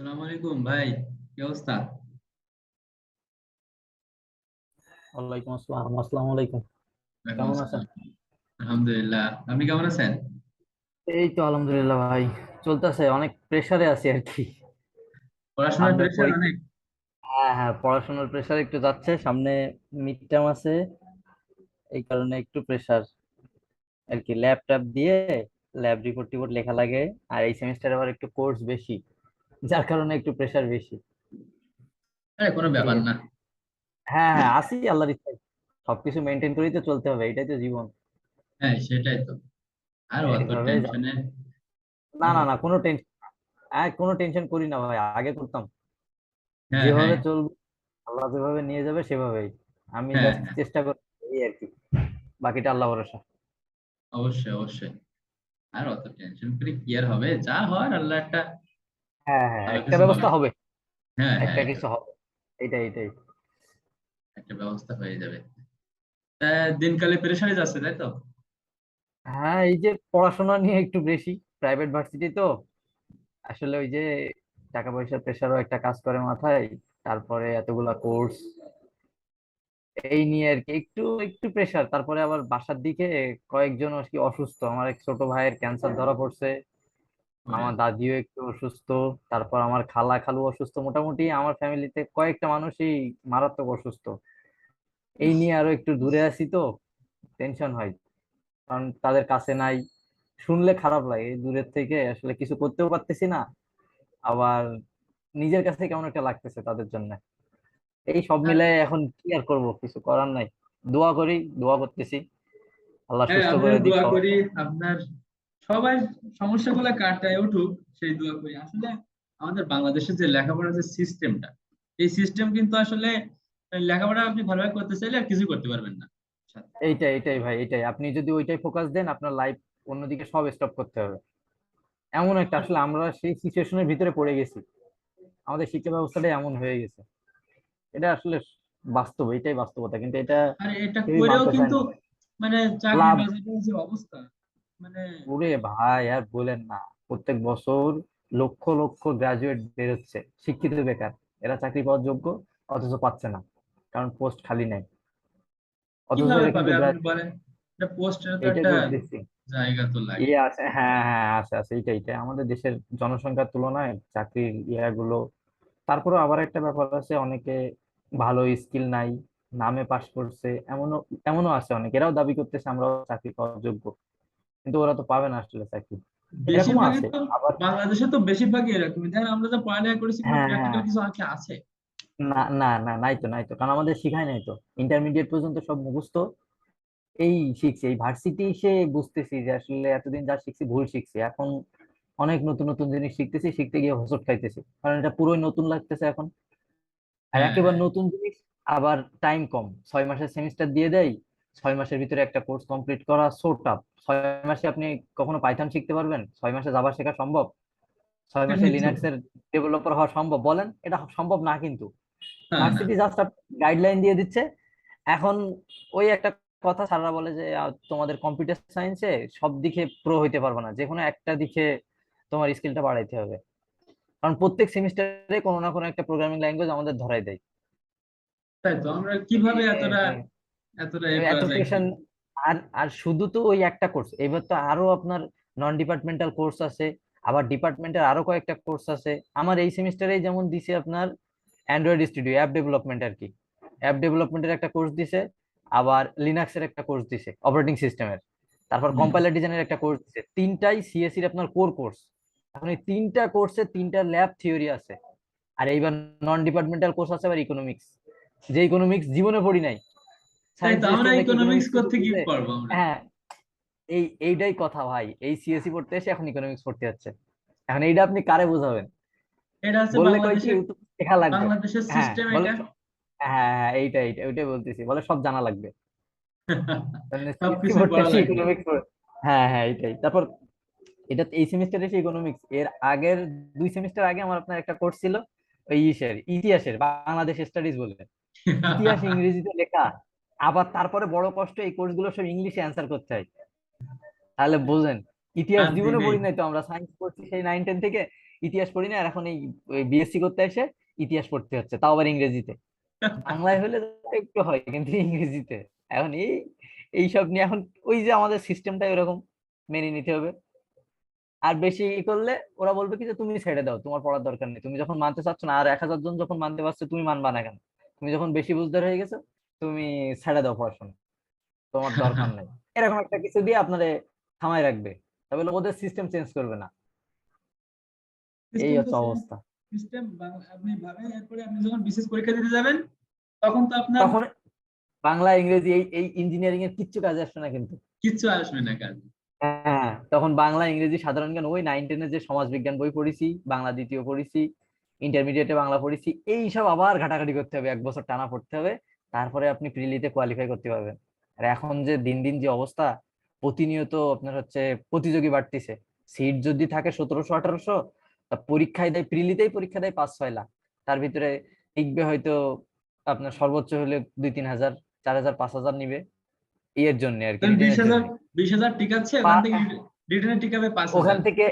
সালাম আলাইকুম ভাই, কি অবস্থা? ওয়ালাইকুম আসসালাম। আসসালামু আলাইকুম। ওয়ালাইকুম কেমন আছেন? আসসালাম। আলহামদুলিল্লাহ, আপনি কেমন আছেন? এই তো আলহামদুলিল্লাহ ভাই, চলতেছে। অনেক প্রেসারে আছি আর কি। পড়াশোনার সামনে প্রেশার পরীক্ষা। অনেক। হ্যাঁ হ্যাঁ, পড়াশোনার প্রেসার একটু যাচ্ছে। সামনে মিড টার্ম আছে, এই কারণে একটু প্রেসার আর কি। ল্যাপটপ দিয়ে ল্যাব রিপোর্ট টিপোর্ট লেখা লাগে। আর এই সেমিস্টারে আবার একটু কোর্স বেশি, যার কারণে একটু প্রেসার বেশি। আরে কোনো এই ব্যাপার আর না। কি। হ্যাঁ হ্যাঁ, আসি আল্লাহর ইচ্ছায়। সবকিছু মেনটেন করেই তো চলতে হবে, এটাই তো জীবন। হ্যাঁ, সেটাই তো। আর অত এইভাবে টেনশনে। না না না, কোনো টেনশন। কোনো টেনশন করি না ভাই, আগে করতাম। হ্যাঁ হ্যাঁ যেভাবে চলবে, আল্লাহ যেভাবে নিয়ে যাবে সেভাবেই। আমি হ্যাঁ জাস্ট হ্যাঁ, চেষ্টা করি, এই আর কি। বাকিটা আল্লাহ ভরসা। অবশ্যই অবশ্যই। আর অত টেনশন করে কি আর হবে, যা হওয়ার আল্লাহ একটা হ্যাঁ হ্যাঁ, ভালো একটা কিছু হবে। ব্যবস্থা হবে। হ্যাঁ হ্যাঁ, একটা এটা কিছু হবে। এটাই এটাই। একটা ব্যবস্থা হয়ে যাবে। তা দিনকালে প্রেশারে যাচ্ছে, তাই তো? হ্যাঁ, এই যে পড়াশোনা নিয়ে একটু বেশি। প্রাইভেট ভার্সিটি তো, আসলে ওই যে টাকা পয়সার প্রেশারও একটা কাজ করে মাথায়। তারপরে এতগুলা কোর্স, এই নিয়ে আর কি একটু একটু প্রেশার। তারপরে আবার বাসার দিকে কয়েকজন আর কি অসুস্থ। আমার এক ছোট ভাইয়ের ক্যান্সার ধরা পড়ছে। ওরে, আমার দাদিও একটু অসুস্থ। তারপর আমার খালা খালু অসুস্থ। মোটামুটি আমার ফ্যামিলিতে কয়েকটা মানুষই মারাত্মক অসুস্থ। এই ইস, নিয়ে আরো একটু দূরে আছি তো, টেনশন হয়। কারণ তাদের কাছে নাই, শুনলে খারাপ লাগে। এই দূরের থেকে আসলে কিছু করতেও পারতেছি না। আবার নিজের কাছে কেমন একটা লাগতেছে তাদের জন্য। এই সব আর মিলাই এখন কি আর করব, কিছু করার নাই। দোয়া করি, দোয়া করতেছি আল্লাহ হ্যাঁ, সুস্থ আমিও করে দিক দোয়া সবাই। করি আপনার সবাই সমস্যাগুলো কাটায় উঠুক, সেই দোয়া করি। আসলে আমাদের বাংলাদেশের যে লেখাপড়ার যে সিস্টেমটা, এই সিস্টেম কিন্তু আসলে লেখাপড়া আপনি ভালোভাবে করতে চাইলে আর কিছু করতে পারবেন না সাথে। এইটাই এইটাই ভাই, এইটাই। আপনি যদি ওইটাই ফোকাস দেন, আপনার লাইফ অন্যদিকে সব স্টপ করতে হবে। এমন একটা, আর আসলে আমরা সেই সিচুয়েশনের ভিতরে পড়ে গেছি। আমাদের শিক্ষা ব্যবস্থাটা এমন হয়ে গেছে। এটা আসলে বাস্তব, এটাই বাস্তবতা, কিন্তু এটা আর এটা কেউই করেও মানতে চায় কিন্তু না। মানে চাকরির লাভ। বাজারের যে অবস্থা, মানে ওরে ভাই আর বলেন না, প্রত্যেক বছর লক্ষ লক্ষ গ্রাজুয়েট বেরোচ্ছে, শিক্ষিত বেকার। এরা চাকরি পাওয়ার যোগ্য, অথচ পাচ্ছে না, কারণ পোস্ট খালি নাই। অথচ কিভাবে এরা পাবে কিন্তু আপনি বলেন? এটা পোস্টের তো এইটাই একটা বলতেছি। জায়গা তো লাগে। ইয়ে আছে, হ্যাঁ হ্যাঁ, আছে আছে, এইটাই এইটাই। আমাদের দেশের জনসংখ্যার তুলনায় চাকরির গুলো। তারপরে আবার একটা ব্যাপার আছে, অনেকে ভালো স্কিল নাই, নামে পাশ করছে, এমনও এমনও আছে অনেকে। এরাও দাবি করতেছে আমরাও চাকরি পাওয়ার যোগ্য, কিন্তু ওরা তো পাবে না আসলে চাকরি। এরকমও বেশিরভাগই আছে তো আবার। বাংলাদেশে তো বেশিরভাগই এরকমই। দেখেন, আমরা যা পড়ালেখা করেছি কোনো হ্যাঁ হ্যাঁ, প্র্যাকটিক্যাল কিছু আছে আছে? না না না, নাই তো নাই তো, কারণ আমাদের শিখায় নাই তো। ইন্টারমিডিয়েট পর্যন্ত সব মুখস্থ। এই শিখছি, এই ভার্সিটি এসে বুঝতেছি যে আসলে এতদিন যা শিখছি ভুল শিখছি। এখন অনেক নতুন নতুন জিনিস শিখতেছি, শিখতে গিয়ে হোঁচট খাইতেছি, কারণ এটা পুরোই নতুন লাগতেছে এখন। আর হ্যাঁ একেবারে হ্যাঁ, নতুন জিনিস, আবার টাইম কম। 6 মাসের সেমিস্টার দিয়ে দেয়, 6 মাসের ভিতরে একটা কোর্স কমপ্লিট করা সো টাফ। 6 মাসে আপনি কখনো পাইথন শিখতে পারবেন? 6 মাসে জাভা শেখা সম্ভব? 6 মাসে এই তো। লিনাক্সের ডেভেলপার হওয়া সম্ভব? বলেন, এটা সম্ভব না কিন্তু। না না, ভার্সিটি জাস্ট গাইডলাইন দিয়ে দিচ্ছে। এখন ওই একটা কথা স্যাররা বলে যে তোমাদের কম্পিউটার সায়েন্সে সব দিকে প্রো হইতে পারবে না, যে কোনো একটা দিকে তোমার স্কিলটা বাড়াইতে হবে। কারণ প্রত্যেক সেমিস্টারে কোনো না কোনো একটা প্রোগ্রামিং ল্যাঙ্গুয়েজ আমাদের ধরাই দেয়। তাই তো। আমরা কিভাবে এতটা এই এতটা করা এত যায় কি? প্রেশার। আর আর শুধু তো ওই একটা কোর্স, এবার তো আরো আপনার নন ডিপার্টমেন্টাল কোর্স আছে। আবার ডিপার্টমেন্টের আরো কয়েকটা কোর্স আছে। আমার এই সেমিস্টারে যেমন দিছে আপনার অ্যান্ড্রয়েড স্টুডিও অ্যাপ ডেভেলপমেন্ট আর কি। অ্যাপ ডেভেলপমেন্টের একটা কোর্স দিছে। আবার লিনাক্সের একটা কোর্স দিছে, অপারেটিং সিস্টেমের। তারপর হুম। কম্পাইলার ডিজাইনের একটা কোর্স দিছে। তিনটাই সিএসসির আপনার কোর কোর্স। এখন এই তিনটা কোর্সে তিনটা ল্যাব থিওরি আছে। আর এইবার নন ডিপার্টমেন্টাল কোর্স আছে আবার ইকোনমিক্স, যে ইকোনমিক্স জীবনে পড়ি নাই। তাই সায়েন্স তো, আমরা স্টুডেন্টরা কি ইকোনমিক্স ইকোনমিক্স কিছু করতে কি বুঝে? পারবো আমরা? হ্যাঁ, এইটাই কথা ভাই। এই সিএসসি পড়তে এসে এখন ইকোনমিক্স পড়তে যাচ্ছে। এখন এইটা আপনি কারে বোঝাবেন? এটা হচ্ছে বললে কয় কি বাংলাদেশের ইউটিউব শেখা লাগবে। বাংলাদেশের হ্যাঁ সিস্টেম বলে এটা। হ্যাঁ হ্যাঁ, এইটাই এইটাই ওইটাই বলতেছি, বলে সব জানা লাগবে। সিএসসি সবকিছুই পড়তে পড়া এসে লাগবে। ইকোনমিক্স। হ্যাঁ হ্যাঁ, এইটাই। তারপর এটা এই সেমিস্টারে এসে ইকোনমিক্স। এর আগের 2 সেমিস্টার আগে আমার আপনার একটা কোর্স ছিল, ওই ইতিহাসের, বাংলাদেশ স্টাডিজ বলে। ইতিহাস ইংরেজিতে লেখা। আবার তারপরে বড় কষ্ট, এই কোর্সগুলো সব ইংলিশে অ্যান্সার করতে হয়। তাহলে বোঝেন, ইতিহাস জীবনে শান্তি নেই। পড়ি নাই তো, আমরা সায়েন্স পড়ছি সেই 9-10 থেকে। ইতিহাস পড়ি না, আর এখন এই বিএসসি করতে এসে ইতিহাস পড়তে হচ্ছে, তাও আবার ইংরেজিতে। বাংলায় হলে তো একটু হয়, কিন্তু ইংরেজিতে। এখন এইসব নিয়ে এখন ওই যে আমাদের সিস্টেমটা এরকম মেনে নিতে হবে। আর বেশি করলে ওরা বলবে কি যে তুমি ছেড়ে দাও, তোমার পড়ার দরকার নেই, তুমি যখন মানতে চাচ্ছ না, আর 1000 জন যখন মানতে পারছে, তুমি মানবা না কেন? তুমি যখন বেশি বুঝদার হয়ে গেছো, তুমি ছেড়ে দাও পড়াশোনা, তোমার দরকার নাই। এরকম একটা কিছু দিয়ে আপনারে থামায় রাখবে, তবে ওদের সিস্টেম চেঞ্জ করবে না। এই সিস্টেম তো হচ্ছে সেম অবস্থা। সিস্টেম। আপনি ভাবেন, এরপরে আপনি যখন বিশেষ পরীক্ষা দিতে যাবেন তখন তো আপনার তখন বাংলা ইংরেজি এই ইঞ্জিনিয়ারিং এর কিচ্ছু কাজে আসবে না কিন্তু। কিচ্ছু আসবে না কাজ। হ্যাঁ, তখন বাংলা ইংরেজি সাধারণ জ্ঞান, ওই 9-10 যে সমাজ বিজ্ঞান বই পড়েছি, বাংলা দ্বিতীয় পড়েছি, ইন্টারমিডিয়েটে বাংলা পড়েছি, এই সব আবার ঘাটাঘাটি করতে হবে, 1 বছর টানা পড়তে হবে, তারপরে আপনি প্রিলিতে কোয়ালিফাই করতে পারবেন। আর এখন যে দিন দিন যে অবস্থা, প্রতিনিয়ত আপনার হচ্ছে প্রতিযোগী বাড়তিছে। সিট যদি থাকে 1700-1800, তা পরীক্ষায় দেয়, প্রিলিতেই পরীক্ষা দেয় 5-6 লাখ, তার ভিতরে টিকবে হয়তো আপনার সর্বোচ্চ হলে 2-3 হাজার, 4 হাজার, 5 হাজার নিবে ইয়ের জন্য আর কি, ধরেন বিশ রিটেনের হাজার জন্য। 20,000 টিকাচ্ছে, ওখান থেকে রিটার্নে টিকাবে পাঁচ ওখান হাজার থেকে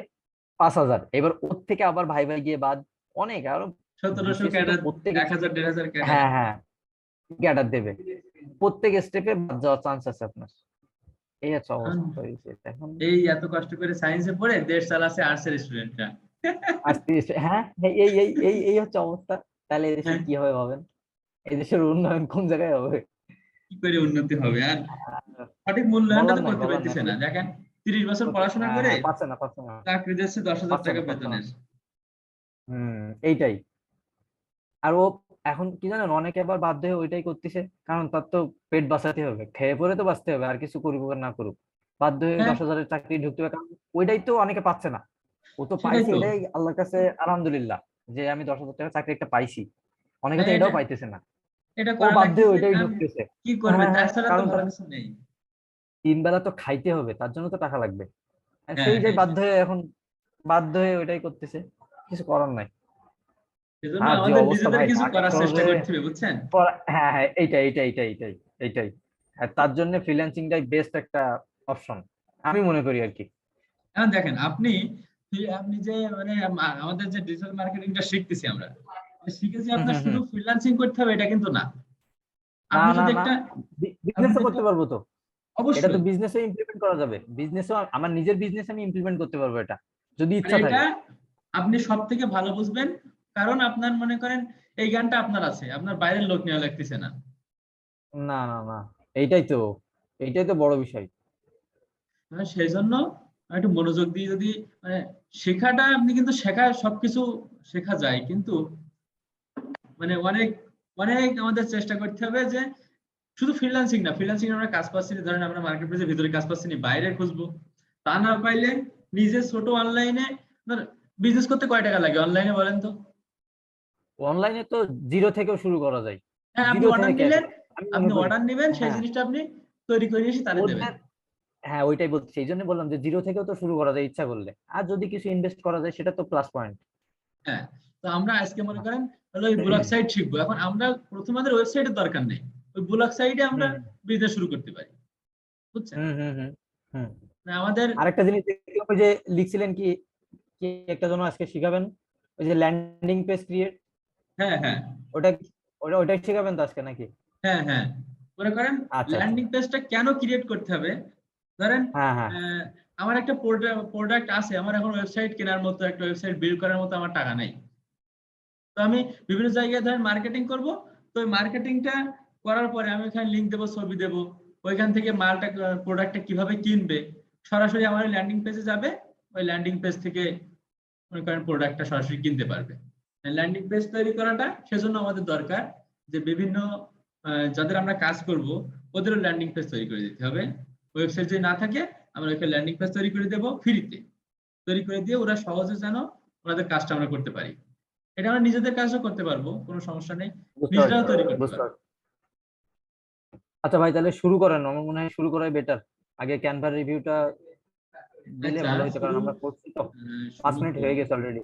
5 হাজার, এবার ওর থেকে আবার ভাই ভাই গিয়ে বাদ অনেক আরো। 1700 বিসিএস তো ক্যাডার, প্রত্যেক 1,000 1,500 ক্যাডার। হ্যাঁ হ্যাঁ ক্যাডার দেবে, প্রত্যেক স্টেপে বাদ যাওয়ার চান্স আছে আপনার। এই হচ্ছে অবস্থা হয়েছে এখন। এই এত কষ্ট করে সায়েন্সে পড়ে দেশ চালাচ্ছে আর্টসের স্টুডেন্টরা। হ্যাঁ, এই এই এই এই এই হচ্ছে অবস্থা। তাহলে এদেশের হ্যাঁ, কি হবে ভাবেন? এই দেশের উন্নয়ন কোন জায়গায় হবে? কি করে উন্নতি হবে? আর সঠিক মূল্যায়নটা বলার তো নাই, করতে বলার নাই পারতেছে না। আসলে। দেখেন, 30 বছর পড়াশোনা হ্যাঁ করে হ্যাঁ, পাচ্ছে না, পাচ্ছে না, চাকরি দিচ্ছে 10,000 পাচ্ছে টাকা না, পাচ্ছে না। বেতনের। হম, এইটাই। আর ও এখন কি জানেন, অনেকে আবার বাধ্য হয়ে ওইটাই করতেছে, কারণ তার তো পেট বাঁচাতে হবে, খেয়ে পরে তো বাঁচতে হবে, আর কিছু করুক আর না করুক, বাধ্য হয়ে হ্যাঁ, 10,000-এর চাকরি ঢুকতে হবে, কারণ ওইটাই তো অনেকে পাচ্ছে না। ও তো সেটাই পাইছে, তো। এটাই আল্লাহর কাছে আলহামদুলিল্লাহ, যে আমি 10,000 টাকার চাকরি একটা পাইছি। অনেকে হ্যাঁ, তো এটা এটাও পাইতেছে না, এটা ও করা বাধ্য হয়ে লাগতেছে, ওইটাই কারণ ঢুকতেছে। কি করবে, হ্যাঁ হ্যাঁ, তাছাড়া তো কারণ ভালো তার কিছু নেই। 3 বেলা তো খাইতে হবে, তার জন্য তো টাকা লাগবে। আর হ্যাঁ, সেই যে হ্যাঁ, বাধ্য হয়ে এখন, বাধ্য হয়ে ওইটাই করতেছে, কিছু করার নাই। সেজন্য আর যে আমাদের অবস্থা নিজেদের ভাই কিছু ঢাকা করার চেষ্টা শহরে, করতে হবে, বুঝছেন? হ্যাঁ হ্যাঁ, এইটাই এইটাই এইটাই এইটাই এইটাই। আর তার জন্য ফ্রিল্যান্সিংটাই বেস্ট একটা অপশন, আমি মনে করি আর কি। এখন দেখেন, আপনি আপনি যে মানে আমাদের যে ডিজিটাল মার্কেটিংটা শিখতেছি আমরা, শিখেছি হুম আপনার হুম শুধু হুম। ফ্রিল্যান্সিং করতে হবে এটা কিন্তু না। না আপনি না যদি না, একটা আপনি বিজনেসও যেটা করতে পারবো তো। এটা তো অবশ্যই, বিজনেসে ইমপ্লিমেন্ট করা যাবে, বিজনেসও আমার নিজের বিজনেস আমি ইমপ্লিমেন্ট করতে পারবো এটা, যদি আর ইচ্ছা এটা থাকে। আপনি সব থেকে ভালো বুঝবেন, কারণ আপনার মনে করেন এই জ্ঞানটা আপনার আছে, আপনার বাইরের লোক নেওয়া লাগতেছে না। না না না, এইটাই তো, এইটাই তো বড় বিষয়। সেই জন্য একটু মনোযোগ দিয়ে যদি মানে শেখাটা, আপনি কিন্তু সবকিছু শেখা যায়, কিন্তু মানে অনেক অনেক আমাদের চেষ্টা করতে হবে যে শুধু ফ্রিল্যান্সিং না, ফ্রিল্যান্সিং আমরা কাজ পাচ্ছি না, ধরেন আমরা মার্কেট প্লেসের ভিতরে কাজ পাচ্ছি না, বাইরে খুঁজবো। তা না পাইলে নিজে ছোট অনলাইনে বিজনেস করতে কয় টাকা লাগে অনলাইনে বলেন তো? অনলাইনে তো জিরো থেকেও শুরু করা যায়, হ্যাঁ, আপনি জিরো অর্ডার থেকে নিলেন, একেবারে আমি মনে আপনি করি। অর্ডার নিবেন, সেই হ্যাঁ, জিনিসটা আপনি তৈরি করে এসে তারে দেবেন। ওদের, হ্যাঁ ওইটাই বলছি, সেই জন্য বললাম যে জিরো থেকেও তো শুরু করা যায় ইচ্ছা করলে, আর যদি কিছু ইনভেস্ট করা যায় সেটা তো প্লাস পয়েন্ট। হ্যাঁ, তো আমরা আজকে মনে করেন হলো ওই ব্লগ সাইট শিখবো। এখন আমরা প্রথমে আমাদের ওয়েবসাইটের দরকার নেই, ওই ব্লগ সাইটে আমরা হুম বিজনেস শুরু করতে পারি, বুঝছেন? হুম হুম হুম হুম। মানে আমাদের আরেকটা জিনিস দেখলাম, ওই যে লিখছিলেন কি, কি একটা জন্য আজকে শিখাবেন, ওই যে ল্যান্ডিং পেজ ক্রিয়েট, হ্যাঁ, হ্যাঁ, ওটা ওটাই শিখাবেন তো আজকে নাকি? হ্যাঁ, হ্যাঁ, মনে করেন আচ্ছা আচ্ছা। ল্যান্ডিং পেজটা কেন ক্রিয়েট করতে হবে। ধরেন হ্যাঁ হ্যাঁ আমার একটা প্রোডাক্ট আছে, আমার এখন ওয়েবসাইট কেনার মতো, একটা ওয়েবসাইট বিল্ড করার মতো আমার টাকা নেই। তো আমি বিভিন্ন জায়গায় ধরেন মার্কেটিং করব। তো ওই মার্কেটিংটা করার পরে আমি ওখানে লিঙ্ক দেবো, ছবি দেবো, ওইখান থেকে মালটা প্রোডাক্টটা কিভাবে কিনবে, সরাসরি আমার ল্যান্ডিং পেজে যাবে। ওই ল্যান্ডিং পেজ থেকে মনে করেন প্রোডাক্টটা সরাসরি কিনতে পারবে। ল্যান্ডিং পেজ তৈরি করাটা সেজন্য আমাদের দরকার যে বিভিন্ন যাদের আমরা কাজ করব ওদেরও ল্যান্ডিং পেজ তৈরি করে দিতে হবে। ওয়েবসাইট যদি না থাকে, আমরা ওইখানে ল্যান্ডিং পেজ তৈরি করে দেবো ফ্রিতে, তৈরি করে দিয়ে ওরা সহজে যেন ওনাদের কাজটা আমরা করতে পারি। এটা আমরা নিজেদের কাজও করতে পারবো, কোনো সমস্যা নেই, বুঝতে পারছি, নিজেরাও তৈরি করতে বুঝতে পারবো। পারছি। আচ্ছা ভাই, তাহলে শুরু করেন, আমার মনে হয় শুরু করাই বেটার। আগে ক্যানভার রিভিউটা দিলে আচ্ছা, ভালো হতো, কারণ শুরু আমরা করছি তো। পাঁচ শুরু মিনিট হয়ে করবো। গেছে অলরেডি।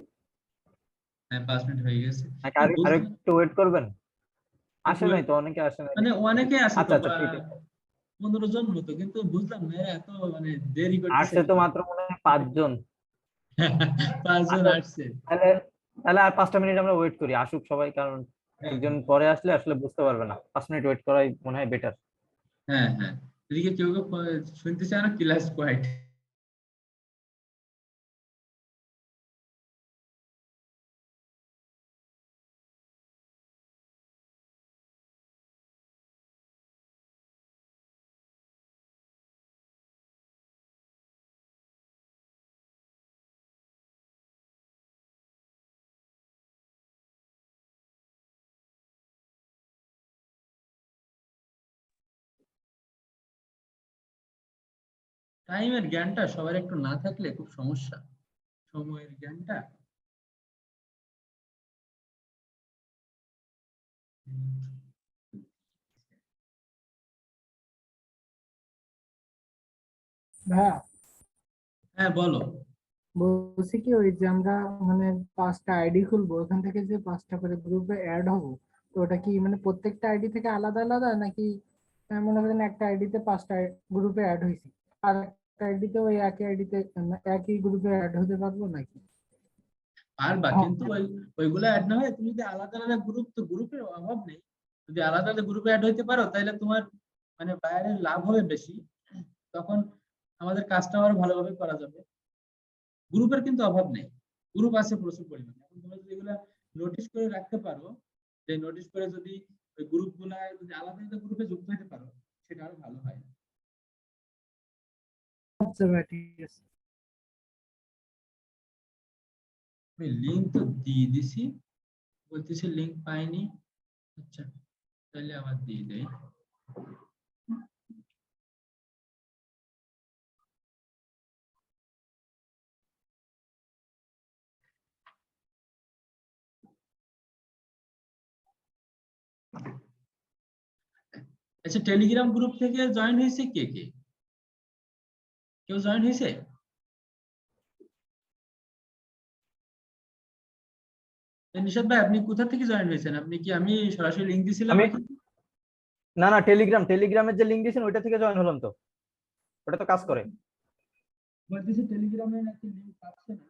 হ্যাঁ, 5 মিনিট হয়ে গেছে। নাকি না, আর আর বুঝলাম। একটু ওয়েট করবেন? আসে একটু নাই তো, অনেকে আসে নাই মানে দেখতেছি। অনেকে আছে তো, আচ্ছা আচ্ছা, ঠিক আছে। 15 জন মতো, কিন্তু বুঝলাম না এরা এত মানে দেরি করতেছে আসছে কেন। তো মাত্র মনে হয় 5 জন। 5 জন আসো, আসছে। তাহলে তাহলে আর 5টা মিনিট আমরা ওয়েট করি, আসুক সবাই, কারণ হ্যাঁ একজন পরে আসলে আসলে বুঝতে পারবে না, 5 মিনিট ওয়েট করাই মনে হয় বেটার। হ্যাঁ হ্যাঁ। এদিকে কেউ কেউ শুনতে চায় না, ক্লাস কোয়াইট। টাইমের জ্ঞানটা সবার একটু না থাকলে খুব সমস্যা, সময়ের জ্ঞানটা। ভাইয়া, হ্যাঁ বলো। বলছি কি ওই যে আমরা মানে 5টা আইডি খুলবো, ওখান থেকে যে 5টা করে গ্রুপে অ্যাড হবো, তো ওটা কি মানে প্রত্যেকটা আইডি থেকে আলাদা আলাদা নাকি মনে করেন একটা আইডিতে 5টা গ্রুপে অ্যাড হয়েছি, আর একটা আইডিতে ওই একই আইডিতে একই গ্রুপে অ্যাড হতে পারবো নাকি? পারবা, হ্যাঁ, কিন্তু ওইগুলো অ্যাড না হয় তুমি যদি আলাদা আলাদা গ্রুপ, তো গ্রুপের অভাব নেই। যদি আলাদা আলাদা গ্রুপে অ্যাড হইতে পারো তাহলে তোমার মানে বাইরের লাভ হবে বেশি। তখন আমাদের কাজটা আরো ভালোভাবে করা যাবে। গ্রুপের কিন্তু অভাব নেই, গ্রুপ আছে প্রচুর পরিমাণে। এখন তোমরা যদি এগুলা নোটিশ করে রাখতে পারো, যে নোটিশ করে যদি ওই গ্রুপ গুলা যদি আলাদা আলাদা গ্রুপে যুক্ত হতে পারো, সেটা আরো ভালো হয়। আচ্ছা ভাই, ঠিক আছে। আমি লিঙ্ক তো দিয়ে দিছি, বলতেছে লিঙ্ক পাইনি। আচ্ছা, তাহলে আবার দিয়ে দেয়। আচ্ছা, টেলিগ্রাম গ্রুপ থেকে জয়েন হয়েছে কে কে? কেউ জয়েন হয়েছে? নিশাদ ভাই, আপনি কোথা থেকে জয়েন হয়েছেন? আপনি কি, আমি সরাসরি লিঙ্ক দিছিলাম আমি, নাকি? না না, টেলিগ্রামের যে লিঙ্ক দিয়েছেন ওইটা থেকে জয়েন হলাম তো, ওটা তো কাজ করে। বলতেছে টেলিগ্রামে নাকি লিঙ্ক পাচ্ছে না।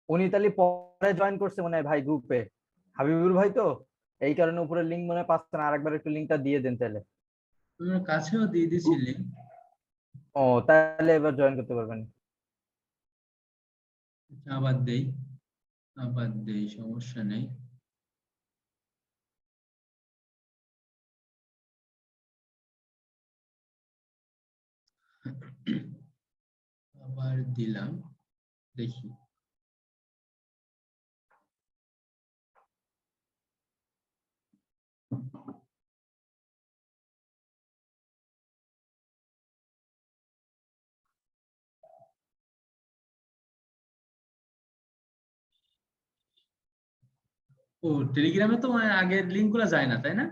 উনি তাহলে পরে জয়েন করছে মনে হয় ভাই গ্রুপে, হাবিবুর ভাই তো, এই কারণে উপরে লিঙ্ক মনে হয় পাচ্ছে না, আরেকবার একটু লিঙ্কটা দিয়ে দেন তাহলে। তোমার কাছেও দিয়ে দিছি লিঙ্ক। ও, তাহলে এবার জয়েন করতে পারবেন। আবার দেই, আবার দেই, সমস্যা নেই। আবার দিলাম, দেখি। ও, টেলিগ্রামে তো মানে আগের লিঙ্ক গুলা যায় না, তাই না?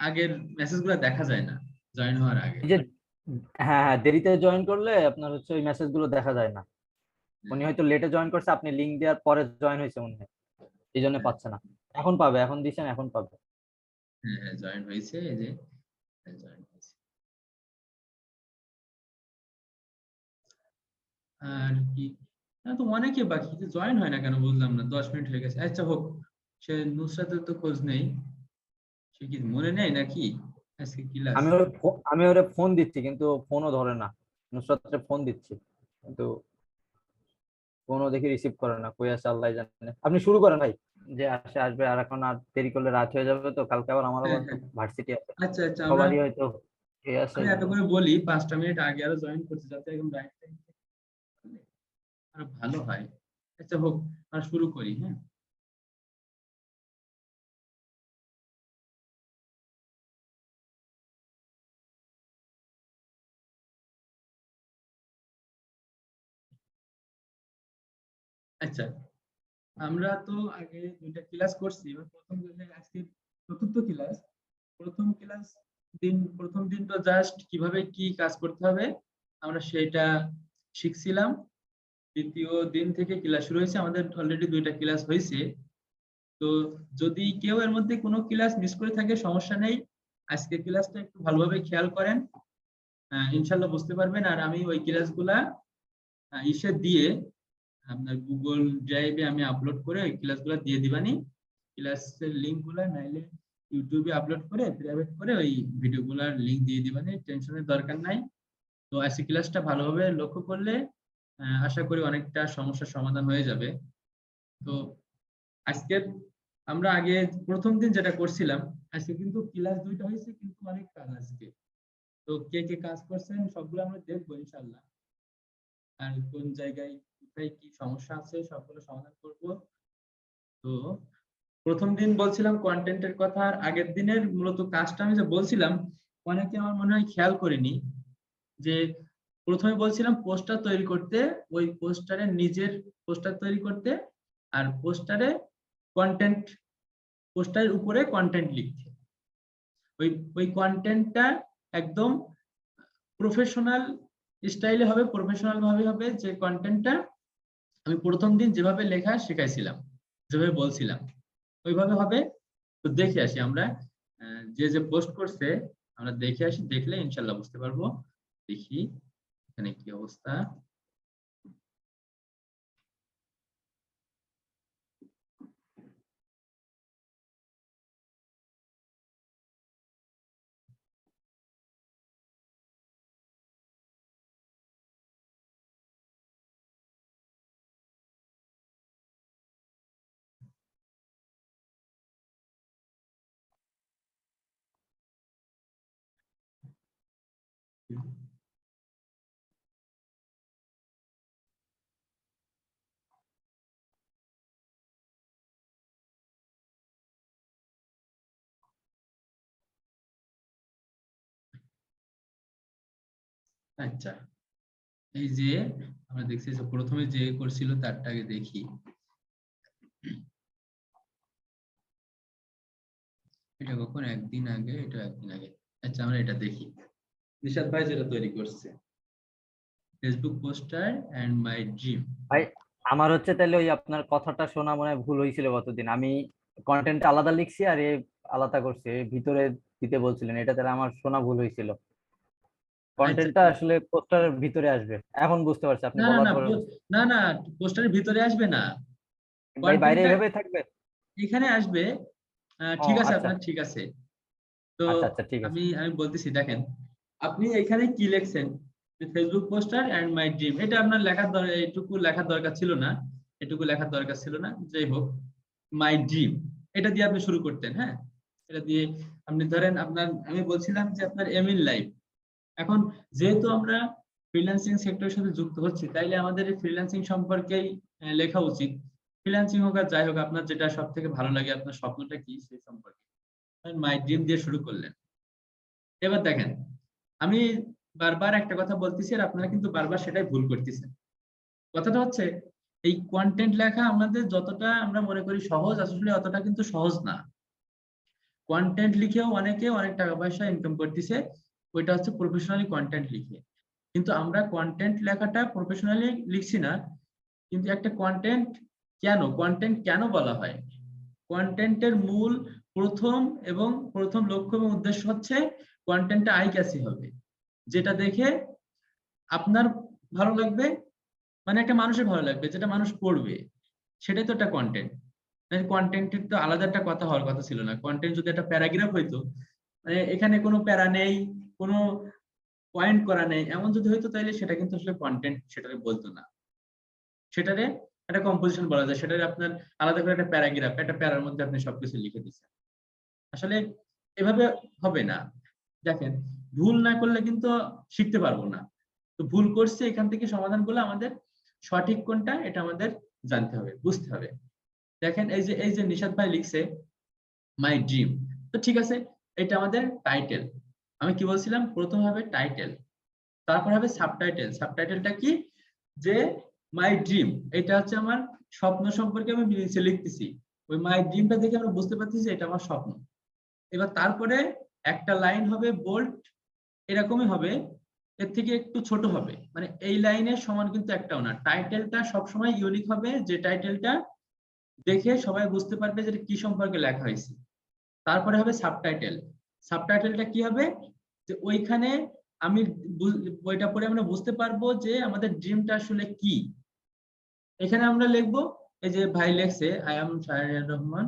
আগের মেসেজ গুলা দেখা যায় না জয়েন হওয়ার আগে। এই যে, হ্যাঁ হ্যাঁ, দেরিতে জয়েন করলে আপনার হচ্ছে ওই মেসেজ গুলো দেখা যায় না। উনি হয়তো লেটে জয়েন করছে, আপনি লিঙ্ক দেওয়ার পরে জয়েন হয়েছে মনে হয়, এই জন্য পাচ্ছে না। এখন পাবে, এখন দিচ্ছেন, এখন পাবে। হ্যাঁ হ্যাঁ, জয়েন হয়েছে, এই যে জয়েন হয়েছে। আর কি, না তো অনেকে বাকি জয়েন হয় না কেন বুঝলাম না, 10 মিনিট হয়ে গেছে। আচ্ছা হোক, সে নুসরাতের তো খোঁজ নেই, সে কি মনে নেই নাকি আজকে ক্লাস? আমি ওরে ফোন দিচ্ছি কিন্তু ফোনও ধরে না। নুসরাতরে ফোন দিচ্ছি কিন্তু ফোনও দেখি রিসিভ করে না, কই আছে আল্লাহ জানে। আপনি শুরু করেন ভাই, যে আসে আসবে, আর এখন আর দেরি করলে রাত হয়ে যাবে, তো কালকে আবার আমার হ্যাঁ আবার হ্যাঁ। ভার্সিটি আছে, আচ্ছা আচ্ছা, আমরা, সবারই হয়তো ঠিক আছে আমি এই এত জন্য। করে বলি 5টা মিনিট আগে আরো জয়েন করতে, যাতে একদম রাইট টাইম আরো ভালো হয়। আচ্ছা হোক, আমরা শুরু করি, হ্যাঁ। আচ্ছা, আমরা তো আগে 2টা ক্লাস করছি, এবার প্রথম আজকে 4র্থ ক্লাস। প্রথম দিন তো জাস্ট কিভাবে কি কাজ করতে হবে আমরা সেটা শিখছিলাম। দ্বিতীয় দিন থেকে ক্লাস শুরু হয়েছে, আমাদের অলরেডি 2টা ক্লাস হয়েছে। তো যদি কেউ এর মধ্যে কোনো ক্লাস মিস করে থাকে সমস্যা নেই, আজকে ক্লাসটা একটু ভালোভাবে খেয়াল করেন, ইনশাল্লাহ বুঝতে পারবেন। আর আমি ওই ক্লাসগুলা ইসে দিয়ে আপনার গুগল ড্রাইভে আমি আপলোড করে ওই ক্লাসগুলো দিয়ে দিবানি, ক্লাসের লিঙ্ক গুলা নাইলে ইউটিউবে আপলোড করে প্রাইভেট করে ওই ভিডিওগুলোর লিঙ্ক দিয়ে দিবানি, টেনশনের দরকার নাই। তো আজকে ক্লাসটা ভালোভাবে লক্ষ্য করলে আশা করি অনেকটা সমস্যার সমাধান হয়ে যাবে। তো আজকে আমরা আগে প্রথম দিন যেটা করছিলাম, আজকে কিন্তু ক্লাস 2টা হয়েছে, কিন্তু অনেক কাজ আজকে। তো কে কে কাজ করছেন সবগুলো আমরা দেখবো ইনশাল্লাহ, আর কোন জায়গায় কোথায় কি সমস্যা আছে সবগুলো সমাধান করব। তো প্রথম দিন বলছিলাম কন্টেন্টের কথা, আর আগের দিনের মূলত কাজটা আমি যে বলছিলাম অনেকে আমার মনে হয় খেয়াল করিনি, যে প্রথমে বলছিলাম পোস্টার তৈরি করতে, ওই পোস্টারে নিজের পোস্টার তৈরি করতে, আর পোস্টারে কন্টেন্ট, পোস্টারের উপরে কন্টেন্ট লিখতে। ওই ওই কন্টেন্টটা একদম প্রফেশনাল স্টাইলে হবে, প্রফেশনাল ভাবে হবে, যে কন্টেন্টটা আমি প্রথম দিন যেভাবে লেখা শেখাইছিলাম, যেভাবে বলছিলাম ওইভাবে হবে। তো দেখে আসি আমরা, যে যে পোস্ট করছে আমরা দেখে আসি, দেখলে ইনশাল্লাহ বুঝতে পারবো। দেখি এখানে কি অবস্থা। আচ্ছা, এই যে আমরা দেখছি যে প্রথমে যে করছিল তারটাকে দেখি। এটা কখন, একদিন আগে, এটা একদিন আগে। আচ্ছা আমরা এটা দেখি, নিশাদ ভাই যেটা তৈরি করছে, Facebook poster and my dream. ভাই আমার হচ্ছে তাহলে ওই আপনার কথাটা শোনা মনে হয় ভুল হয়েছিল গতদিন। আমি কন্টেন্ট আলাদা লিখছি আর এ আলাদা করছি, এর ভিতরে দিতে বলছিলেন, এটা তাহলে আমার শোনা ভুল হয়েছিল। আচ্ছা কন্টেন্টটা আসলে পোস্টারের ভিতরে আসবে, এখন বুঝতে পারছি আপনি না না বলার না পরে। না না, পোস্টারের ভিতরে আসবে না, ভাই বাইরে কন্টেন্টটা এভাবে থাকবে? এখানে আসবে। ও ঠিক আছে, আচ্ছা আপনার ঠিক আছে। তো আচ্ছা আচ্ছা, ঠিক আছে। আমি আমি বলতেছি, দেখেন আপনি এখানে কি লিখছেন, Facebook poster and my dream, এটা আপনার লেখার এটুকু লেখার দরকার ছিল না, এটুকু লেখার দরকার ছিল না। যাই হোক, মাই ড্রিম এটা দিয়ে আপনি শুরু করতেন। হ্যাঁ, এটা দিয়ে আপনি ধরেন আপনার, আমি বলছিলাম যে আপনার এম ইন লাইফ। এখন যেহেতু আমরা ফ্রিল্যান্সিং সেক্টরের সাথে যুক্ত হচ্ছি, তাইলে আমাদের এই ফ্রিল্যান্সিং সম্পর্কেই লেখা উচিত। ফ্রিল্যান্সিং হোক আর যাই হোক, আপনার যেটা সব থেকে ভালো লাগে, আপনার স্বপ্নটা কি সেই সম্পর্কে মাই ড্রিম দিয়ে শুরু করলেন। এবার দেখেন, আমি বারবার একটা কথা বলতেছি আর আপনারা কিন্তু বারবার সেটাই ভুল করতেছেন। কথাটা হচ্ছে, এই কন্টেন্ট লেখা আমাদের যতটা আমরা মনে করি সহজ, আসলে অতটা কিন্তু সহজ না। কন্টেন্ট লিখেও অনেকে অনেক টাকা পয়সা ইনকাম করতেছে, ওইটা হচ্ছে প্রফেশনালি কন্টেন্ট লিখে। কিন্তু আমরা কন্টেন্ট লেখাটা প্রফেশনালি লিখছি না। কিন্তু একটা কন্টেন্ট কেন বলা হয়, কন্টেন্টের মূল প্রথম এবং প্রথম লক্ষ্য এবং উদ্দেশ্য হচ্ছে কন্টেন্টটা আই ক্যাচি হবে, যেটা দেখে আপনার ভালো লাগবে, মানে একটা মানুষের ভালো লাগবে, যেটা মানুষ পড়বে, সেটাই তো একটা কন্টেন্ট। কন্টেন্টের তো আলাদা একটা কথা হওয়ার কথা ছিল না। কন্টেন্ট যদি একটা প্যারাগ্রাফ হইতো, মানে এখানে কোনো প্যারা নেই, কোনো পয়েন্ট করা নেই, এমন যদি হইতো তাহলে সেটা কিন্তু আসলে কন্টেন্ট সেটাকে বলতো না। সেটারে একটা কম্পোজিশন বলা যায়, সেটারে আপনার আলাদা করে একটা প্যারাগ্রাফ, একটা প্যারার মধ্যে আপনি সবকিছু লিখে দিচ্ছেন। আসলে এভাবে হবে না। দেখেন, ভুল না করলে কিন্তু শিখতে পারবো না। তো ভুল করছে, এখান থেকে সমাধান করলে আমাদের সঠিক কোনটা এটা আমাদের জানতে হবে, বুঝতে হবে। দেখেন এই যে নিশাদ ভাই লিখছে মাই ড্রিম, তো ঠিক আছে, এটা আমাদের টাইটেল। আমি কি বলছিলাম, প্রথম হবে টাইটেল, তারপর হবে সাবটাইটেল। সাবটাইটেলটা কি, যে মাই ড্রিম, এটা হচ্ছে আমার স্বপ্ন সম্পর্কে আমি নিচে লিখতেছি। ওই মাই ড্রিমটা দেখে আমরা বুঝতে পারছি যে এটা আমার স্বপ্ন। এবার তারপরে একটা লাইন হবে বোল্ড, এরকমই হবে, এর থেকে একটু ছোট হবে, মানে এই লাইনের সমান কিন্তু একটাও না। টাইটেলটা সবসময় ইউনিক হবে, যে টাইটেলটা দেখে সবাই বুঝতে পারবে যে কি সম্পর্কে লেখা হয়েছে। তারপরে হবে সাবটাইটেল। সাবটাইটেলটা কি হবে, যে ওইখানে আমি বইটা পড়ে আমরা বুঝতে পারবো যে আমাদের ড্রিমটা আসলে কি। এখানে আমরা লিখবো, এই যে ভাই লেখছে আই এম শাহরিয়ার রহমান,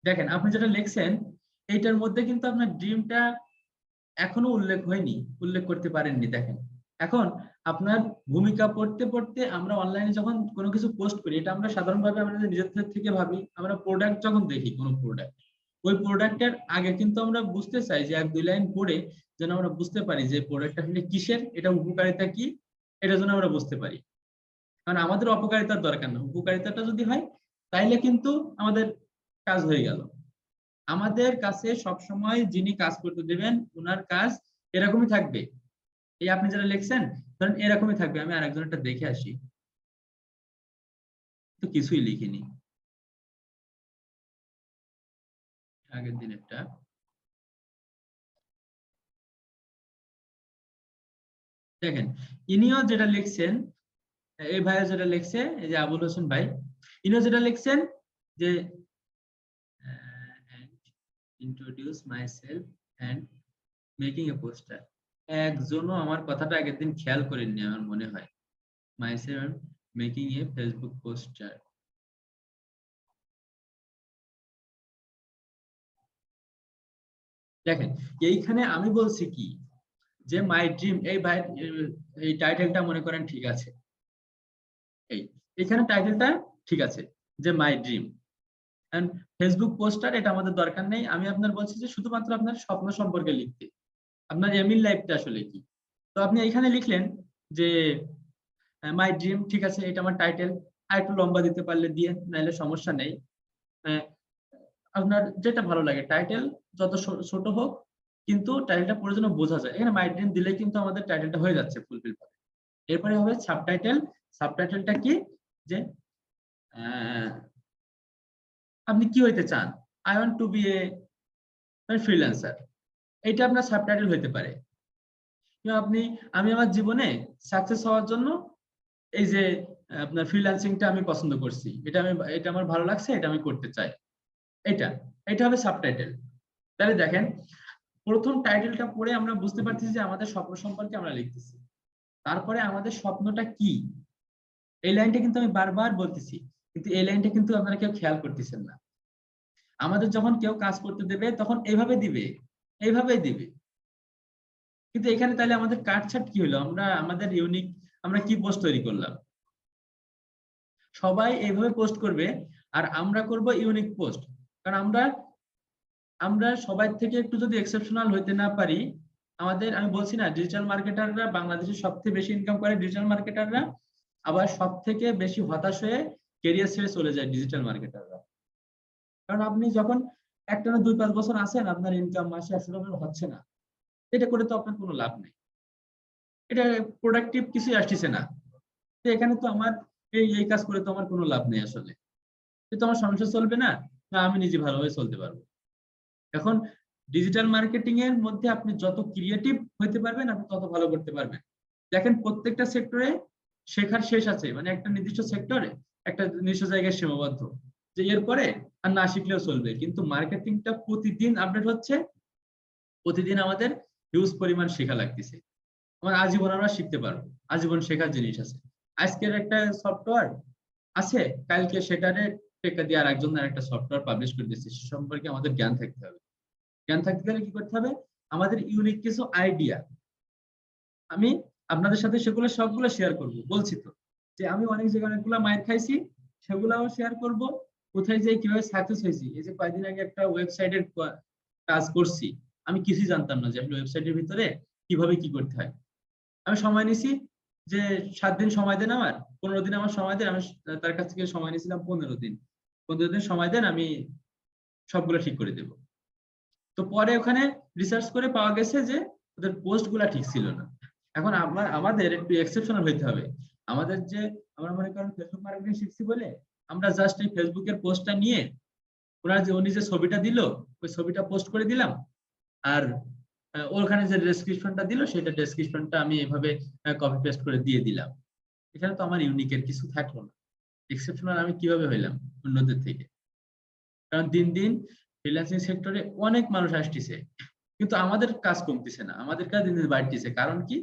দেখেন আপনি যেটা লিখছেন এইটার মধ্যে কিন্তু আপনার ড্রিমটা এখনো উল্লেখ হয়নি, উল্লেখ করতে পারেননি। দেখেন এখন আপনার ভূমিকা পড়তে পড়তে আমরা অনলাইনে যখন কোনো কিছু পোস্ট করি, এটা আমরা সাধারণভাবে আমাদের নিজেদের থেকে ভাবি, আমরা প্রোডাক্ট যখন দেখি কোনো প্রোডাক্ট, ওই প্রোডাক্টের আগে কিন্তু আমরা বুঝতে চাই যে 1-2 লাইন পড়ে যেন আমরা বুঝতে পারি যে প্রোডাক্টটা আসলে কিসের, এটা উপকারিতা কি, এটা যেন আমরা বুঝতে পারি। কারণ আমাদের অপকারিতার দরকার না, উপকারিতাটা যদি হয় তাইলে কিন্তু আমাদের কাজ হয়ে গেল। আমাদের কাছে সবসময় যিনি কাজ করতে দেবেন ওনার কাজ এরকমই থাকবে। এই আপনি যারা লিখছেন ধরেন এরকমই থাকবে। আমি আরেকজনটা দেখে আসি, তো কিছুই লিখিনি আগের দিন একটা। দেখেন ইনিও যেটা লিখছেন, এই ভাইয়া যেটা লিখছে, এই যে আবুল হোসেন ভাই, ইনিও যেটা লিখছেন যে introduce myself and making a poster. একজনও আমার কথাটা আগের দিন খেয়াল করেননি আমার মনে হয়। My self making A Facebook poster. দেখেন এইখানে আমি বলছি কি যে মাই ড্রিম, এই ভাই এই টাইটেলটা মনে করেন ঠিক আছে, এই এখানে টাইটেলটা ঠিক আছে যে my dream and Facebook poster, এটা আমাদের দরকার নেই। আমি আপনার বলছি যে শুধুমাত্র আপনার স্বপ্ন সম্পর্কে লিখতে, আপনার এমিল লাইফটা আসলে কি। তো আপনি এখানে লিখলেন যে মাই ড্রিম, ঠিক আছে, এটা আমার টাইটেল। আর একটু লম্বা দিতে পারলে দিয়ে, নাহলে সমস্যা নেই। আহ, আপনার যেটা ভালো লাগে টাইটেল, যত ছোট হোক কিন্তু টাইটেলটা পড়ে যেন বোঝা যায়। এখানে মাই ড্রিম দিলে কিন্তু আমাদের টাইটেলটা হয়ে যাচ্ছে ফুলফিল ভাবে। এরপরে হবে সাবটাইটেল। সাবটাইটেলটা কি, যে আপনি কি হইতে চান, I want to be a freelancer, এটা আপনার সাবটাইটেল হইতে পারে। আপনি, আমি আমার জীবনে সাকসেস হওয়ার জন্য এই যে আপনার ফ্রিল্যান্সিংটা আমি পছন্দ করছি, এটা আমার ভালো লাগছে, এটা আমি করতে চাই, এটা এটা হবে সাবটাইটেল। তাহলে দেখেন প্রথম টাইটেলটা পড়ে আমরা বুঝতে পারতেছি যে আমাদের স্বপ্ন সম্পর্কে আমরা লিখতেছি। তারপরে আমাদের স্বপ্নটা কি, এই লাইনটা কিন্তু আমি বারবার বলতেছি, কিন্তু এই লাইনটা কিন্তু আপনারা কেউ খেয়াল করতেছেন না। আমাদের যখন কেউ কাজ করতে দেবে তখন এইভাবে দিবে, এইভাবেই দিবে। কিন্তু এখানে তাহলে আমাদের কাটছাট কি হলো, আমরা আমাদের ইউনিক আমরা কি পোস্ট তৈরি করলাম। সবাই এইভাবে পোস্ট করবে আর আমরা করব ইউনিক পোস্ট। কারণ আমরা আমরা সবাই থেকে একটু যদি এক্সেপশনাল হইতে না পারি, আমাদের, আমি বলছি না ডিজিটাল মার্কেটাররা বাংলাদেশে সবথেকে বেশি ইনকাম করে ডিজিটাল মার্কেটাররা, আবার সব থেকে বেশি হতাশ হয়ে কেরিয়ার ছেড়ে চলে যায় ডিজিটাল মার্কেটাররা। কারণ আপনি যখন একটানা 2-5 বছর আছেন আপনার ইনকাম মাসে আসলে হচ্ছে না, এটা করে তো আপনার কোনো লাভ নেই, এটা প্রোডাক্টিভ কিছুই আসছে না। তো এখানে তো আমার এই কাজ করে তো আমার কোনো লাভ নেই আসলে। তো আমার সংসার চলবে না, না আমি নিজে ভালোভাবে চলতে পারবো। এখন ডিজিটাল মার্কেটিং এর মধ্যে আপনি যত ক্রিয়েটিভ হইতে পারবেন আপনি তত ভালো করতে পারবেন। দেখেন প্রত্যেকটা সেক্টরে শেখার শেষ আছে, মানে একটা নির্দিষ্ট সেক্টরে একটা নির্দিষ্ট জায়গায় সীমাবদ্ধ, যে এরপরে আর না শিখলেও চলবে। কিন্তু মার্কেটিংটা প্রতিদিন আপডেট হচ্ছে, প্রতিদিন আমাদের হিউজ পরিমাণ শেখা লাগতেছে। আমার আজীবন আমরা শিখতে পারবো, আজীবন শেখার জিনিস আছে। আজকের একটা সফটওয়্যার আছে, কালকে সেটারে টেক্কা দিয়ে আরেকজন একটা সফটওয়্যার পাবলিশ করে দিচ্ছে, সে সম্পর্কে আমাদের জ্ঞান থাকতে হবে। জ্ঞান থাকতে গেলে কি করতে হবে, আমাদের ইউনিক কিছু আইডিয়া, আমি আপনাদের সাথে সেগুলো সবগুলো শেয়ার করব। বলছি তো যে আমি অনেক জায়গায় অনেকগুলো মাইর খাইছি, সেগুলাও শেয়ার করব। কোথায় যে কিভাবে সাকসেস হয়েছি, এই যে কয়েকদিন আগে একটা ওয়েবসাইটের কাজ করছি, আমি কিছুই জানতাম না যে আসলে ওয়েবসাইটের ভিতরে কিভাবে কি করতে হয়। আমি সময় নিছি যে 7 দিন সময় দেন, আমার 15 দিন আমার সময় দেন, আমি তার কাছ থেকে সময় নিয়েছিলাম 15 দিন। 15 দিন সময় দেন, আমি সবগুলো ঠিক করে দেব। তো পরে ওখানে রিসার্চ করে পাওয়া গেছে যে ওদের পোস্ট গুলা ঠিক ছিল না। এখন আমাদের একটু এক্সেপশনাল হইতে হবে। আমাদের যে আমরা মনে করেন ফেসবুক মার্কেটিং শিখছি বলে আমরা জাস্ট এই ফেসবুকের পোস্টটা নিয়ে উনি যে ছবিটা দিল ওই ছবিটা পোস্ট করে দিলাম, আর ওখানে যে ডেসক্রিপশনটা দিল সেটা ডেসক্রিপশনটা আমি এভাবে কপি পেস্ট করে দিয়ে দিলাম। এখানে তো আমার ইউনিকের কিছু থাকলো না, এক্সেপশনাল আমি কিভাবে হইলাম অন্যদের থেকে। কারণ দিন দিন ফ্রিল্যান্সিং সেক্টরে অনেক মানুষ আসতেছে, কিন্তু আমাদের কাজ কমতেছে না, আমাদের কাজ দিন দিন বাড়তেছে। কারণ কি?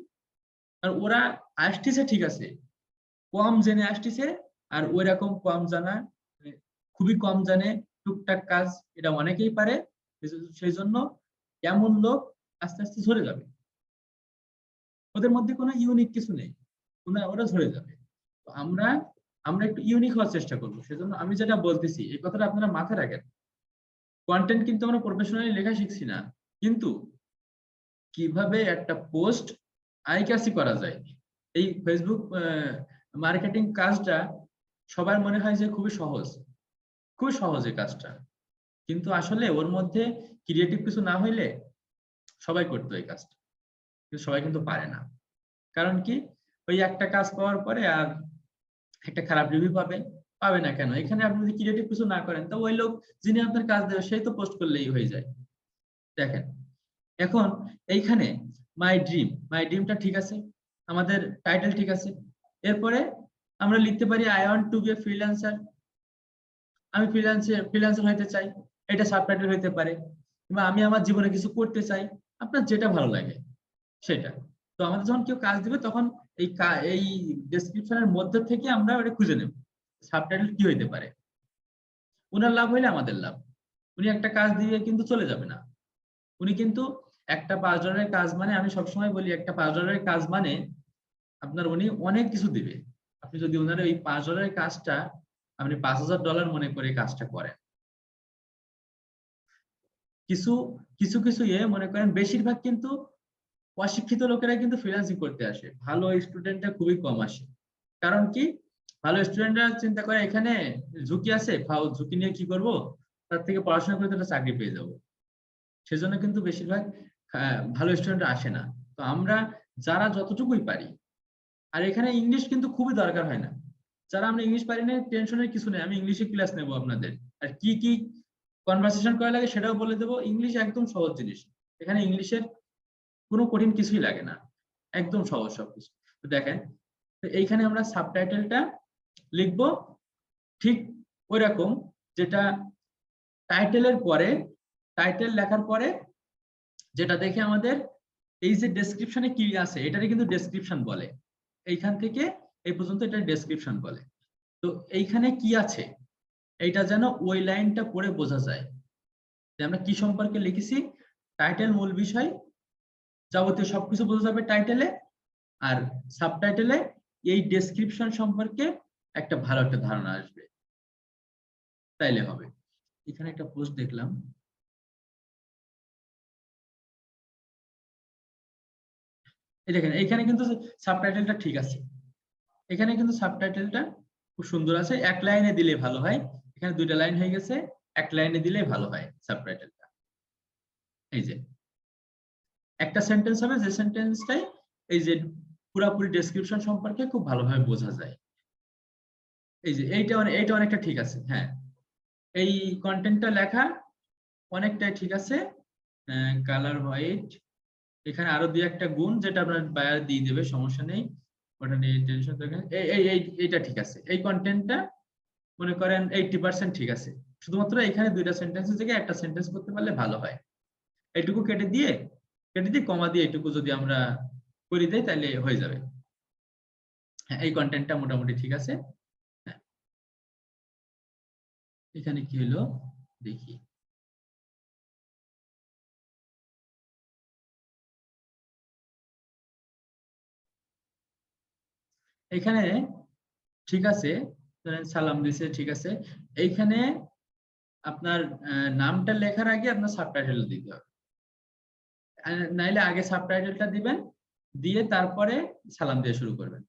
আর ওরা আসতেছে ঠিক আছে, কম জেনে আসতেছে, আর ওই রকম কম জানা, মানে খুবই কম জানে টুকটাক কাজ এটা অনেকেই পারে। সেই জন্য এমন লোক আস্তে আস্তে ঝরে যাবে, ওদের মধ্যে কোনো ইউনিক কিছু নেই, ওরা ঝরে যাবে। তো আমরা আমরা একটু ইউনিক হওয়ার চেষ্টা করবো। সেজন্য আমি যেটা বলতেছি এই কথাটা আপনারা মাথায় রাখেন। কন্টেন্ট কিন্তু আমরা প্রফেশনালি লেখা শিখছি না, কিন্তু কিভাবে একটা পোস্ট আই ক্যাচি করা যায়, এই ফেসবুক মার্কেটিং কাজটা সবার মনে হয় যে খুবই সহজ, খুবই সহজ এই কাজটা, কিন্তু আসলে ওর মধ্যে ক্রিয়েটিভ কিছু না হইলে সবাই করতো এই কাজটা, কিন্তু সবাই কিন্তু পারে না। কারণ কি? ওই একটা কাজ পাওয়ার পরে আর একটা খারাপ রিভিউ পাবে, পাবে না কেন? এখানে আপনি যদি ক্রিয়েটিভ কিছু না করেন, তো ওই লোক যিনি আপনার কাজ দেবে সেই তো পোস্ট করলেই হয়ে যায়। দেখেন, এখন এইখানে মাই ড্রিমটা ঠিক আছে, আমাদের টাইটেল ঠিক আছে, এরপরে আমরা লিখতে পারি I want to be a freelancer, আমি ফ্রিল্যান্সার হইতে চাই, এটা সাবটাইটেল হইতে পারে। কিংবা আমি আমার জীবনে কিছু করতে চাই, আপনার যেটা ভালো লাগে সেটা। তো আমাদের যখন কেউ কাজ দিবে তখন এই ডেসক্রিপশনের মধ্যে থেকে আমরা ওটা খুঁজে নেব সাবটাইটেল কি হইতে পারে। উনার লাভ হইলে আমাদের লাভ। উনি একটা কাজ দিয়ে কিন্তু চলে যাবে না, উনি কিন্তু একটা $5 কাজ মানে, আমি সবসময় বলি একটা $5 কাজ মানে আপনার উনি অনেক কিছু দিবে। আপনি যদি ওনার ওই $5 কাজটা আপনি $5000 মনে করে কাজটা করেন। কিছু কিছু কিছু মনে করেন বেশিরভাগ কিন্তু অশিক্ষিত লোকেরা কিন্তু ফ্রিল্যান্সিং করতে আসে, ভালো স্টুডেন্টরা খুবই কম আসে। কারণ কি? ভালো স্টুডেন্টরা চিন্তা করে এখানে ঝুঁকি আছে, ঝুঁকি নিয়ে কি করব, তার থেকে পড়াশোনা করে একটা চাকরি পেয়ে যাবো। সেজন্য কিন্তু বেশিরভাগ ভালো স্টুডেন্টরা আসে না। তো আমরা যারা যতটুকুই পারি, আর এখানে ইংলিশ কিন্তু খুবই দরকার হয় না। যারা আমরা ইংলিশ পারি না, টেনশনের কিছু নেই, আমি ইংলিশে ক্লাস নেবো আপনাদের, আর কি কি কনভারসেশন করা লাগে সেটাও বলে দেবো। ইংলিশ একদম সহজ জিনিস, এখানে ইংলিশের কোনো কঠিন কিছুই লাগে না, একদম সহজ সবকিছু। তো দেখেন, তো এইখানে আমরা সাবটাইটেলটা লিখবো ঠিক ওই রকম, যেটা টাইটেলের পরে, টাইটেল লেখার পরে যেটা দেখে আমাদের এই যে ডেসক্রিপশনে কি আছে এটারে কিন্তু ডেসক্রিপশন বলে। এইখান থেকে এই পর্যন্ত এটা ডেসক্রিপশন বলে। তো এইখানে কি আছে এইটা যেন ওই লাইনটা পড়ে বোঝা যায় যে আমরা কি সম্পর্কে লিখেছি। টাইটেল মূল বিষয়, যাবতীয় সবকিছু বোঝা যাবে টাইটেলে, আর সাবটাইটেলে এই ডেসক্রিপশন সম্পর্কে একটা ভালো একটা ধারণা আসবে, তাইলে হবে। এখানে একটা পোস্ট দেখলাম, এই দেখেন এইখানে কিন্তু সাবটাইটেলটা ঠিক আছে, এখানে কিন্তু সাবটাইটেলটা খুব সুন্দর আছে। এক লাইনে দিলে ভালো হয়, এখানে 2টা লাইন হয়ে গেছে, এক লাইনে দিলে ভালো হয় সাবটাইটেলটা। এই যে একটা সেন্টেন্স হবে, যে সেন্টেন্সটাই এই যে পুরোপুরি ডেসক্রিপশন সম্পর্কে খুব ভালোভাবে বোঝা যায়। এই যে এইটা অনেকটা ঠিক আছে। হ্যাঁ, এই কন্টেন্টটা লেখা অনেকটাই ঠিক আছে। কালার হোয়াইট, এখানে আরো 2-1টা গুণ যেটা আপনার বায়ার দিয়ে দেবে, সমস্যা নেই, ওটা নিয়ে টেনশন দরকার নেই। এইটা ঠিক আছে, এই কন্টেন্টটা মনে করেন 80% ঠিক আছে। শুধুমাত্র এখানে 2টা সেন্টেন্সের জায়গায় একটা সেন্টেন্স করতে পারলে ভালো হয়। এইটুকু কেটে দিয়ে কমা দিয়ে এইটুকু যদি আমরা করে দেই তাহলে হয়ে যাবে। হ্যাঁ, এই কন্টেন্টটা মোটামুটি ঠিক আছে। হ্যাঁ, এখানে কি হলো দেখি, এখানে ঠিক আছে, সালাম দিছে ঠিক আছে। এইখানে আপনার নামটা লেখার আগে আপনার সাবটাইটেল দিতে হবে, নাইলে আগে সাবটাইটেলটা দিবেন, দিয়ে তারপরে সালাম দিয়ে শুরু করবেন,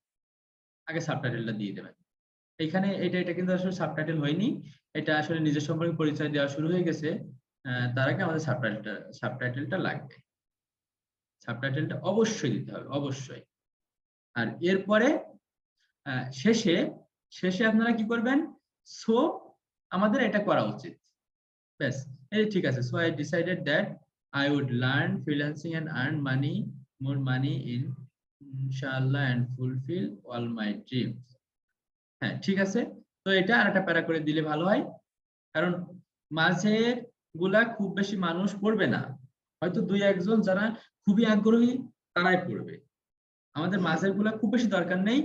আগে সাবটাইটেলটা দিয়ে দেবেন। এখানে এটা কিন্তু আসলে সাবটাইটেল হয়নি, এটা আসলে নিজের সম্পর্কে পরিচয় দেওয়া শুরু হয়ে গেছে। তার আগে আমাদের সাবটাইটেলটা লাগবে, সাবটাইটেলটা অবশ্যই দিতে হবে, অবশ্যই। আর এরপরে শেষে শেষে আপনারা কি করবেন, সো আমাদের এটা করা উচিত, ব্যাস। এই ঠিক আছে, so I decided that I would learn freelancing and earn money, more money ইনশাআল্লাহ and fulfil all my dreams. হ্যাঁ ঠিক আছে, তো এটা আরেকটা প্যারা করে দিলে ভালো হয়। কারণ মাঝের গুলা খুব বেশি মানুষ পড়বে না, হয়তো দুই একজন যারা খুবই আগ্রহী তারাই পড়বে। আমাদের মাঝের গুলা খুব বেশি দরকার নেই,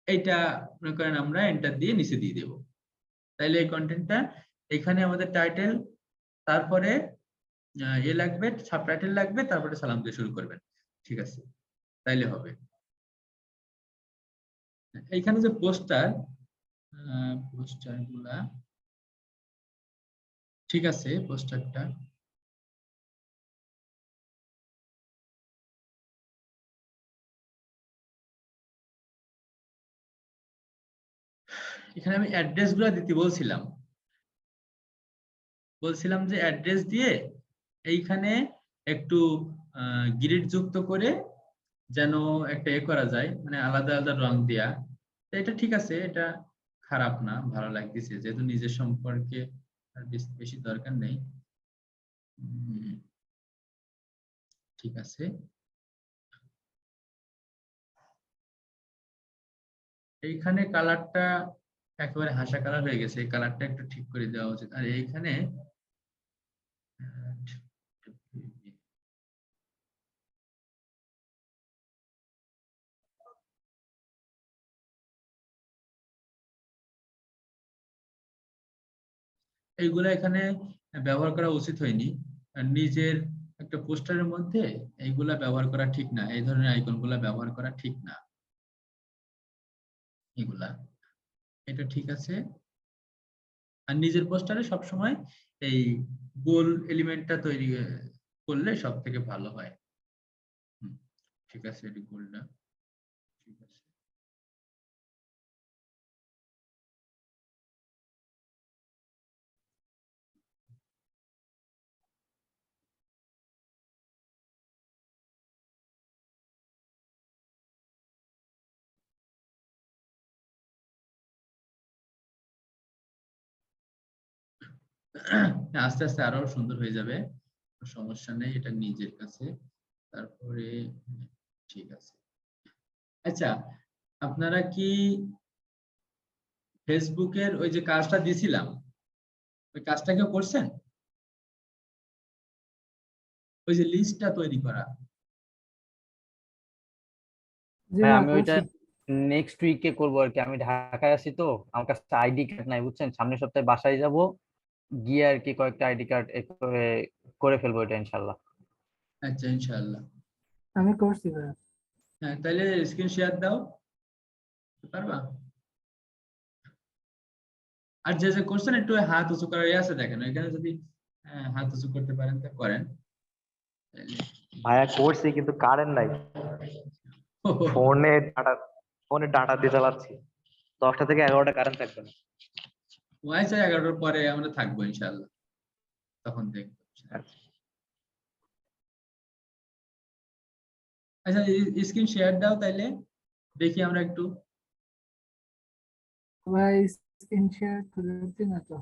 এইটা মনে করেন আমরা এন্টার দিয়ে নিচে দিয়ে দেব। তাইলে এই কন্টেন্টটা এখানে আমাদের টাইটেল, তারপরে এ লাগবে, সাবটাইটেল লাগবে, তারপরে সালাম দিয়ে শুরু করবেন। ঠিক আছে, তাইলে হবে। এইখানে যে পোস্টার, পোস্টার গুলা ঠিক আছে, পোস্টারটা এখানে আমি অ্যাড্রেস গুলা দিতে বলছিলাম যে অ্যাড্রেস দিয়ে এইখানে একটু গ্রিড যুক্ত করে যেন একটা এ করা যায়, মানে আলাদা আলাদা রং দেয়া। তো এটা ঠিক আছে, এটা খারাপ না, ভালো লাগতেছে, যেহেতু নিজের সম্পর্কে আর বেশি দরকার নেই। ঠিক আছে, এইখানে কালারটা একেবারে হাসা কালার হয়ে গেছে, এই কালারটা একটু ঠিক করে দেওয়া উচিত। আর এইখানে এইগুলা এখানে ব্যবহার করা উচিত হয়নি। আর নিজের একটা পোস্টারের মধ্যে এইগুলা ব্যবহার করা ঠিক না, এই ধরনের আইকন গুলা ব্যবহার করা ঠিক না। এগুলা, এটা ঠিক আছে। আর নিজের পোস্টারে সবসময় এই গোল এলিমেন্টটা তৈরি করলে সব থেকে ভালো হয়। হুম, ঠিক আছে, এটি গোলটা ঠিক আছে। আস্তে আস্তে আরো সুন্দর হয়ে যাবে, সমস্যা নেই, এটা নিজের কাছে। তারপরে ঠিক আছে। আচ্ছা, আপনারা কি ফেসবুকের ওই যে কাজটা দিছিলাম, ওই কাজটা কেউ করছেন? ওই যে লিস্টটা তৈরি করা। জি ভাই ভাইয়া আমি ওইটা করছি। নেক্সট উইকে করবো আর কি। আমি ঢাকায় আছি তো, আমার কাছে আইডি কার্ড নাই বুঝছেন। সামনের সপ্তাহে বাসায় যাব, গিয়ে আর কি কয়েকটা আইডি কার্ড করে করে ফেলবো এটা ইনশাল্লাহ। আচ্ছা, ইনশাআল্লাহ। আমি করছি ভাইয়া। হ্যাঁ, তাহলে স্ক্রিন শেয়ার দাও, পারবা? আর যে যে করছেন একটু হাত উঁচু করার ইয়ে আছে দেখেন, এখানে যদি হাত উঁচু করতে পারেন তা করেন তাহলে। ভাইয়া করছি কিন্তু কারেন্ট নাই। ফোনে ডাটা ফোনে ডাটা দিয়ে চালাচ্ছি। 10টা থেকে 11টা কারেন্ট থাকবে না। ওয়াইফাই 11টার পরে আমরা থাকবো ইনশাআল্লাহ, তখন দেখবো। আচ্ছা, স্ক্রিন শেয়ার দাও তাইলে, দেখি আমরা একটু। ভাই স্ক্রিন শেয়ার করতে না তো।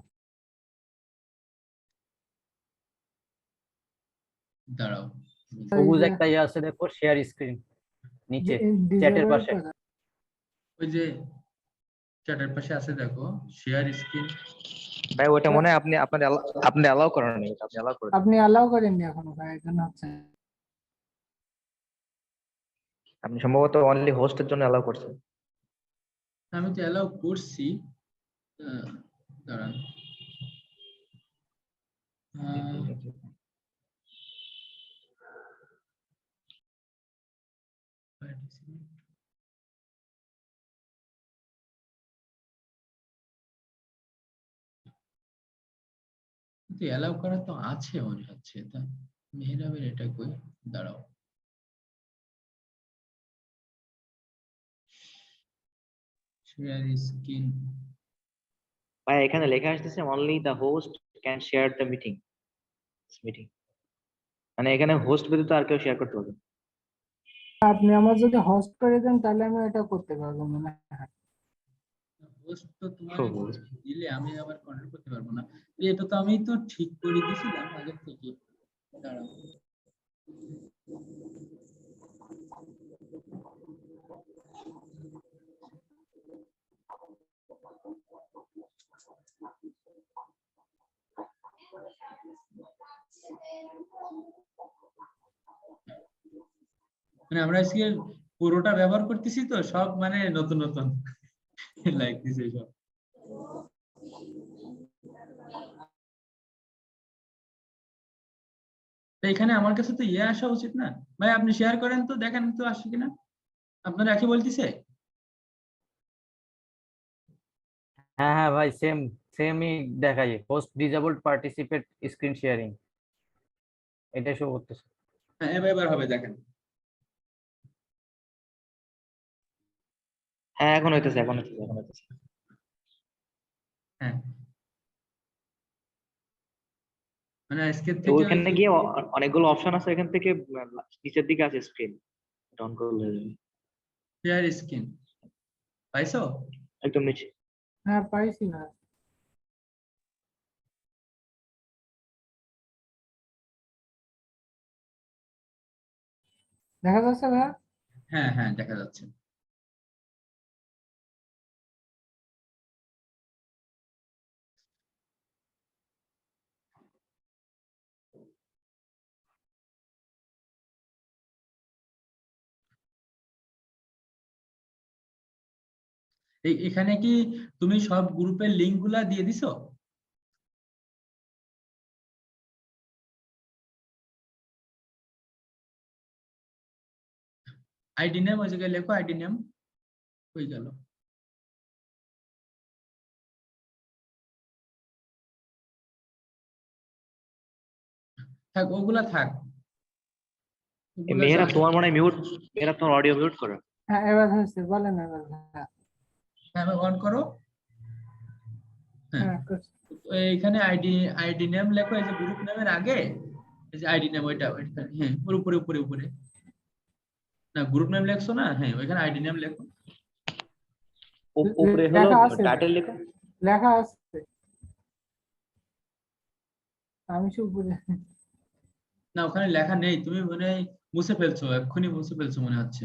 দাঁড়াও, এই সবুজ যে একটা ইয়ে আছে দেখো, শেয়ার স্ক্রিন, নিচে চ্যাটের ডিজেবল পাশে। করা। ওই যে চ্যাটের পাশে আছে দেখো, শেয়ার স্ক্রিন। ভাই ওটা মনে হয় আপনি অ্যালাউ করেন নি, আপনি অ্যালাউ করে দিন। আপনি অ্যালাউ করেননি এখনো ভাই, এই জন্য হচ্ছে। আপনি সম্ভবত অনলি হোস্টের জন্য অ্যালাউ করছেন। আমি তো অ্যালাউ করছি। আহ, দাঁড়ান। আহ, কিন্তু অ্যালাউ করা তো আছে মনে হচ্ছে, তা মেহরাবের এটা কই? দাঁড়াও, শেয়ার স্ক্রিন। ভাই এখানে লেখা আসতেছে only the host can share the meeting. মানে এখানে হোস্ট ব্যতীত আর কেউ শেয়ার করতে পারবে না। আপনি আমার যদি হোস্ট করে দেন তাহলে আমি এটা করতে পারবো মনে হয়। হোস্ট তো তোমার Host। দিলে আমি আবার কন্ট্রোল করতে পারবো না। এটা তো আমি তো ঠিক করে দিয়েছিলাম আগে থেকে। দাঁড়াও, মানে আমরা আজকে পুরোটা ব্যবহার করতেছি তো সব মানে নতুন নতুন লাগতেছে সব। তো এখানে আমার কাছে তো ইয়ে আসা উচিত না ভাই, আপনি শেয়ার করেন তো দেখেন তো আসে কিনা, আপনারা একই বলতেছে। হ্যাঁ হ্যাঁ ভাই, সেমই দেখাই, host disabled participate screen sharing, এটা শো করতেছে। হ্যাঁ এবার এবার হবে দেখেন। হ্যাঁ এখন হইতেছে, এখন হইতেছে, এখন হইতেছে। হ্যাঁ মানে আজকের তো থেকে ওই ওইখানে যে গিয়ে অনেকগুলো অপশন আছে, এখান থেকে নিচের দিকে আছে স্ক্রিন, অন করলে হয়ে যাবে। শেয়ার স্ক্রিন পাইছো? একদম নিচে। হ্যাঁ পাইছি না, দেখা যাচ্ছে ভাইয়া? হ্যাঁ হ্যাঁ দেখা যাচ্ছে। এখানে কি তুমি সব গ্রুপের লিংক গুলা দিয়ে দিছো? আইডি নেম ওই জায়গায় লেখো, আইডি নেম হয়ে গেল। থাক ওগুলা থাক, ওগুলা মেহেরাব চলে। তোমার মনে হয় মিউট, মেহেরাব তোমার অডিও মিউট করো। হ্যাঁ এবার হয়েছে, বলেন এবার ভাইয়া। হ্যাঁ অন করো। হ্যাঁ হ্যাঁ করছি। এইখানে আইডি আইডি নেম লেখো, এই যে গ্রুপ নেমের আগে এই যে আইডি নেম ওইটা ওইটা, হ্যাঁ ওর উপরে উপরে উপরে, না গ্রুপ নেম লেখছো না, হ্যাঁ ওইখানে আইডি নেম লেখো। উপরে হলো লেখা আছে, টাইটেল লেখো। লেখা আছে, আমি সব উপরে। না ওখানে লেখা নেই, তুমি মানে মুছে ফেলছো, এক্ষুনি মুছে ফেলছো মনে হচ্ছে,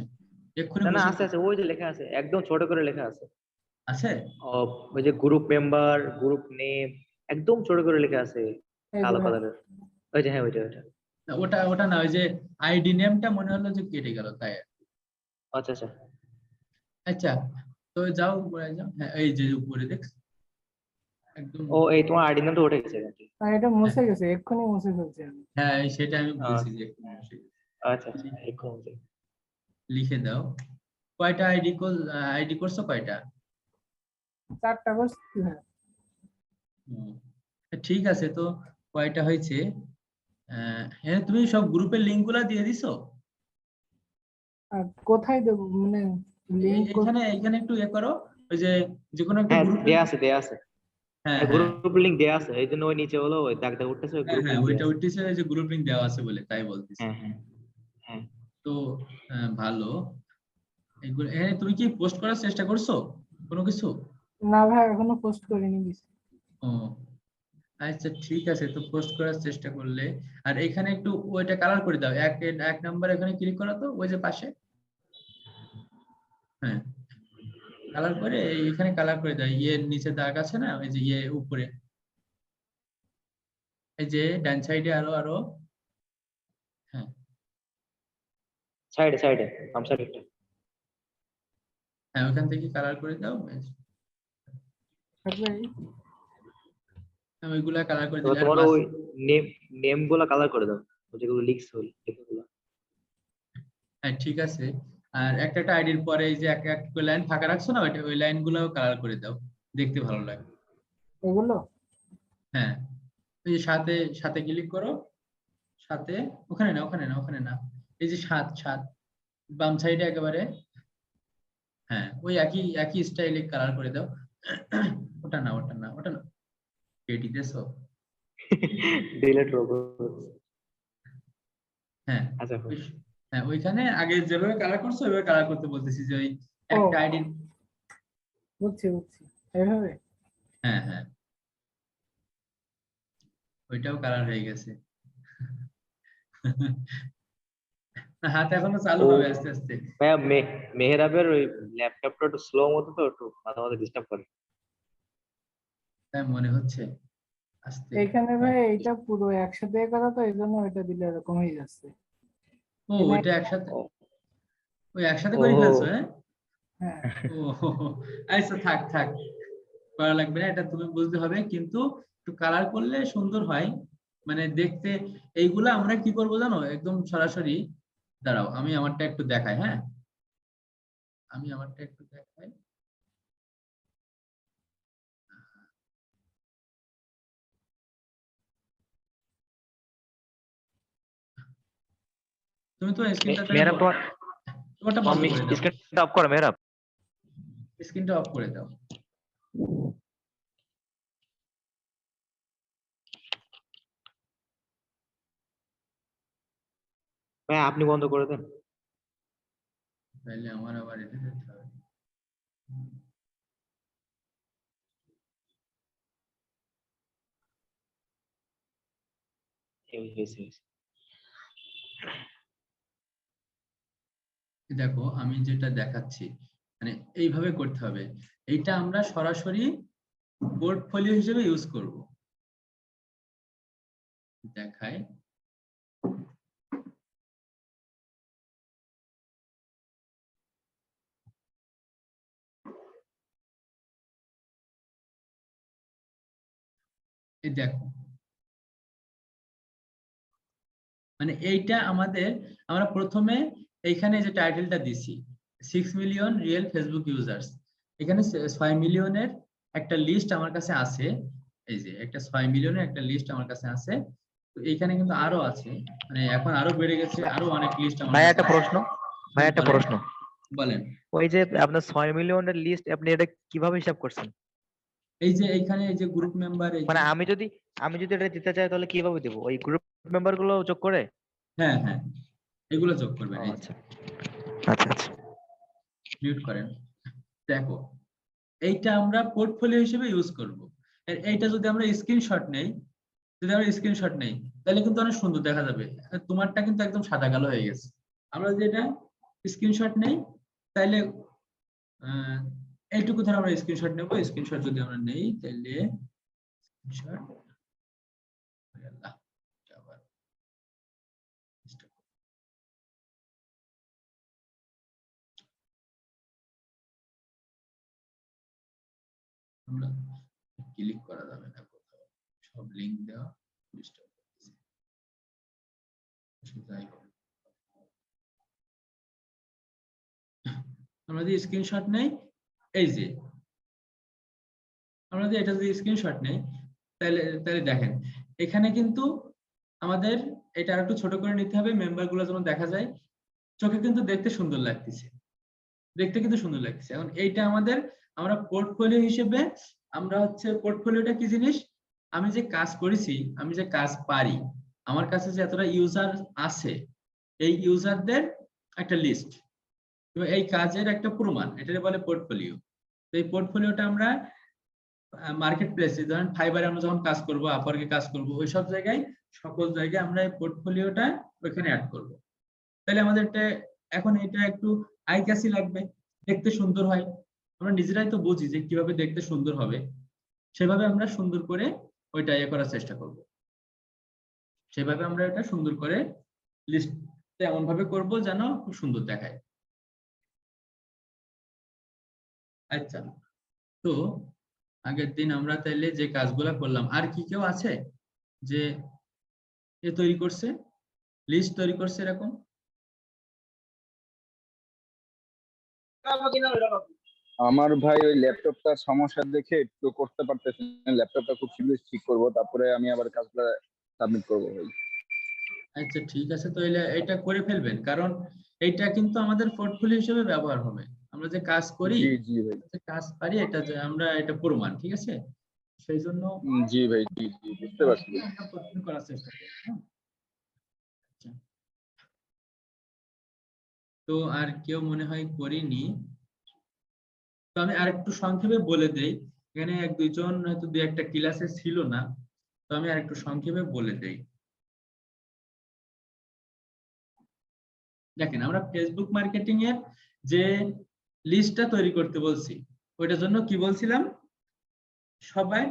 এক্ষুনি না না মুছে আছে আছে, ওই যে লেখা আছে, একদম ছোট করে লেখা আছে। আছে। ওই যে গ্রুপ মেম্বার, গ্রুপ নেম, একদম ছোট করে লেখা আছে, এই যে কালো ভাইয়া, কালারের। ওই যে হ্যাঁ, ওইটা ওইটা। না, ওটা ওটা না, ওই যে আইডি নেমটা মনে হলো যে কেটে গেল তাই। আচ্ছা আচ্ছা। আচ্ছা তো যাও উপরে যাও, হ্যাঁ এই যে উপরে দেখ একদম। ও এই তোমার আইডি নাম তো উঠে গেছে নাকি? আর এটা হ্যাঁ মুছে গেছে, এক্ষুনি মুছে ফেলছি আমি। হ্যাঁ সেটা আমি বলছি যে একটু হ্যাঁ, বসে আচ্ছা আচ্ছা, এরকম হচ্ছে। লিখে দাও। কয়টা আইডি করছো কয়টা? 4টা করছি ভাইয়া। হুম, ঠিক আছে তো কয়টা হয়েছে? হ্যাঁ তুমি সব গ্রুপের লিংক গুলা দিয়ে দিছো? আর কোথায় দেবো মানে লিঙ্ক? এইখানে এইখানে একটু ইয়ে করো, ওই যে যে কোনো একটা হ্যাঁ গ্রুপের। দেয়া আছে, দেয়া আছে। হ্যাঁ হ্যাঁ গ্রুপ লিংক দেয়া আছে, এই জন্য ওই নিচে হলো ওই দাগ দাগ উঠতেছে, ওই হ্যাঁ গ্রুপ হ্যাঁ লিংক দেয়া ওইটা আছে। উঠতেছে যে গ্রুপ লিংক দেওয়া আছে বলে তাই বলতেছি। হ্যাঁ হ্যাঁ হ্যাঁ। তো ভালো। এগুলো তুমি কি পোস্ট করার চেষ্টা করছো কোনো কিছু? না ভাই এখনো পোস্ট করিনি কিছু। ও আচ্ছা ঠিক আছে, তো পোস্ট করার চেষ্টা করলে। আর এখানে একটু ওইটা কালার করে দাও, এক এক নাম্বার এখানে ক্লিক করো তো ওই যে পাশে। হ্যাঁ কালার করে এখানে কালার করে দাও, ইয়ের নিচে দাগ আছে না, ওই যে ইয়ে উপরে, এই যে ডান সাইডে আরো আরো। হ্যাঁ সাইডে সাইডে, বাম সাইডে। হ্যাঁ ওখান থেকে কালার করে দাও, ব্যাস। তারপরে হ্যাঁ, ওইগুলা কালার করে তো দিলে আর তোমার মাস। ওই নেম নেম গুলা কালার করে দাও, ওই যেগুলো লিখছো লেখাগুলো। হ্যাঁ ঠিক আছে। আর একটা একটা আইডির পরে এই যে এক এক লাইন ফাঁকা রাখছো না, ওইটা ওই লাইন গুলাও কালার করে দাও, দেখতে ভালো লাগে। এগুলো হ্যাঁ এই যে সাথে সাথে ক্লিক করো, সাথে, ওখানে না ওখানে না ওখানে না, এই যে সাত সাত বাম সাইডে একেবারে। হ্যাঁ ওই একই একই স্টাইলে কালার করে দাও। ওটা না ওটা না ওটা না, কেটে দিতেছো। Delete robot. হ্যাঁ আচ্ছা হ্যাঁ ওইখানে আগে যেভাবে কালার করছো ওইভাবে কালার করতে বলতেছি, যে ওই ও একটা আইডির। বুঝছি বুঝছি, এইভাবে। হ্যাঁ হ্যাঁ ওইটাও কালার হয়ে গেছে। না, হাত এখনো চালু ও হবে আস্তে আস্তে। ভাইয়া, মেহেরাবের ওই ল্যাপটপটা একটু স্লো মতো, তো একটু মাঝে মাঝে ডিস্টার্ব করে। তাই মনে হচ্ছে আস্তে। এখানে ভাই এইটা পুরো একসাথে করা, তো এই জন্য এটা দিলে এরকম হয়ে যাচ্ছে। ও এখানে ওইটা একসাথে। ও ওই একসাথে করে ও ফেলছো, হ্যাঁ? হ্যাঁ ও আচ্ছা, থাক থাক, করা লাগবে না, এটা তুমি বুঝতে হবে, কিন্তু একটু কালার করলে সুন্দর হয়, মানে দেখতে। এইগুলা আমরা কি করবো জানো, একদম সরাসরি, দাঁড়াও আমি আমারটা একটু দেখাই, হ্যাঁ, আমি আমারটা একটু দেখাই। তুমি তো স্ক্রিনটা তাহলে মেহরাব, তোমার তোমারটা তোমার বন্ধ করে দাও, স্ক্রিনটা অফ করো মেহরাব। স্ক্রিনটা অফ করে দাও। ভাই আপনি বন্ধ করে দেন। তাহলে আমার আবার এটা যেতে হবে। হয়েছে। দেখো আমি যেটা দেখাচ্ছি, মানে এইভাবে করতে হবে, এইটা আমরা সরাসরি পোর্টফোলিও হিসেবে ইউজ করব। দেখায়, এই দেখো, মানে এইটা আমাদের, আমরা প্রথমে এইখানে যে টাইটেলটা দিছি 6 মিলিয়ন রিয়েল ফেসবুক ইউজার্স, এখানে 6 মিলিয়নের একটা লিস্ট আমার কাছে আছে, এই যে একটা 6 মিলিয়নের একটা লিস্ট আমার কাছে আছে। তো এইখানে কিন্তু আরো আছে, মানে এখন আরো বেড়ে গেছে, আরো অনেক লিস্ট আমার ভাই কাছে একটা আছে। প্রশ্ন, ভাই একটা বলেন, প্রশ্ন, বলেন। ওই যে আপনার 6 মিলিয়নের লিস্ট আপনি এটা কিভাবে হিসাব করছেন? এই যে এইখানে এই যে গ্রুপ মেম্বার, এই যে, মানে আমি যদি এটা দিতে চাই তাহলে কিভাবে দেবো, ওই গ্রুপ মেম্বার গুলো যোগ করে? হ্যাঁ হ্যাঁ, এগুলো যোগ করবেন, ও এই যে আচ্ছা আচ্ছা আচ্ছা। মিউট করেন। দেখো, এইটা আমরা পোর্টফোলিও হিসেবে ইউজ করব। এইটা যদি আমরা স্ক্রিনশট নেই, তাহলে কিন্তু অনেক সুন্দর দেখা যাবে। তোমারটা কিন্তু একদম সাদা কালো হয়ে গেছে। আমরা যদি এটা স্ক্রিনশট নেই, তাহলে আহ, এইটুকু ধর আমরা স্ক্রিনশট নেব, স্ক্রিনশট যদি আমরা নেই তাহলে স্ক্রিনশট, আল্লাহ, আবার আমরা ক্লিক করা যাবে না কোথাও, সব লিংক দেওয়া ডিস্টার্ব করতেছে। যাই হোক, আমরা যদি স্ক্রিনশট নেই, এই যে আমরা যদি এটা যদি স্ক্রিনশট নেই, তাহলে তাহলে দেখেন, এখানে কিন্তু আমাদের এটা আরেকটু ছোট করে নিতে হবে, মেম্বার গুলো যেন দেখা যায়, চোখে কিন্তু দেখতে সুন্দর লাগতেছে, দেখতে কিন্তু সুন্দর লাগতেছে। এখন এইটা আমাদের, আমরা পোর্টফোলিও হিসেবে, আমরা হচ্ছে পোর্টফোলিওটা কি জিনিস, আমি যে কাজ করেছি, আমি যে কাজ পারি, আমার কাছে যে এতটা ইউজার আছে, এই ইউজারদের একটা লিস্ট, এই কাজের একটা প্রমাণ, এটাকে বলে পোর্টফোলিও। তো এই পোর্টফোলিওটা আমরা মার্কেট প্লেসে, ধরেন ফাইবারে আমরা যখন কাজ করব, আপওয়ার্কে কাজ করব, ওই সব জায়গায়, সকল জায়গায় আমরা এই পোর্টফোলিওটা ওইখানে অ্যাড করব। তাহলে আমাদের এটা, এখন এটা একটু আই ক্যাচি লাগবে, দেখতে সুন্দর হয়, আমরা নিজেরাই তো বুঝি যে কিভাবে দেখতে সুন্দর হবে, সেভাবে আমরা সুন্দর করে ওইটা ইয়ে করার চেষ্টা করব। সেভাবে আমরা এটা সুন্দর করে লিস্ট এমন ভাবে করব যেন খুব সুন্দর দেখায়। আচ্ছা, তো আগের দিন আমরা তাইলে যে কাজগুলা করলাম, আর কি কেউ আছে যে এ তৈরি করছে, লিস্ট তৈরি করছে এরকম? আমার ভাই ওই ল্যাপটপটার সমস্যা দেখে একটু করতে পারতেছি না, ল্যাপটপটা খুব শীঘ্রই ঠিক করব, তারপরে আমি আবার কাজটা সাবমিট করবো ভাই। আচ্ছা ঠিক আছে, তো এটা করে ফেলবেন, কারণ এইটা কিন্তু আমাদের পোর্টফোলিও হিসেবে ব্যবহার হবে। আমরা যে কাজ করি, জি জি ভাই। যে কাজ পারি, এটা যে আমরা এটা প্রমাণ, ঠিক আছে, সেই জন্য জি ভাই, জি জি বুঝতে পারছি। এটা প্রতিদিন করার চেষ্টা করব, হ্যাঁ? আচ্ছা, তো আর কেউ মনে হয় করিনি, তো আমি আরেকটু সংক্ষেপে বলে দেই, এখানে এক দুইজন হয়তো দুই একটা ক্লাসে ছিল না, তো আমি আরেকটু সংক্ষেপে বলে দেই। দেখেন, আমরা ফেসবুক মার্কেটিং এর যে লিস্টটা তৈরি করতে বলছি, ওইটার জন্য কি বলছিলাম, সবাই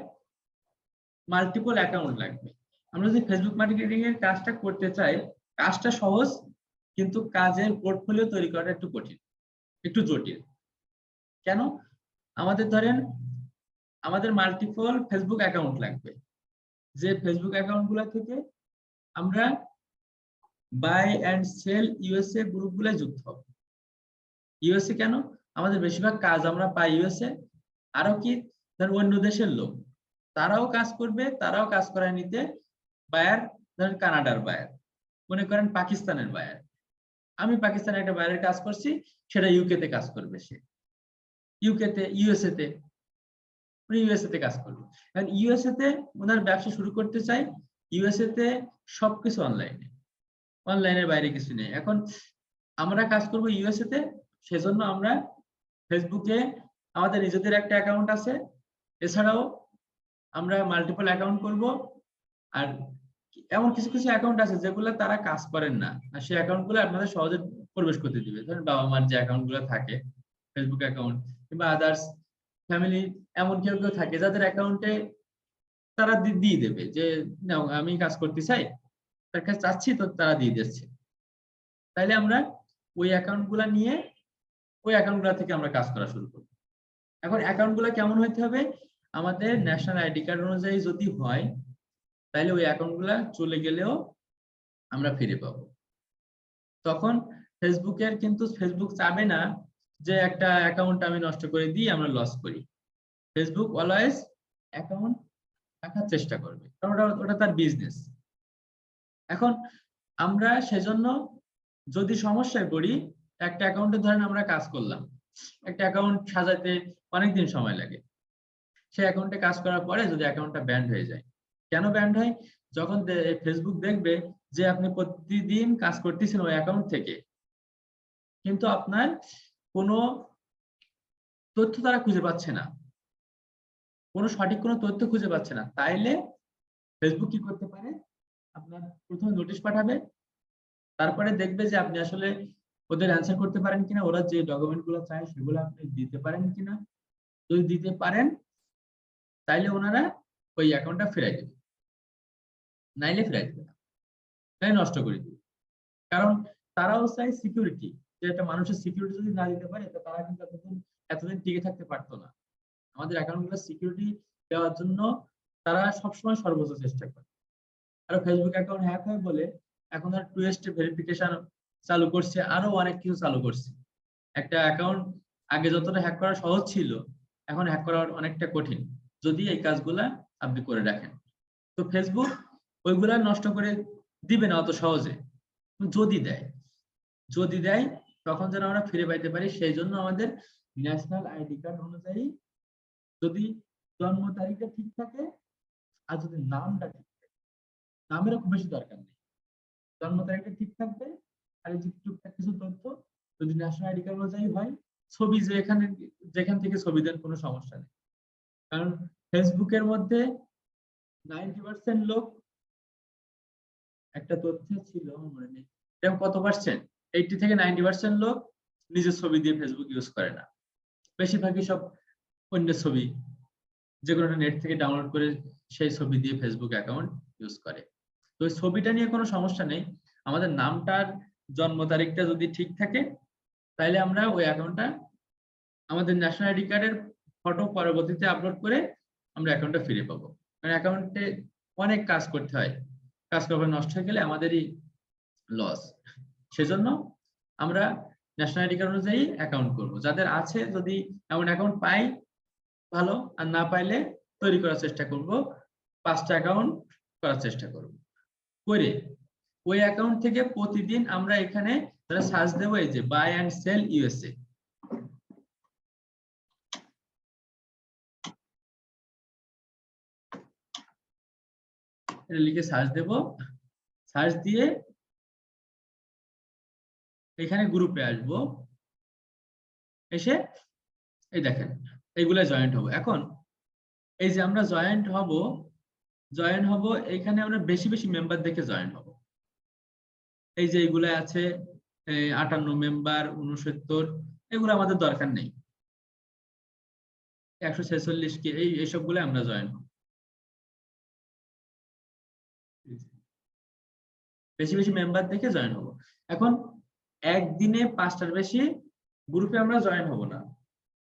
মাল্টিপল অ্যাকাউন্ট লাগবে। আমরা যদি ফেসবুক মার্কেটিং এর কাজটা করতে চাই, কাজটা সহজ, কিন্তু কাজের পোর্টফোলিও তৈরি করাটা একটু কঠিন, একটু জটিল। কেন? আমাদের ধরেন আমাদের মাল্টিপল ফেসবুক অ্যাকাউন্ট লাগবে, যে ফেসবুক অ্যাকাউন্ট গুলা থেকে আমরা buy and sell USA group গুলা যুক্ত হবে। ইউএসএ কেন? আমাদের বেশিরভাগ কাজ আমরা পাই ইউএসএ। আরো কি ধর অন্য দেশের লোক তারাও কাজ করবে, তারাও কাজ করায় নিতে। বায়ার ধরেন কানাডার বায়ার, মনে করেন পাকিস্তানের বায়ার, আমি পাকিস্তানে একটা বায়ারের কাজ করছি, সেটা ইউকে তে কাজ করবে, সে ইউকে তে ইউএসএ তে ইউএসএ তে কাজ করবে। কারণ ইউএসএ তে ওনার ব্যবসা শুরু করতে চাই, ইউএসএ তে সবকিছু অনলাইনে, অনলাইনের বাইরে কিছু নেই। এখন আমরা কাজ করব ইউএসএ তে, সেজন্য আমরা ফেসবুকে আমাদের নিজেদের একটা অ্যাকাউন্ট আছে, এছাড়াও আমরা মাল্টিপল অ্যাকাউন্ট করব। আর এমন কিছু কিছু অ্যাকাউন্ট আছে যেগুলো তারা কাজ করেন না, আর সেই অ্যাকাউন্ট গুলো আপনাদের সহজে প্রবেশ করতে দিবে। ধরেন বাবা মার যে অ্যাকাউন্ট গুলো থাকে ফেসবুক অ্যাকাউন্ট, কিংবা আদার্স ফ্যামিলি এমন কেউ কেউ থাকে যাদের অ্যাকাউন্টে তারা দিয়ে দেবে যে নাও আমি কাজ করতে চাই, তার কাছে চাচ্ছি, তো তারা দিয়ে দিচ্ছে। তাইলে আমরা ওই অ্যাকাউন্ট গুলা নিয়ে ওই অ্যাকাউন্ট গুলা থেকে আমরা কাজ করা শুরু করব। এখন অ্যাকাউন্ট গুলা কেমন হইতে হবে? আমাদের ন্যাশনাল আইডি কার্ড অনুযায়ী যদি হয়, তাহলে ওই অ্যাকাউন্ট গুলা চলে গেলেও আমরা ফিরে পাবো। তখন ফেসবুকের কিন্তু ফেসবুক চাবে না যে একটা অ্যাকাউন্ট আমি নষ্ট করে দিই, আমরা লস করি। ফেসবুক অলওয়েজ অ্যাকাউন্ট রাখার চেষ্টা করবে, কারণ ওটা তার বিজনেস। এখন আমরা সেজন্য যদি সমস্যায় পড়ি, একটা অ্যাকাউন্টে ধরেন আমরা কাজ করলাম, একটা অ্যাকাউন্ট সাজাতে অনেকদিন সময় লাগে, সেই অ্যাকাউন্টে কাজ করার পরে যদি অ্যাকাউন্টটা ব্যান্ড হয়ে যায়, কেন ব্যান্ড হয়? যখন ফেসবুক দেখবে যে আপনি প্রতিদিন কাজ করতেছেন ওই অ্যাকাউন্ট থেকে, কিন্তু আপনার কোনো তথ্য তারা খুঁজে পাচ্ছে না, কোনো সঠিক কোনো তথ্য খুঁজে পাচ্ছে না, তাইলে ফেসবুক কি করতে পারে? আপনার প্রথমে নোটিশ পাঠাবে, তারপরে দেখবে যে আপনি আসলে ওদের অ্যান্সার করতে পারেন কিনা, ওরা যে ডকুমেন্ট গুলো চায় সেগুলো আপনি দিতে পারেন কিনা। যদি দিতে পারেন তাইলে ওনারা ওই অ্যাকাউন্টটা ফেরাই দেবে, নাইলে ফেরাই দেবে না, তাই নষ্ট করে দিবে। কারণ তারাও চায় সিকিউরিটি, যে একটা মানুষের সিকিউরিটি যদি না দিতে পারে, তো তারা কিন্তু এতদিন টিকে থাকতে পারতো না। আমাদের অ্যাকাউন্ট গুলো সিকিউরিটি দেওয়ার জন্য তারা সবসময় সর্বোচ্চ চেষ্টা করে। আর ফেসবুক অ্যাকাউন্ট হ্যাক হয় বলে এখন আর 2 স্টেপ ভেরিফিকেশন চালু করছে, আরো অনেক কিছু চালু করছে। একটা অ্যাকাউন্ট আগে যতটা হ্যাক করা সহজ ছিল, এখন হ্যাক করা অনেকটা কঠিন যদি এই কাজগুলা আপনি করে রাখেন। তো ফেসবুক ওইগুলা নষ্ট করে দিবে না অত সহজে, যদি দেয় তখন যেন আমরা ফিরে পাইতে পারি। সেই জন্য আমাদের ন্যাশনাল আইডি কার্ড অনুযায়ী যদি জন্ম তারিখটা ঠিক থাকে, আর যদি নামটা ঠিক থাকে, নামেরও খুব বেশি দরকার নেই, জন্ম তারিখটা ঠিক থাকবে, আর এই যে টুকটাক কিছু তথ্য যদি ন্যাশনাল আইডি কার্ড অনুযায়ী হয়, ছবি যে যেখান থেকে ছবি দেন কোনো সমস্যা নেই। কারণ ফেসবুকের মধ্যে 90% লোক, একটা তথ্য ছিল মনে নেই, এরকম কত পার্সেন্ট, 80 থেকে 90% লোক নিজের ছবি দিয়ে ফেসবুক ইউজ করে না, বেশিরভাগই সব অন্য ছবি, যেগুলো নেট থেকে ডাউনলোড করে সেই ছবি দিয়ে ফেসবুক অ্যাকাউন্ট ইউজ করে। তো ওই ছবিটা নিয়ে কোনো সমস্যা নেই, আমাদের নামটার জন্ম তারিখটা যদি ঠিক থাকে, তাহলে আমরা ওই অ্যাকাউন্টটা আমাদের ন্যাশনাল আইডি কার্ডের ফটো পরবর্তীতে আপলোড করে আমরা অ্যাকাউন্টটা ফিরে পাবো। কারণ অ্যাকাউন্টে অনেক কাজ করতে হয়, কাজ করার নষ্ট হয়ে গেলে আমাদেরই লস। সেজন্য আমরা ন্যাশনাল আইডি কার্ড অনুযায়ী অ্যাকাউন্ট করব। যাদের আছে, যদি এমন অ্যাকাউন্ট পাই ভালো, আর না পাইলে তৈরি করার চেষ্টা করব, 5টা অ্যাকাউন্ট করার চেষ্টা করব করে ওই অ্যাকাউন্ট থেকে প্রতিদিন আমরা এখানে সার্চ দেবো, এই যে বাই অ্যান্ড সেল ইউএসএ, এটা লিখে সার্চ দেব। সার্চ দিয়ে এখানে গ্রুপে আসবো, এসে এই দেখেন এইগুলা জয়েন্ট হবো। এখন এই যে আমরা জয়েন্ট হব এখানে আমরা বেশি বেশি মেম্বার দেখে জয়েন্ট হব। এই যে এইগুলা আছে 58 মেম্বার, 69, এগুলো আমাদের দরকার নেই, 146 কি এইসব গুলো আমরা জয়েন হব। বেশি বেশি মেম্বার দেখে জয়েন হব। এখন একদিনে 5টার বেশি গ্রুপে আমরা জয়েন হব না।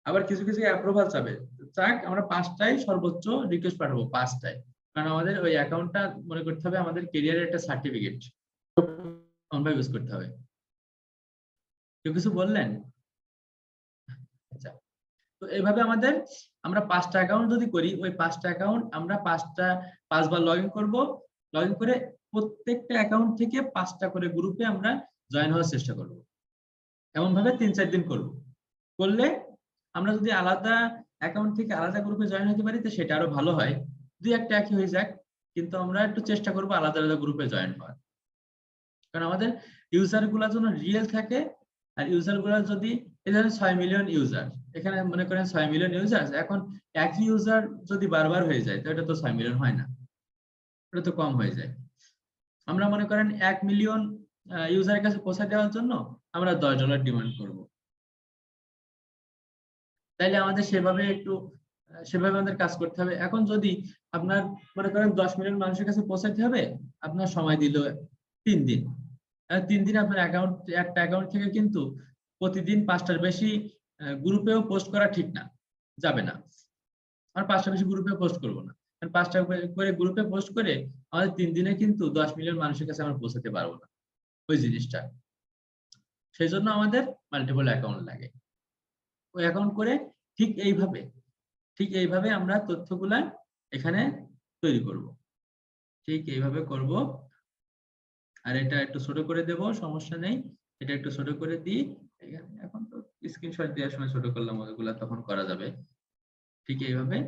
আবার কিছু কিছু অ্যাপ্রুভাল চাবে, চাক আমরা 5টাই সর্বোচ্চ রিকোয়েস্ট পাঠাবো, 5টায়, কারণ আমাদের ওই অ্যাকাউন্টটা মনে করতে হবে আমাদের ক্যারিয়ারের একটা সার্টিফিকেট আমরা ইউজ করতে হবে। কেউ কিছু বললেন? আচ্ছা, তো এইভাবে আমরা 5টা অ্যাকাউন্ট যদি করি, ওই 5টা অ্যাকাউন্ট আমরা 5বার লগ ইন করবো। লগ ইন করে প্রত্যেকটা অ্যাকাউন্ট থেকে 5টা করে গ্রুপে আমরা জয়েন হওয়ার চেষ্টা করব। এমন ভাবে 3-4 দিন করব। করলে আমরা যদি আলাদা অ্যাকাউন্ট থেকে আলাদা গ্রুপে জয়েন হতে পারি তো সেটা আরো ভালো হয়। দুই একটা একই হয়ে যাক, কিন্তু আমরা একটু চেষ্টা করব আলাদা আলাদা গ্রুপে জয়েন হওয়ার, কারণ আমাদের ইউজার গুলা যেন রিয়েল থাকে। আর ইউজার গুলা যদি এই ধরেন 6 মিলিয়ন ইউজার, এখানে মনে করেন 6 মিলিয়ন ইউজার, এখন একই ইউজার যদি বারবার হয়ে যায় তো এটা তো 6 মিলিয়ন হয় না, এটা তো কম হয়ে যায়। আমরা মনে করেন 1 মিলিয়ন ইউজারের কাছে পৌঁছে দেওয়ার জন্য আমরা $10 ডিমান্ড করব। তাইলে আমাদের সেভাবে আমাদের কাজ করতে হবে। এখন যদি আপনার মনে করেন 10 মিলিয়ন মানুষের কাছে পৌঁছাতে হবে, আপনার সময় দিল 3 দিন। 3 দিনে আপনার একটা অ্যাকাউন্ট থেকে কিন্তু প্রতিদিন 5টার বেশি গ্রুপেও পোস্ট করা ঠিক না, যাবে না। আমরা 5টার বেশি গ্রুপে পোস্ট করবো না, কারণ 5টা করে গ্রুপে পোস্ট করে আমাদের 3 দিনে কিন্তু 10 মিলিয়ন মানুষের কাছে আমরা পৌঁছাতে পারবো না ওই জিনিসটা। সেই জন্য আমাদের মাল্টিপল অ্যাকাউন্ট লাগে। ওই অ্যাকাউন্ট করে ঠিক এইভাবে আমরা তথ্যগুলা এখানে তৈরি করব। ঠিক এইভাবে করব। আর এটা একটু ছোট করে দেব, সমস্যা নেই, এটা একটু ছোট করে দিই। এখন তো স্ক্রিনশট দেওয়ার সময় ছোট করলাম, ওইগুলা তখন করা যাবে। ঠিক এইভাবে